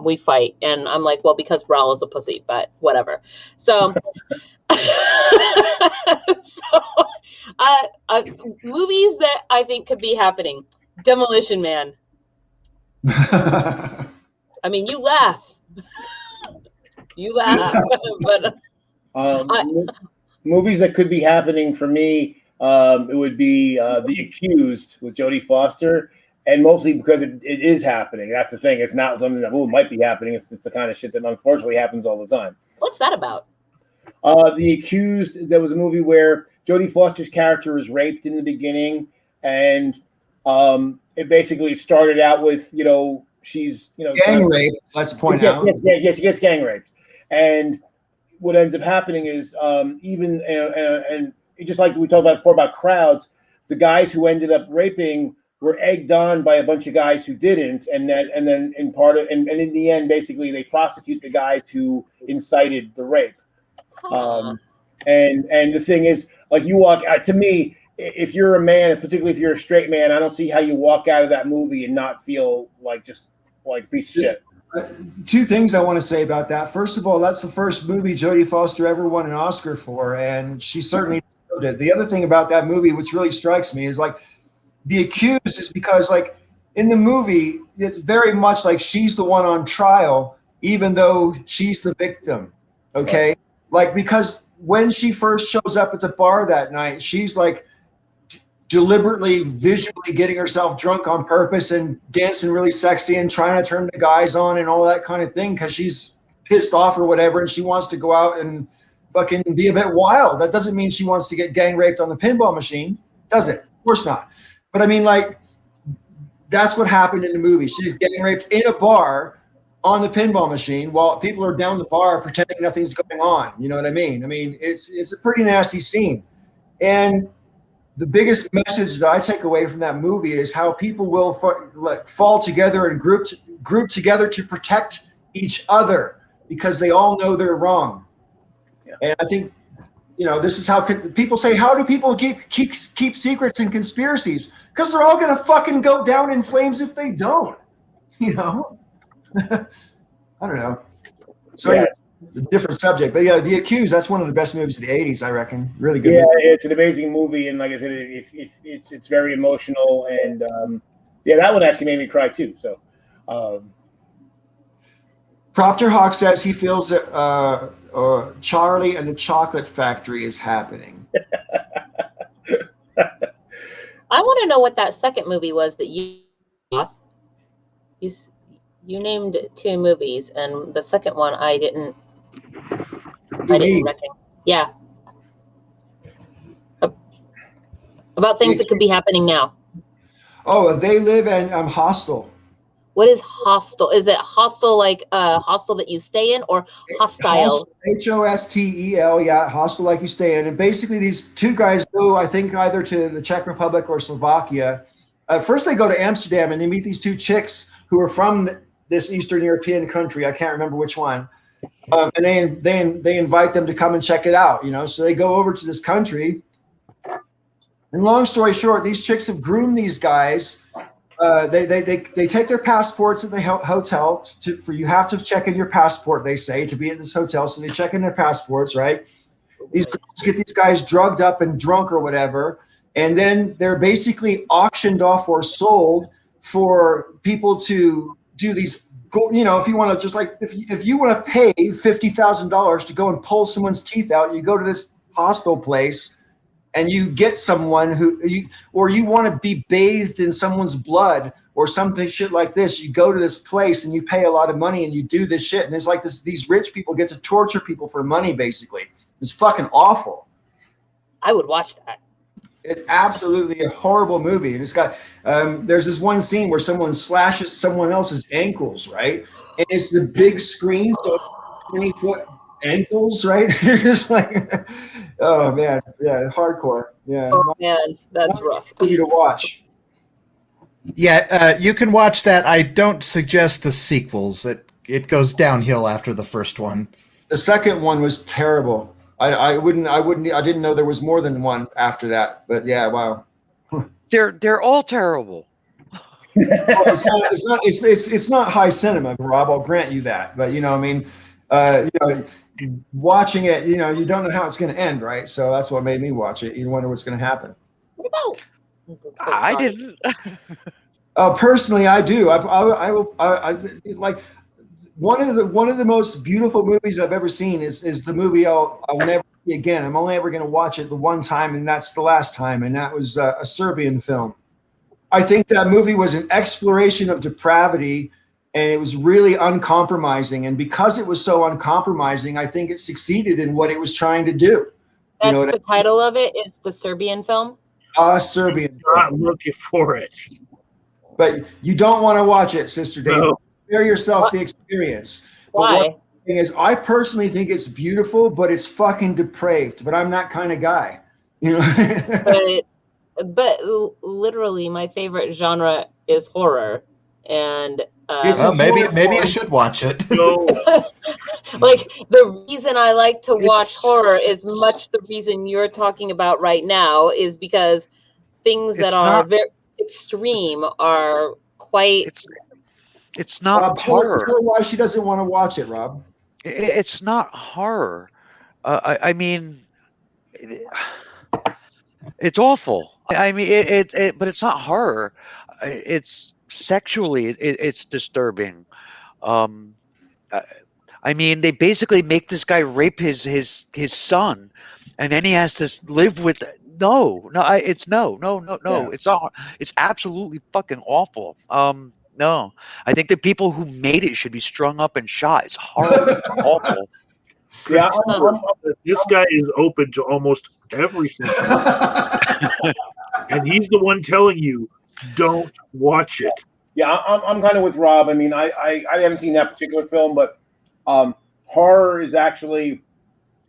we fight, and I'm like, well, because Raul is a pussy, but whatever. So, movies that I think could be happening: Demolition Man. I mean, you laugh, but
movies that could be happening for me. It would be The Accused with Jodie Foster, and mostly because it is happening. That's the thing. It's not something that might be happening. It's the kind of shit that unfortunately happens all the time.
What's that about?
The Accused. There was a movie where Jodie Foster's character is raped in the beginning, and it started out with she's
gang rape. Let's point out.
Yeah, she gets gang raped, and what ends up happening is and just like we talked about before about crowds, the guys who ended up raping were egged on by a bunch of guys who didn't, and then in the end, basically they prosecute the guys who incited the rape. And the thing is, like, you walk out, to me, if you're a man, particularly if you're a straight man, I don't see how you walk out of that movie and not feel like just like a piece of shit.
Two things I want to say about that. First of all, that's the first movie Jodie Foster ever won an Oscar for, and she certainly did. The other thing about that movie, which really strikes me, is like The Accused is because, like, in the movie, it's very much like she's the one on trial, even though she's the victim. Okay, right. Like, because when she first shows up at the bar that night, she's like deliberately visually getting herself drunk on purpose and dancing really sexy and trying to turn the guys on and all that kind of thing because she's pissed off or whatever, and she wants to go out and fucking be a bit wild. That doesn't mean she wants to get gang raped on the pinball machine, does it? Of course not. But I mean, like, that's what happened in the movie. She's gang raped in a bar on the pinball machine while people are down the bar pretending nothing's going on. You know what I mean? I mean, it's a pretty nasty scene. And the biggest message that I take away from that movie is how people will fall together and group together to protect each other because they all know they're wrong. Yeah. And I think, this is how people say, how do people keep secrets and conspiracies? Because they're all going to fucking go down in flames if they don't, I don't know. So yeah. A different subject, but yeah, The Accused, that's one of the best movies of the 80s, I reckon. Really good movie.
It's an amazing movie, and like I said, it's very emotional, and that one actually made me cry too. So
Proctor Hawk says he feels that Charlie and the Chocolate Factory is happening.
I want to know what that second movie was that you named 2 movies, and the second one I didn't reckon. Yeah. About things that could be happening now.
Oh, They Live and Hostel.
What is hostel? Is it hostel like hostel that you stay in, or hostile?
Hostel, yeah, hostel like you stay in. And basically these 2 guys go, I think, either to the Czech Republic or Slovakia. First they go to Amsterdam and they meet these 2 chicks who are from this Eastern European country. I can't remember which one. And they invite them to come and check it out, So they go over to this country. And long story short, these chicks have groomed these guys. They take their passports at the hotel. You have to check in your passport, they say, to be at this hotel. So they check in their passports, right? These girls get these guys drugged up and drunk or whatever. And then they're basically auctioned off or sold for people to do these. If you want to if you want to pay $50,000 to go and pull someone's teeth out, you go to this hostel place and you get someone you want to be bathed in someone's blood or something shit like this. You go to this place and you pay a lot of money and you do this shit. And it's like these rich people get to torture people for money, basically. It's fucking awful.
I would watch that.
It's absolutely a horrible movie. And it's got, there's this one scene where someone slashes someone else's ankles, right? And it's the big screen, so 20-foot ankles, right? It's like, oh man, yeah, hardcore. Yeah.
Oh man, that's rough.
Movie to watch.
Yeah, you can watch that. I don't suggest the sequels. It goes downhill after the first one.
The second one was terrible. I didn't know there was more than one after that. But yeah, wow.
They're all terrible.
It's not high cinema, Rob. I'll grant you that. But watching it, you don't know how it's going to end, right? So that's what made me watch it. You wonder what's going to happen.
What about?
I didn't.
Personally, I do. I like. One of the most beautiful movies I've ever seen is the movie I'll never see again. I'm only ever going to watch it the one time, and that's the last time. And that was a Serbian film. I think that movie was an exploration of depravity, and it was really uncompromising. And because it was so uncompromising, I think it succeeded in what it was trying to do.
That's the title of it, is the Serbian film?
Serbian.
I'm not looking for it.
But you don't want to watch it, Sister Dave.
No.
Spare yourself the experience.
Why?
The thing is, I personally think it's beautiful, but it's fucking depraved. But I'm that kind of guy,
But literally, my favorite genre is horror, and
maybe you should watch it.
No.
like the reason I like to watch horror is much the reason you're talking about right now, is because things that are very extreme are quite.
It's not
Rob,
horror.
Tell her why she doesn't want to watch it, Rob.
It's not horror. I mean, it's awful. I mean, but it's not horror. It's sexually, it's disturbing. I mean, they basically make this guy rape his son, and then he has to live with. No. It's no.
Yeah.
It's absolutely fucking awful. No, I think the people who made it should be strung up and shot. It's horrible. It's awful.
Yeah,
This guy is open to almost everything. And he's the one telling you, don't watch it.
Yeah, I'm kind of with Rob. I mean, I haven't seen that particular film, but horror is actually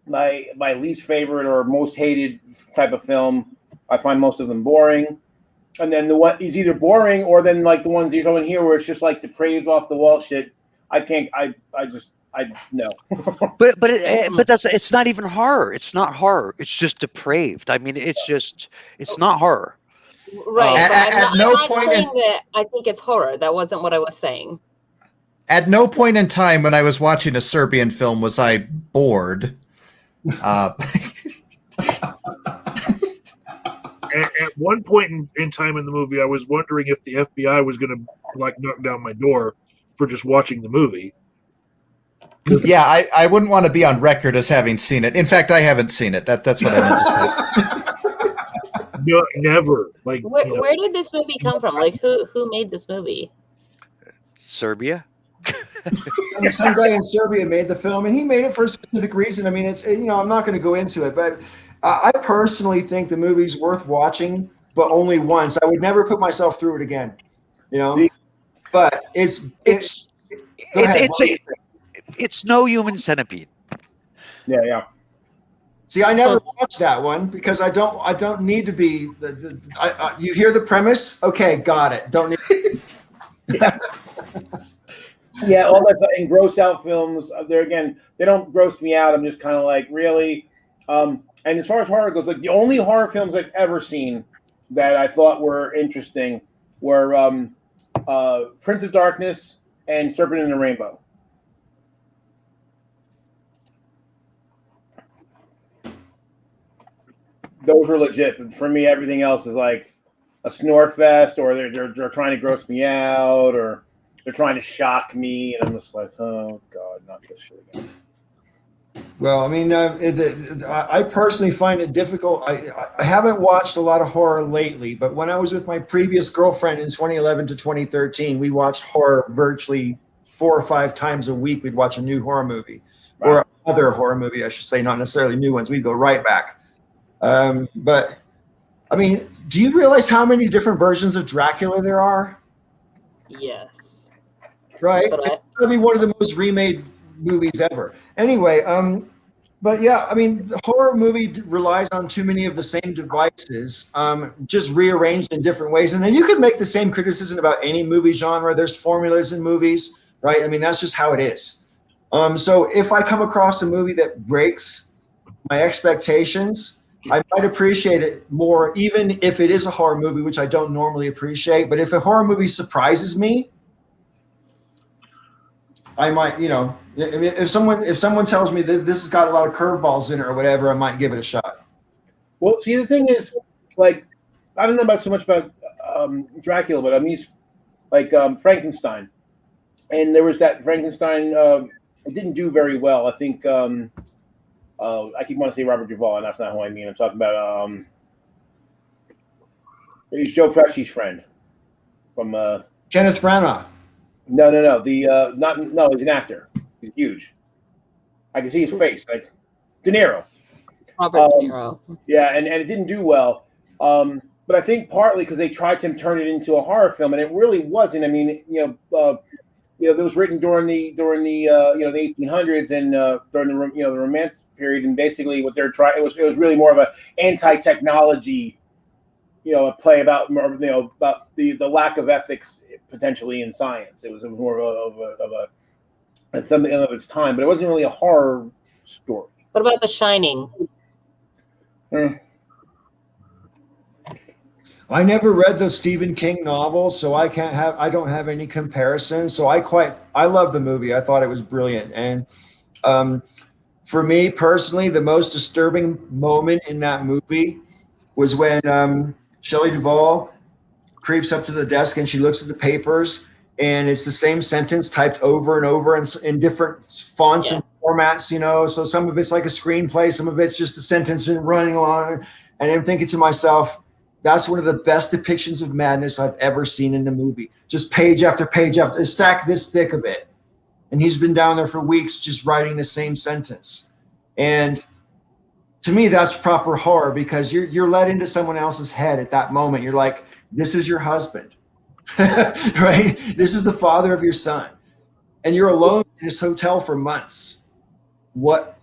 my least favorite or most hated type of film. I find most of them boring. And then the one is either boring or then like the ones you're showing here where it's just like depraved off the wall shit. I can't. I no.
But it's not even horror. It's not horror. It's just depraved. I mean, it's not horror.
Right,
At-
but
at
I'm
no
not
point
saying
in-
that I think it's horror. That wasn't what I was saying.
At no point in time when I was watching a Serbian film was I bored.
At one point in time in the movie, I was wondering if the FBI was going to like knock down my door for just watching the movie.
Yeah, I wouldn't want to be on record as having seen it. In fact, I haven't seen it. That's what I meant to say.
No, never. Like,
Where did this movie come from? Like, who made this movie?
Serbia.
Some guy in Serbia made the film, and he made it for a specific reason. I mean, it's I'm not going to go into it, but I personally think the movie's worth watching, but only once. I would never put myself through it again. But it's
no Human Centipede.
Yeah.
See, I never watched that one because I don't need to be. You hear the premise? Okay, got it. Don't need.
Yeah, all that in gross out films. They don't gross me out. I'm just kind of like, really. And as far as horror goes, like the only horror films I've ever seen that I thought were interesting were Prince of Darkness and Serpent in the Rainbow. Those were legit. But for me, everything else is like a snore fest, or they're trying to gross me out, or they're trying to shock me, and I'm just like, oh god, not this shit again.
Well, I mean, I personally find it difficult. I haven't watched a lot of horror lately, but when I was with my previous girlfriend in 2011 to 2013, we watched horror virtually 4 or 5 times a week. We'd watch a new horror movie, or other horror movie, I should say, not necessarily new ones. We'd go right back. But I mean, do you realize how many different versions of Dracula there are?
Yes.
Right?
But
It's going to be one of the most remade movies ever. Anyway, but yeah, I mean, the horror movie relies on too many of the same devices, just rearranged in different ways. And then you could make the same criticism about any movie genre. There's formulas in movies, right? I mean, that's just how it is. So if I come across a movie that breaks my expectations, I might appreciate it more, even if it is a horror movie, which I don't normally appreciate. But if a horror movie surprises me, I might, if someone tells me that this has got a lot of curveballs in it or whatever, I might give it a shot.
Well, see, the thing is, like, I don't know about so much about Dracula, but like Frankenstein, and there was that Frankenstein. It didn't do very well. I think. I keep wanting to say Robert Duvall, and that's not who I mean. I'm talking about he's Joe Pesci's friend from
Kenneth Branagh.
No. He's an actor. He's huge. I can see his face, like De Niro.
Robert De Niro.
Yeah, and it didn't do well. But I think partly because they tried to turn it into a horror film, and it really wasn't. I mean, it was written during the the 1800s and during the Romance period, and basically what they're trying it was really more of a anti-technology, a play about about the lack of ethics potentially in science. It was more of something of its time, but it wasn't really a horror story.
What about The Shining?
I never read the Stephen King novels, so I don't have any comparison. So I love the movie. I thought it was brilliant. And for me personally, the most disturbing moment in that movie was when Shelley Duvall creeps up to the desk and she looks at the papers, and it's the same sentence typed over and over in different fonts and formats, So some of it's like a screenplay, some of it's just a sentence and running along. And I'm thinking to myself, that's one of the best depictions of madness I've ever seen in a movie. Just page after page after, a stack this thick of it. And he's been down there for weeks just writing the same sentence. And to me, that's proper horror, because you're let into someone else's head at that moment. You're like, this is your husband. Right? This is the father of your son, and you're alone in this hotel for months. What,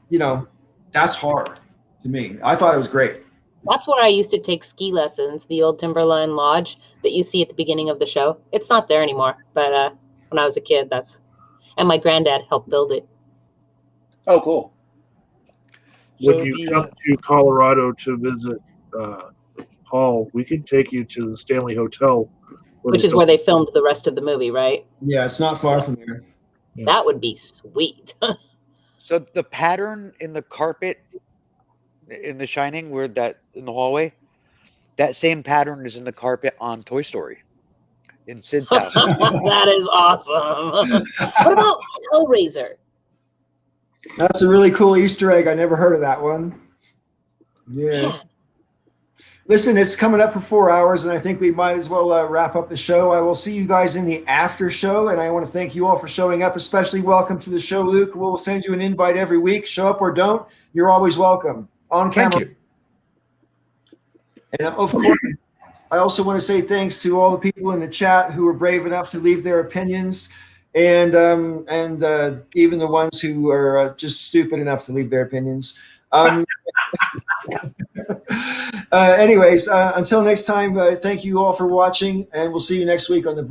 that's hard to me. I thought it was great.
That's where I used to take ski lessons, the old Timberline Lodge that you see at the beginning of the show. It's not there anymore, but when I was a kid, and my granddad helped build it.
Oh, cool.
So
When you come to Colorado to visit Paul, we can take you to the Stanley Hotel,
Which is where they filmed the rest of the movie, right?
Yeah, it's not far from here.
Yeah.
That would be sweet.
So the pattern in the carpet in The Shining, where that in the hallway, that same pattern is in the carpet on Toy Story in Sid's house.
That is awesome. What about Hellraiser?
That's a really cool Easter egg. I never heard of that one. Yeah. Listen, it's coming up for 4 hours, and I think we might as well wrap up the show. I will see you guys in the after show, and I want to thank you all for showing up. Especially welcome to the show, Luke. We'll send you an invite every week. Show up or don't, you're always welcome. On camera.
Thank you.
And of course, I also want to say thanks to all the people in the chat who were brave enough to leave their opinions, and even the ones who are just stupid enough to leave their opinions. Anyways, until next time, thank you all for watching, and we'll see you next week on the